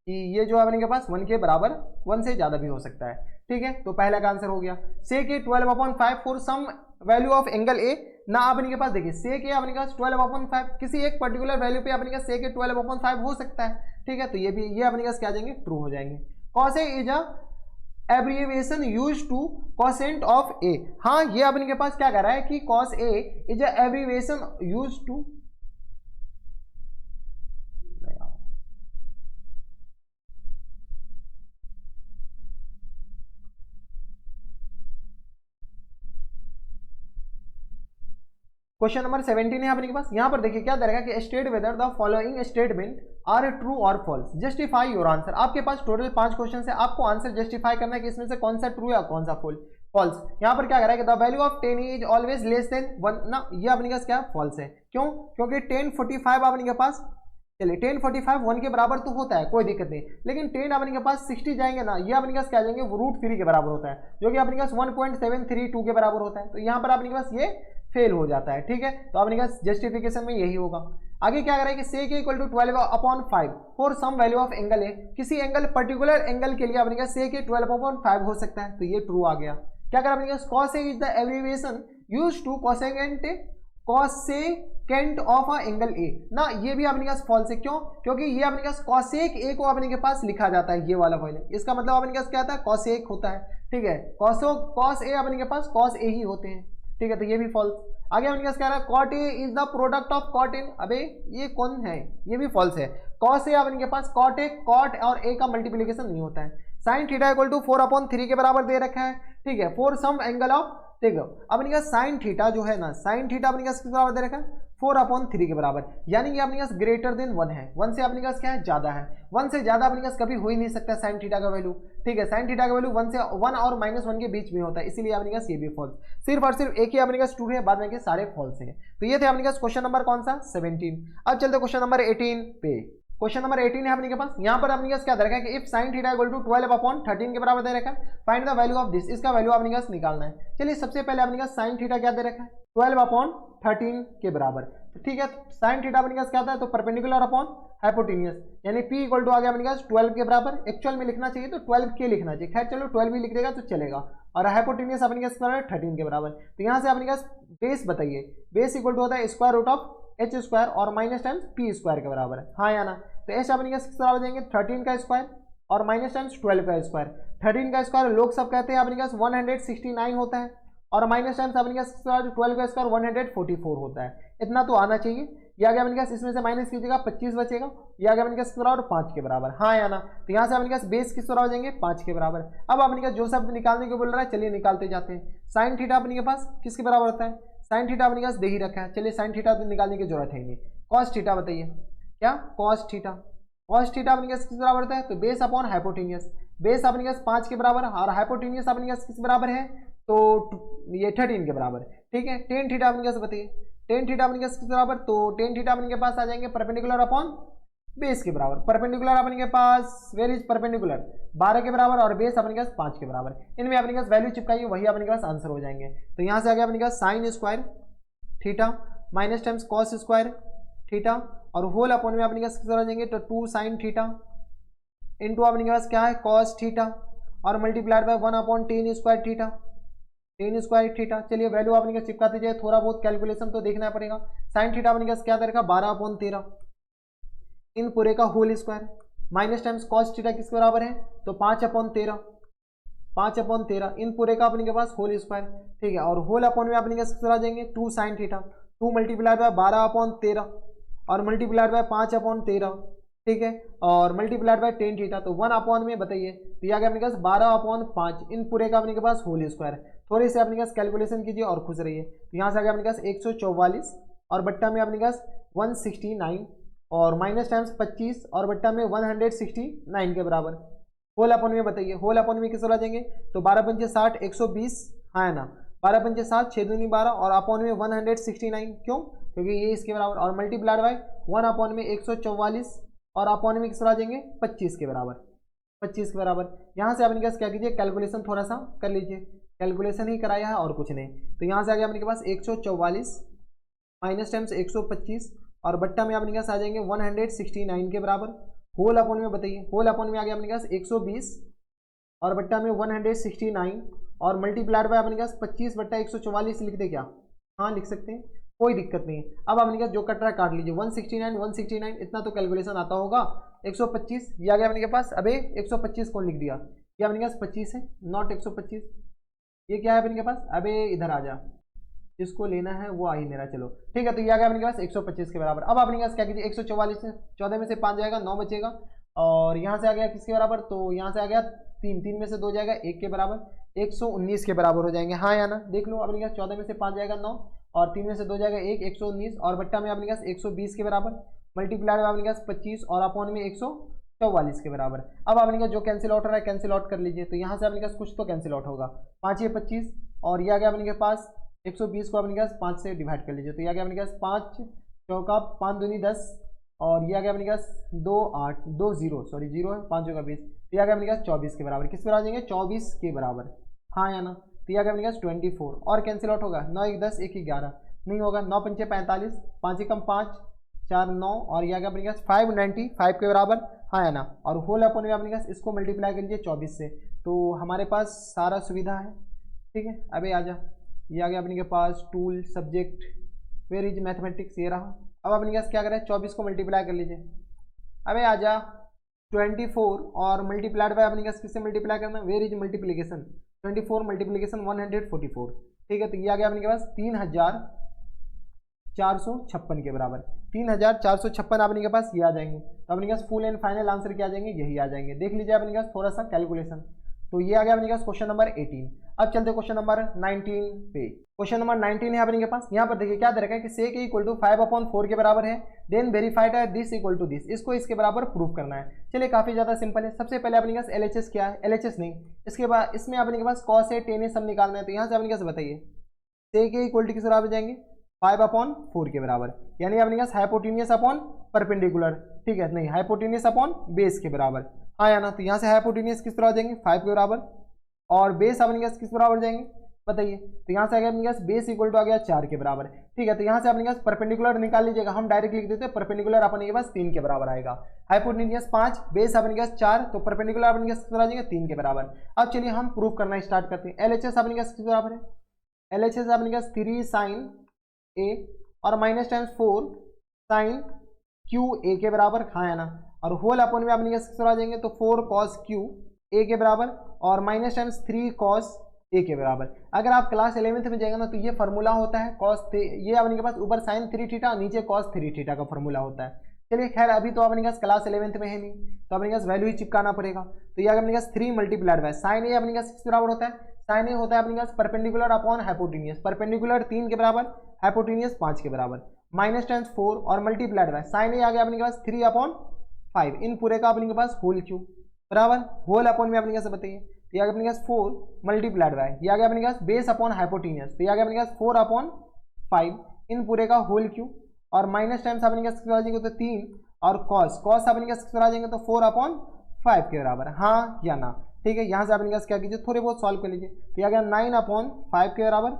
Speaker 1: कि ये जो अपने के पास 1 के बराबर 1 से ज़्यादा भी हो सकता है, ठीक है। तो पहला का आंसर हो गया। Sec A 12/5 for some value of angle A, ना अपने के पास देखिए सेक ए अपने के पास 12/5 किसी एक पर्टिकुलर वैल्यू पे अपने के पास सेक ए 12/5 हो सकता है, ठीक है। तो ये अपने के पास क्या आ जाएंगे, ट्रू हो जाएंगे। Cos A is a abbreviation use to cosecant of A, हाँ ये अपने के पास क्या कर रहा है कि cos A is a abbreviation use to, question number 17 है अपने के पास। यहां पर देखिए क्या रहेगा कि state whether the following statement are true और फॉल्स, जस्टिफाई योर आंसर। आपके पास टोटल 5 क्वेश्चन है, आपको आंसर जस्टिफाई करना है कि इसमें से कौन सा ट्रू या कौन सा फॉल्स। यहां पर क्या कह रहा है कि the value of 10 is always less than 1 ना, ये अपने के पास क्या फॉल्स है, क्यों, क्योंकि 1045 अपने के पास, चलिए 1045 1 के बराबर तो होता है, कोई दिक्कत नहीं, लेकिन 10 अपने के पास 60 जाएंगे ना, ये अपने के पास क्या जाएंगे वो √3 के बराबर होता है, जो कि अपने के पास 1.732 के बराबर होता है। तो यहाँ पर अपने के पास ये फेल हो जाता है, ठीक है। तो अपने पास जस्टिफिकेशन में यही होगा। आगे क्या करें कि sec equal to 12/5 for some value of angle A, किसी एंगल पर्टिकुलर एंगल के लिए अपने पास सेक 12/5 हो सकता है, तो ये ट्रू आ गया। क्या करें अपने पास cos A is the abbreviation used to cosecant of a angle A, ना ये भी अपने पास फॉल्स है, क्यों, क्योंकि ये अपने पास कॉसेक ए को अपने के पास लिखा जाता है, ये वाला फॉर्मूला, इसका मतलब अपने पास क्या आता है कॉसेक होता है, ठीक है। कॉस ए अपने के पास कॉस ए ही होते हैं, ठीक है। तो ये भी फॉल्स। आगे अपने पास क्या रहा है cot A is the product of cot in, अबे ये कौन है, ये भी फॉल्स है। कॉस ए अपने के पास कॉट ए, कॉट और ए का मल्टीप्लीकेशन नहीं होता है। साइन थीटा इक्वल टू 4/3 के बराबर दे रखा है, ठीक है, फॉर सम एंगल ऑफ, देखो अपने पास साइन थीटा जो है ना, साइन थीटा अपने पास किस बराबर दे रखा है 4/3 के बराबर, यानी कि अपने पास ग्रेटर देन 1 है, 1 से अपने पास क्या है ज्यादा है, 1 से ज्यादा अपने पास कभी हो ही नहीं सकता साइन थीटा का वैल्यू, ठीक है। साइन थीटा का वैल्यू 1 और -1 के बीच में होता है, इसीलिए अपने पास ये भी फॉल्स, सिर्फ और सिर्फ एक ही अपने पास ट्रू है, बाद में के सारे फॉल्स हैं। तो ये थे अपने पास क्वेश्चन नंबर कौन सा 17। अब चलते क्वेश्चन नंबर 18 पे। क्वेश्चन नंबर 18 है अपने के पास। यहाँ पर अपने पास क्या दे रखा है कि if sin theta equal to 12/13 के बराबर दे रखा है, find the value of this, इसका वैल्यू अपने पास निकालना है। चलिए सबसे पहले अपने पास sin थीटा क्या दे रखा है 12/13 के बराबर, ठीक है। sin थीटा अपने पास क्या आता है तो परपेंडिकुलर अपॉन हाइपोटेन्यूज, यानी p इक्वल टू आ गया अपने पास 12 के बराबर, एक्चुअल में लिखना चाहिए तो 12 के लिखना चाहिए, खैर चलो 12 भी लिख देगा तो चलेगा, और हाइपोटेन्यूज अपने पास 13 के बराबर। तो यहाँ से अपने पास बेस बताइए, बेस इक्वल टू होता है square root of h square और माइनस टाइम्स p स्क्वायर के बराबर है, हाँ या ना। तो h अपने किस बराबर देंगे 13 का स्क्वायर और माइनस टाइम्स 12 का स्क्वायर। 13 का स्क्वायर लोग सब कहते हैं अपने पास 169 होता है, और माइनस टाइम्स अपने पास 12 का स्क्वायर 144 होता है, इतना तो आना चाहिए। ये आ गया अपने पास, इसमें से माइनस कीजिएगा 25 बचेगा, ये आ गया अपने पास बराबर 5 के बराबर, हाँ या ना। तो यहाँ से अपने पास बेस किस बराबर देंगे 5 के बराबर। अब अपने पास जो सब निकालने को बोल रहा है चलिए निकालते जाते हैं। साइन थीटा अपने के पास किसके बराबर होता है, साइन थीटा अपने पास दे ही रखा है, चलिए साइन थीटा निकालने की जरूरत है नहीं। कॉस थीटा बताइए क्या, कॉस थीटा, कॉस थीटा अपने पास किस बराबर होता है तो बेस अपॉन हाइपोटेन्यूज, बेस अपने पास 5 के बराबर और हाइपोटेन्यूज अपने पास किस बराबर है तो ये 13 के बराबर, ठीक है। टेन थीटा अपने पास बताइए, टेन थीटा अपने पास किस बराबर तो टेन थीटा अपने के पास आ जाएंगे परपेंडिकुलर अपॉन बेस के बराबर, परपेंडिकुलर अपने के पास वेर इज परपेंडिकुलर 12 के बराबर और बेस अपने पास 5 के बराबर, इनमें अपने पास वैल्यू चिपकाइए वही अपने पास आंसर हो जाएंगे। तो यहाँ से आ गया अपने पास sine square theta minus times cos square theta और होल अपॉन में अपने पास किस तरह जाएंगे तो 2 साइन थीटा इंटू अपने पास क्या है कॉस थीटा और multiplied by 1/10 square theta, 10 square theta. चलिए वैल्यू अपने पास चिपकाते जाए, थोड़ा बहुत कैलकुलेशन तो देखना पड़ेगा। साइन थीटा अपने पास क्या दे रखा 12/13 इन पूरे का whole square minus times cos theta किसके बराबर है तो 5/13, 5/13 इन पूरे का अपने के पास होल स्क्वायर, ठीक है। और होल अपॉन में अपने किस तरह जाएंगे 2 साइन थीटा, 2 मल्टीप्लाइड बाय 12/13 और मल्टीप्लाइड बाय 5/13, ठीक है, और मल्टीप्लाइड बाय 10 थीटा तो 1 अपॉन में बताइए तो यह आ गया अपने पास 12/5 इन पूरे का अपने के पास होल स्क्वायर। थोड़ी से अपने पास कैलकुलेशन कीजिए और खुश रहिए। तो यहाँ से आ गया अपने पास 144 और बट्टा में अपने पास 169 और माइनस टाइम्स 25 और बट्टा में 169 के बराबर। होल अपॉन में बताइए, होल अपॉन में किस तरह जाएंगे तो 12×5 = 60 120, हाँ है ना, 12×5 = 7 6 दूनी 12 और अपॉन में 169 क्यों क्योंकि ये इसके बराबर और मल्टीप्लाइड बाय 1 अपॉन में 144 और अपॉन में किस तरह जाएंगे 25 के बराबर, 25 के बराबर। यहाँ से अपने पास क्या कीजिए कैलकुलेशन थोड़ा सा कर लीजिए। कैलकुलेशन ही कराया है और कुछ नहीं। तो यहाँ से आ गया अपने के पास 144 माइनस टाइम्स 125 और बट्टा में अपने पास आ जाएंगे 169 के बराबर। होल अपॉन में बताइए, होल अपॉन में आ गया अपने पास 120 और बट्टा में 169 और मल्टीप्लाइड बाय अपने पास 25 बट्टा 144 लिख दे क्या? हाँ लिख सकते हैं, कोई दिक्कत नहीं है। अब अपने पास जो कट रहा है काट लीजिए, 169 इतना तो कैलकुलेशन आता होगा। 125 ये आ गया अपने के पास। अबे 125 कौन लिख दिया? ये अपने पास 25 है, नॉट 125। ये क्या है अपने के पास? अबे इधर आ जा, जिसको लेना है वो आ ही मेरा। चलो ठीक है, तो ये आ गया अपने के पास 125 के बराबर। अब अपने पास क्या कीजिए, 144 से 14 में से 5 जाएगा 9 बचेगा और यहाँ से आ गया किसके बराबर? तो यहाँ से आ गया 3 में से 2 जाएगा 1 के बराबर, 119 के बराबर हो जाएंगे। हाँ या ना? देख लो अपने पास 14 में से 5 जाएगा 9 और 3 में से 2 जाएगा 1, 119 और बट्टा में अपने पास 120 के बराबर मल्टीप्लाइड में अपने पास 25 और अपॉन में 144 के बराबर। अब अपने का जो कैंसिल आउट हो रहा है कैंसिल आउट कर लीजिए। तो यहाँ से अपने पास कुछ तो कैंसिल आउट होगा, 5 ये 25 और ये आ गया अपने के पास 120 को अपने पास 5 से डिवाइड कर लीजिए। तो ये आ गया अपने पास 5 चौका 5 दूनी 10 और ये आ गया अपने पास 2 8 2 0 सॉरी 0 है 5 चौका 20। ये आ गया अपने पास 24 के बराबर। किस पर आ जाएंगे? 24 के बराबर। हाँ या ना? तो ये आ गया अपने पास 24 और कैंसिल आउट होगा, 9 1 10 1 11 नहीं होगा, 9 पंचे 45 5 एकम 5 4 9 और ये आ गया अपने पास 595 के बराबर। हाँ या ना? और होल अपॉन में अपने पास इसको मल्टीप्लाई कर लीजिए 24 से, तो हमारे पास सारा सुविधा है। ठीक है, अबे आ जा, ये आ गया अपने के पास tool subject where is mathematics, ये रहा। अब अपने पास क्या करें, 24 को मल्टीप्लाई कर लीजिए। अबे आ जा 24 और मल्टीप्लाइड बाय अपने पास किससे मल्टीप्लाई करना? Where is multiplication, 24 multiplication 144। ठीक है, तो ये आ गया अपने के पास 3456 के बराबर। 3456 अपने के पास ये आ जाएंगे। तो अपने पास फुल एंड फाइनल आंसर क्या आ जाएंगे? यही आ जाएंगे। देख लीजिए अपने पास थोड़ा सा कैलकुलेशन। तो ये आ गया अपने पास क्वेश्चन नंबर 18। अब चलते क्वेश्चन नंबर 19 पे। क्वेश्चन नंबर 19 है अपने के पास। यहाँ पर देखिए क्या दे रखा है कि sec इक्वल टू 5/4 के बराबर है, देन वेरीफाइड है दिस इक्वल टू दिस, इसको इसके बराबर प्रूव करना है। चलिए काफी ज्यादा सिंपल है। सबसे पहले अपने पास LHS क्या है? LHS नहीं, इसके बाद इसमें अपने के पास cos है tan है सब निकालना है। तो यहाँ से अपने पास बताइए sec इक्वल टू किस बराबर जाएंगे? 5/4 के बराबर, यानी अपने पास हाइपोटेनियस अपॉन परपेंडिकुलर। ठीक है, नहीं हाइपोटेनियस अपॉन बेस के बराबर। हाँ या ना? तो यहाँ से हाइपोटेनियस किस तरह हो जाएंगे? 5 के बराबर और बेस अपने पास किस बराबर जाएंगे बताइए? तो यहाँ से आ गया अपने पास बेस इक्वल टू आ गया 4 के बराबर। ठीक है, तो यहाँ से अपने पास परपेंडिकुलर निकाल लीजिएगा, हम डायरेक्ट लिख देते हैं परपेंडिकुलर अपने के पास 3 के बराबर आएगा। हाइपोटेनियस 5 बेस अपने पास 4 तो परपेंडिकुलर अपने पास किस आ जाएंगे? 3 के बराबर। अब चलिए हम प्रूफ करना स्टार्ट करते हैं। LHS अपने पास किस बराबर है? LHS अपने पास 3 sin A और माइनस टाइम्स 4 sin QA के बराबर। हाँ है ना? और होल अपॉन में अपने पास किस आ जाएंगे? तो 4 cos QA के बराबर और माइनस टाइम्स 3 cos A के बराबर। अगर आप क्लास 11th में जाएंगे ना तो ये फॉर्मूला होता है cos, ये अपने के पास ऊपर sin 3 थीटा नीचे cos 3 थीटा का फॉर्मूला होता है। चलिए खैर अभी तो अपने पास क्लास 11th में है नहीं, तो अपने पास वैल्यू ही चिपकाना पड़ेगा। तो ये अगर अपने पास 3 मल्टीप्लाइड बाय sin A अपने पास किस बराबर होता है? sin A होता है अपने पास परपेंडिकुलर अपॉन हाइपोटेनियस, परपेंडिकुलर 3 के बराबर हाइपोटेनियस 5 के बराबर माइनस टाइम्स 4 और मल्टीप्लाइड बाय sin A आ गया अपने के पास 3/5 इन पूरे का अपने के पास होल क्यूब बराबर। होल अपॉन में अपने पास बताइए, तो ये आ गया अपने पास 4 मल्टीप्लाइड बाय ये आ गया अपने पास बेस अपॉन हाइपोटेनियस, तो ये आ गया अपने पास 4/5 इन पूरे का होल क्यूब और माइनस टाइम्स अपने पास कितना आ जाएंगे? तो 3 और cos अपने पास कितना आ जाएंगे? तो 4/5 के बराबर। हाँ या ना? ठीक है, यहाँ से अपने पास क्या कीजिए थोड़े बहुत सॉल्व कर लीजिए। तो ये आ गया 9/5 के बराबर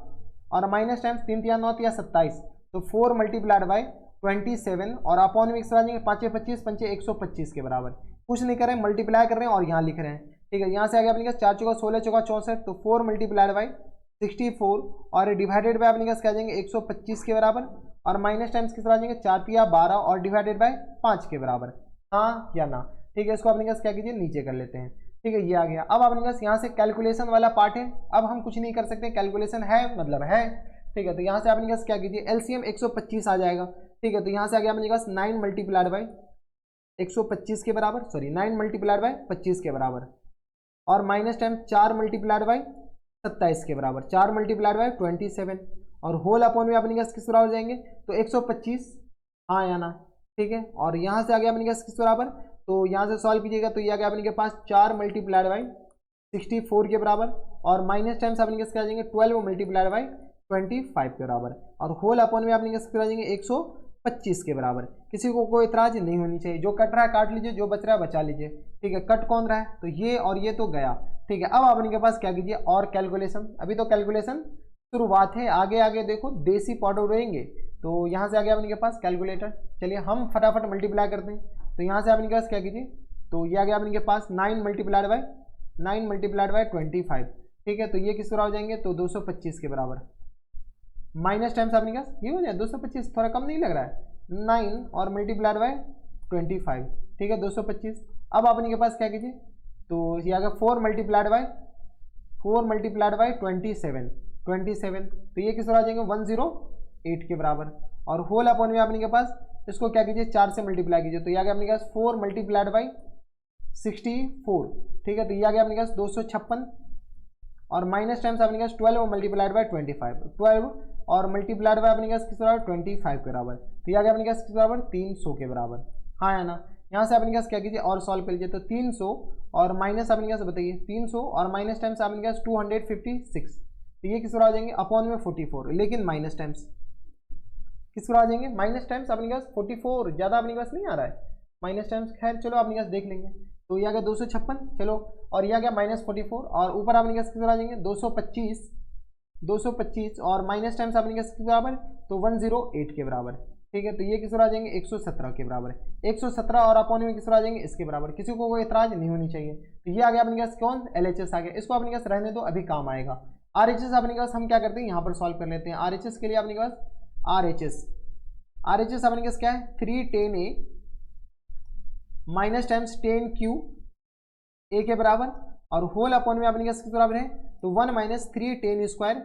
Speaker 1: और माइनस टाइम्स 3 3 9 27 तो 4 मल्टीप्लाइड बाय 27 और अपॉन में एक्स्ट्रा आ जाएंगे 5 25 5 125 के बराबर। कुछ नहीं कर रहे हैं, मल्टीप्लाई कर रहे हैं और यहाँ लिख रहे हैं। ठीक है, यहाँ से आ गया अपने पास 4 चौका 16 चौका 64 तो 4 मल्टीप्लाइड बाय 64 और डिवाइडेड बाय अपने पास क्या जाएंगे 125 के बराबर और माइनस टाइम्स किस तरह आ जाएंगे 4 या 12 और डिवाइडेड बाय 5 के बराबर। हाँ या ना? ठीक है, इसको अपने पास क्या कीजिए नीचे कर लेते हैं। ठीक है, ये आ गया। अब अपने पास यहाँ से कैलकुलेशन वाला पार्ट है, अब हम कुछ नहीं कर सकते, कैलकुलेशन है मतलब है। ठीक है, तो यहाँ से अपने पास क्या कीजिए LCM 125 आ जाएगा। ठीक है, तो यहाँ से आ गया अपने पास 9 मल्टीप्लाइड बाय 125 के बराबर, सॉरी 9 मल्टीप्लाइड बाय 25 के बराबर और माइनस टाइम 4 मल्टीप्लाइड बाय 27 के बराबर, 4 मल्टीप्लाइड बाय 27 और होल अपॉन में अपने पास किस बराबर जाएंगे? तो 125। हाँ या ना? ठीक है, और यहाँ से आ गया अपने पास किस बराबर? तो यहाँ से सॉल्व कीजिएगा तो ये आ गया अपने के पास 4 मल्टीप्लाइड बाय 64 के बराबर और माइनस टाइम्स अपने पास क्या आ जाएंगे 12 मल्टीप्लाइड बाय 25 के बराबर और होल अपॉन में अपने पास कितना आ जाएंगे 225 के बराबर। किसी को कोई इतराज नहीं होनी चाहिए। जो कट रहा है काट लीजिए, जो बच रहा है बचा लीजिए। ठीक है, कट कौन रहा है, तो ये और ये तो गया। ठीक है, अब आपने के पास क्या कीजिए और कैलकुलेशन। अभी तो कैलकुलेशन शुरुआत है, आगे आगे देखो देसी पाउडर उड़ेंगे। तो यहाँ से आगे आपने के पास कैलकुलेटर। चलिए हम फटाफट मल्टीप्लाई करते हैं। तो यहाँ से आपने के पास क्या कीजिए, तो ये आ गया आपने के पास 9 मल्टीप्लाइड बाय 25। ठीक है, तो ये किस तरह हो जाएंगे, तो 225 के बराबर। माइनस टाइम्स आपने क्या ये हो जाए 225, थोड़ा कम नहीं लग रहा है। 9 और मल्टीप्लाइड बाय 25। ठीक है, 225। अब आपने के पास क्या कीजिए, तो ये आ गया 4 मल्टीप्लाइड बाय 27। तो ये किस तरह आ जाएंगे 108 के बराबर। और होल अपॉन में आपने के पास इसको क्या कीजिए 4 से मल्टीप्लाई कीजिए। तो ये आ गया अपने पास 4 मल्टीप्लाइड बाय 64। ठीक है, तो ये आ गया अपने पास 256। और माइनस टाइम्स आपने पास 12 मल्टीप्लाइड बाय 25। 12 और मल्टीप्लाइड बाय अपने पास किस बराबर 25 के बराबर। तो ये आ गया अपने पास किस बराबर 300 के बराबर। हाँ या ना। यहाँ से अपने पास क्या कीजिए और सॉल्व कर लीजिए। तो 300 और माइनस अपने पास बताइए 300 और माइनस टाइम्स अपने पास 256। तो ये किस तरह आ जाएंगे अपॉन में 44, लेकिन माइनस टाइम्स किस तरह आ जाएंगे माइनस टाइम्स अपने पास 44, ज़्यादा अपने पास नहीं आ रहा है माइनस टाइम्स। खैर चलो अपने पास देख लेंगे। तो ये आ गया 256, चलो, और ये आ गया -44 और ऊपर आपने पास किस तरह आ जाएंगे 225 और माइनस टाइम्स आपने पास किस बराबर, तो 108 के बराबर। ठीक है, तो ये किस तरह आ जाएंगे 117 के बराबर। 117 और अपॉन में किस तरह आ जाएंगे इसके बराबर। किसी को कोई एतराज नहीं होनी चाहिए। तो ये आ गया अपने पास कौन LHS आ गया। इसको अपने पास रहने दो, अभी काम आएगा। RHS अपने पास हम क्या करते हैं यहाँ पर सॉल्व कर लेते हैं। RHS के लिए अपने पास RHS अपने पास क्या है 310A minus times 10Q A के बराबर और होल अपॉन में अपने पास किस बराबर है, तो 1 माइनस 310 स्क्वायर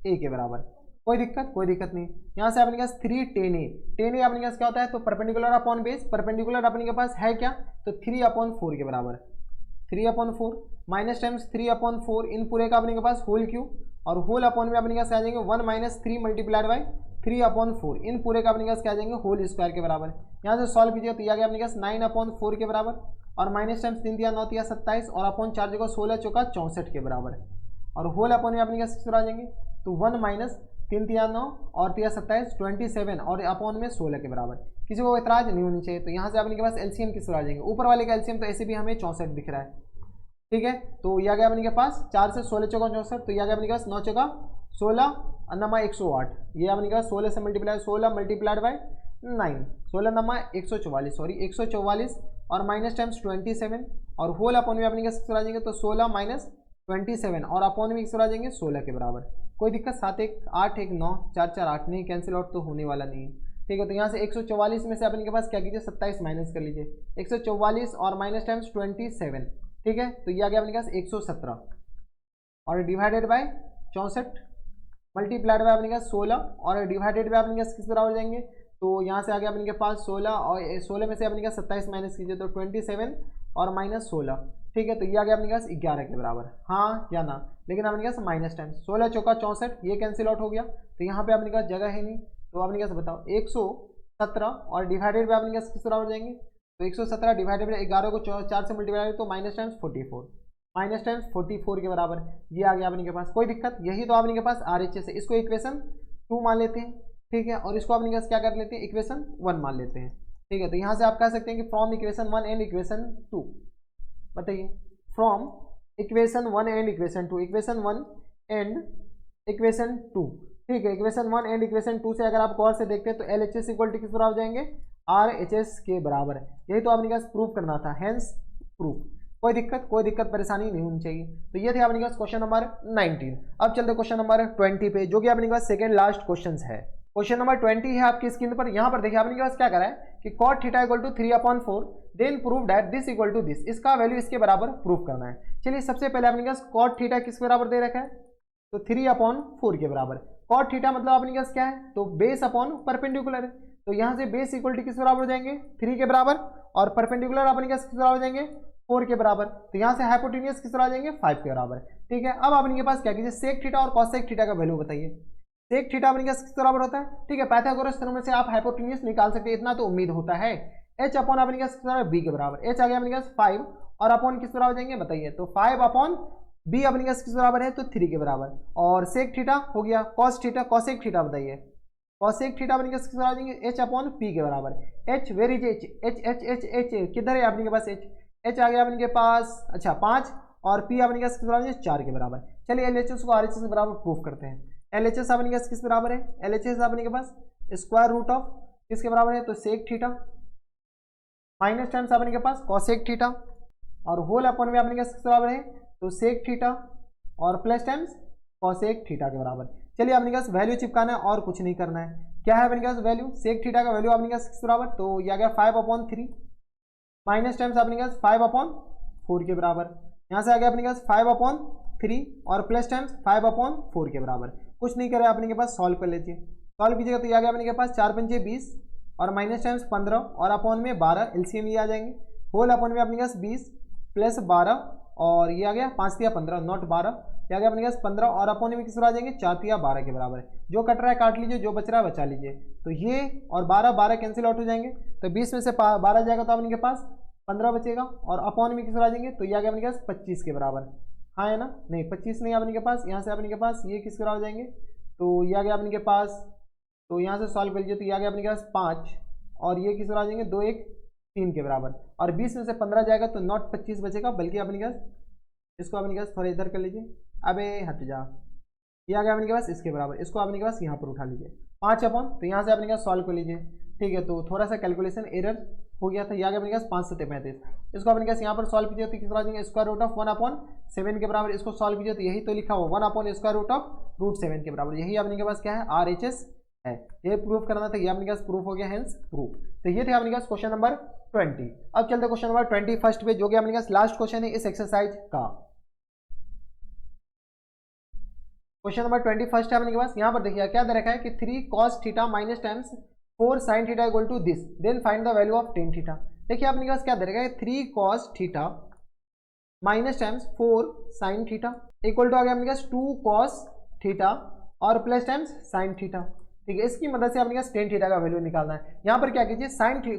Speaker 1: A के बराबर। कोई दिक्कत नहीं। यहाँ से अपने पास 310A अपने पास क्या होता है, तो परपेंडिकुलर अपॉन बेस। परपेंडिकुलर अपने के पास है क्या, तो 3/4 के बराबर। 3/4 माइनस टाइम्स 3/4 इन पूरे का अपने के पास होल क्यू और होल अपॉन में अपने पास आ जाएंगे 1 माइनस 3 मल्टीप्लाइड बाय 3/4 इन पूरे का अपने पास क्या आ जाएंगे होल स्क्वायर के बराबर। यहाँ से सॉल्व कीजिए तो ये आ गया अपने पास 9/4 के बराबर और माइनस टाइम्स 3 × 9 = 27 और अपॉन 4 जगह 16 चौका 64 के बराबर। और होल अपॉन में अपने पास किस तरह आ जाएंगे, तो 1 माइनस 3 × 9 और 3 × 27 27 और अपॉन में 16 के बराबर। किसी को एतराज नहीं होनी चाहिए। तो यहाँ से अपने के पास एलसीएम किस तरह आ जाएंगे, ऊपर वाले का एलसीएम तो ऐसे भी हमें 64 दिख रहा है। ठीक है, तो यह आ गया अपने के पास 4 से 16 चौका 64, तो यह आ गया अपने के पास 9 चौका 16 नमा 108। ये अपने के पास 16 से मल्टीप्लाई 16 मल्टीप्लाइड बाय 9 16 नमा 144 सॉरी 144 और माइनस टाइम्स 27 और होल अपॉन में अपने के किस तरह आ जाएंगे, तो 16 माइनस 27 और अपॉन में किस तरह आ जाएंगे 16 के बराबर। कोई दिक्कत 7 1 8 1 9 4 4 8 नहीं, कैंसिल आउट तो होने वाला नहीं है। ठीक है, तो यहाँ से 144 में से अपने के पास क्या कीजिए 27 माइनस कर लीजिए। 144 और माइनस टाइम्स 27। ठीक है, तो ये आ गया अपने पास 117 और डिवाइडेड बाय 64 मल्टीप्लाइड बाय अपने पास 16 और डिवाइडेड बाय अपने पास किस बराबर हो जाएंगे, तो यहाँ से आ गया अपने के पास 16 और 16 में से अपने पास 27 माइनस कीजिए तो 27 और माइनस 16। ठीक है, तो ये आ गया अपने पास 11 के बराबर। हाँ या ना, लेकिन अपने पास माइनस टाइम 16 चौका 64 ये कैंसिल आउट हो गया। तो यहाँ पे अपने पास जगह है नहीं, तो अपने पास बताओ 117 और डिवाइडेड बाय अपने पास किस बराबर जाएंगे, तो 117 डिवाइडेड बाय 11 को 4 से मल्टीप्लाई तो माइनस टाइम्स 44 के बराबर। ये आ गया अपने के पास। कोई दिक्कत, यही तो अपने के पास RHS है। इसको इक्वेशन 2 मान लेते हैं। ठीक है, और इसको अपने पास क्या कर लेते हैं इक्वेशन 1 मान लेते हैं। ठीक है, तो यहाँ से आप कह सकते हैं कि फ्रॉम इक्वेशन 1 एंड इक्वेशन 2 बताइए, from equation 1 and equation 2 equation 1 and equation 2। ठीक है, इक्वेशन 1 एंड इक्वेशन 2 से अगर आप गौर से देखते हैं तो LHS इक्वल टू किस बराबर हो जाएंगे RHS के बराबर। यही तो आपने पास प्रूफ करना था, हेंस प्रूफ। कोई दिक्कत परेशानी नहीं होनी चाहिए। तो ये थे अपने पास क्वेश्चन नंबर 19। अब चलते क्वेश्चन नंबर 20 पे, जो कि अपने पास सेकंड लास्ट क्वेश्चन है। क्वेश्चन नंबर 20 है आपकी स्क्रीन पर। यहाँ पर देखिए अपने पास क्या करा है कि cot theta equal to 3/4 then prove that this equal to this, इसका वैल्यू इसके बराबर प्रूफ करना है। चलिए सबसे पहले अपने पास cot थीटा किसके बराबर दे रखा है, तो 3/4 के बराबर। cot थीटा मतलब अपने पास क्या है, तो बेस अपॉन परपेंडिकुलर। तो यहाँ से बेस इक्वल टू किस बराबर हो जाएंगे 3 के बराबर और परपेंडिकुलर अपने पास किस बराबर हो जाएंगे 4 के बराबर। तो यहाँ से हाइपोटेनियस किस तरह आ जाएंगे 5 के बराबर। ठीक है, अब अपने पास क्या कीजिए सेक थीटा और कॉसेक थीटा का वैल्यू बताइए। सेक थीटा अपने पास किस बराबर होता है, ठीक है, पाइथागोरस थ्योरम से आप हाइपोटेनियस निकाल सकते हैं, इतना तो उम्मीद होता है। h अपॉन अपने पास किस बराबर b के बराबर। h आ गया अपने पास 5 और अपॉन किस बराबर हो जाएंगे बताइए, तो 5 अपॉन b अपने पास किस बराबर है, तो 3 के बराबर। और सेक थीटा हो गया, कॉस थीटा कॉसेक थीटा बताइए। कॉसेक थीटा अपने किस बराबर आ जाएंगे, एच अपॉन पी के बराबर। H where is H, H H H H किधर है अपने के पास, एच एच आ गया अपने के पास, अच्छा 5, और पी अपने किस बराबर 4 के बराबर। चलिए एलएचएस को आरएचएस के बराबर प्रूफ करते हैं। एलएचएस अपने पास किस बराबर है, एलएचएस अपने के पास स्क्वायर रूट ऑफ किसके बराबर है, तो सेक थीटा माइनस टाइम्स अपने के पास कॉसेक थीटा, और होल अपॉन में अपने किस बराबर है, तो सेक थीटा और प्लस टाइम्स कॉसेक थीटा के बराबर। चलिए अपने पास वैल्यू चिपकाना है और कुछ नहीं करना है। क्या है अपने पास वैल्यू, सेक थीटा का वैल्यू अपने पास किस बराबर, तो यह आ गया 5/3 माइनस टाइम्स अपने पास 5/4 के बराबर। यहाँ से आ गया अपने पास 5/3 और प्लस टाइम्स 5/4 के बराबर। कुछ नहीं करे अपने के पास, सॉल्व कर लीजिए। सॉल्व कीजिएगा तो यह आ गया अपने के पास 4 पंचे 20 और माइनस टाइम्स 15 और अपॉन में 12, एलसीएम ये आ जाएंगे। होल अपॉन में अपने पास 20 प्लस 12 और ये आ गया 5 तिया 15 नॉट 12, ये आ गया अपने पास 15 और अपॉन में किस आ जाएंगे 4 तिया 12 के बराबर। जो कट रहा है काट लीजिए, जो बच रहा है बचा लीजिए। तो ये और 12 कैंसिल आउट हो जाएंगे, तो 20 में से 12 जाएगा तो अपने के पास 15 बचेगा और अपॉन में किस आ जाएंगे, तो ये आ गया अपने पास 25 के बराबर। हाँ है ना, नहीं 25 नहीं अपने के पास, यहाँ से अपने के पास ये किस बराबर जाएंगे, तो ये आ गया अपने के पास, तो यहाँ से सॉल्व कर लीजिए तो ये आ गया अपने के पास 5 और ये किस बराबर आ जाएंगे 2 1 3 के बराबर। और 20 में से 15 जाएगा तो नॉट 25 बचेगा, बल्कि अपने के पास इसको अपने के पास थोड़ा इधर कर लीजिए, अबे हट जा, ये आ गया अपने के पास इसके बराबर। इसको अपने के पास यहाँ पर उठा लीजिए 5 अपॉन, तो यहाँ से अपने के पास सॉल्व कर लीजिए। ठीक है, तो थोड़ा सा कैलकुलेशन एरर हो गया था, ये आ गया अपने के पास 5 से 35। इसको अपने के पास यहाँ पर सॉल्व कीजिए तो किस बराबर आ जाएंगे, स्क्वायर रूट ऑफ 1/7 के बराबर। इसको सॉल्व कीजिए तो यही तो लिखा हुआ 1/स्क्वायर रूट ऑफ √7 के बराबर। यही अपने के पास क्या है, RHS है। ये प्रूफ करना था, ये अपने पास प्रूफ हो गया, हेंस प्रूफ। तो ये थे अपने पास क्वेश्चन नंबर 20। अब चलते क्वेश्चन नंबर 21 पे, जो कि अपने पास लास्ट क्वेश्चन है इस एक्सरसाइज का। क्वेश्चन नंबर 21 है अपने के पास। यहाँ पर देखिए क्या दे रखा है कि 3 cos theta minus times 4 sin theta equal to this, then find the value of tan theta. देखिए अपने के पास क्या दे रखा है, 3 cos theta minus times 4 sin theta equal to आ गया अपने पास 2 cos थीटा और प्लस टाइम्स sin थीटा। ठीक है, इसकी मदद से अपने पास tan थीटा का वैल्यू निकालना है। यहाँ पर क्या कीजिए,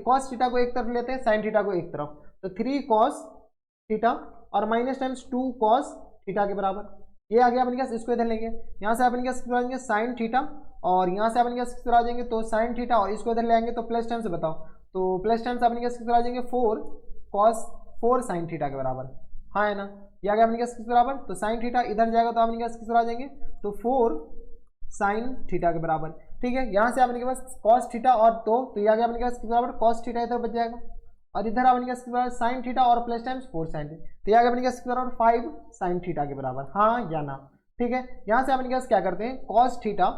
Speaker 1: cos थीटा को एक तरफ लेते हैं, sin थीटा को एक तरफ, तो 3 cos थीटा और माइनस टाइम्स 2 cos थीटा के बराबर। ये आ गया अपने पास, इसको इधर लेंगे, यहाँ से अपने पास आ जाएंगे sin थीटा और यहाँ से अपने पास आ जाएंगे तो sin थीटा और इसको इधर ले आएंगे तो प्लस टाइम्स बताओ, तो प्लस टाइम्स अपने पास आ जाएंगे 4 cos 4 sin थीटा के बराबर। हाँ है ना, ये आ गया अपने पास किस बराबर, तो sin थीटा इधर जाएगा तो अपने पास किस आ जाएंगे, तो 4 sin थीटा के बराबर। ठीक है, यहाँ से अपने के पास cos थीटा और तो ये आ गया अपने पास किस बराबर, cos थीटा इधर बच जाएगा और इधर अपने पास किस बराबर sin थीटा और प्लस टाइम्स 4 sin थीटा, तो ये आ गया अपने पास किस बराबर 5 sin थीटा के बराबर। हाँ या ना, ठीक है। यहाँ से अपने पास क्या करते हैं, cos थीटा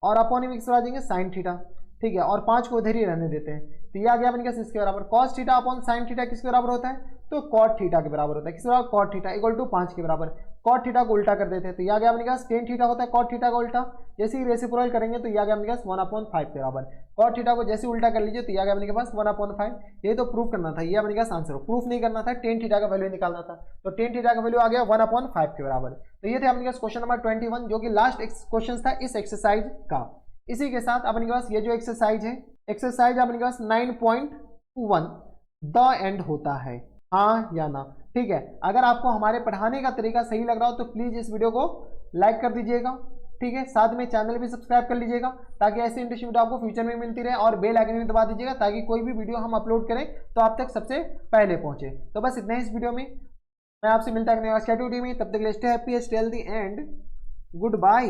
Speaker 1: और अपॉन में किस आ जाएंगे sin थीटा। ठीक है, और 5 को इधर ही रहने देते हैं, तो ये आ गया अपने पास इसके बराबर। cos theta upon sin theta किसके बराबर होता है, तो cot थीटा के बराबर होता है। किस बराबर, cot थीटा इक्वल टू 5 के बराबर। cot थीटा को उल्टा कर देते हैं, तो ये आ गया अपने पास tan थीटा होता है cot थीटा का उल्टा, जैसे ही रेसिप्रोकल करेंगे तो ये आ गया अपने पास 1/5 के बराबर। cot थीटा को जैसे उल्टा कर लीजिए तो ये आ गया अपने पास 1/5। ये तो प्रूफ करना था, ये अपने पास आंसर हो, प्रूफ नहीं करना था, tan थीटा का वैल्यू निकालना था, तो tan थीटा का वैल्यू आ गया 1/5 के बराबर। तो ये थे अपने पास क्वेश्चन नंबर 21, जो कि लास्ट क्वेश्चन था इस एक्सरसाइज का। इसी के साथ अपने पास ये जो एक्सरसाइज है, एक्सरसाइज अपने पास 9.1 द एंड होता है। हाँ या ना, ठीक है। अगर आपको हमारे पढ़ाने का तरीका सही लग रहा हो तो प्लीज इस वीडियो को लाइक कर दीजिएगा। ठीक है, साथ में चैनल भी सब्सक्राइब कर लीजिएगा ताकि ऐसी इंटरेस्टिंग वीडियो आपको फ्यूचर में मिलती रहे, और बेल आइकन भी दबा दीजिएगा ताकि कोई भी वीडियो हम अपलोड करें तो आप तक सबसे पहले पहुंचे। तो बस इतना ही इस वीडियो में, मैं आपसे मिलता है तब तक के लिए stay happy, stay healthy and good bye.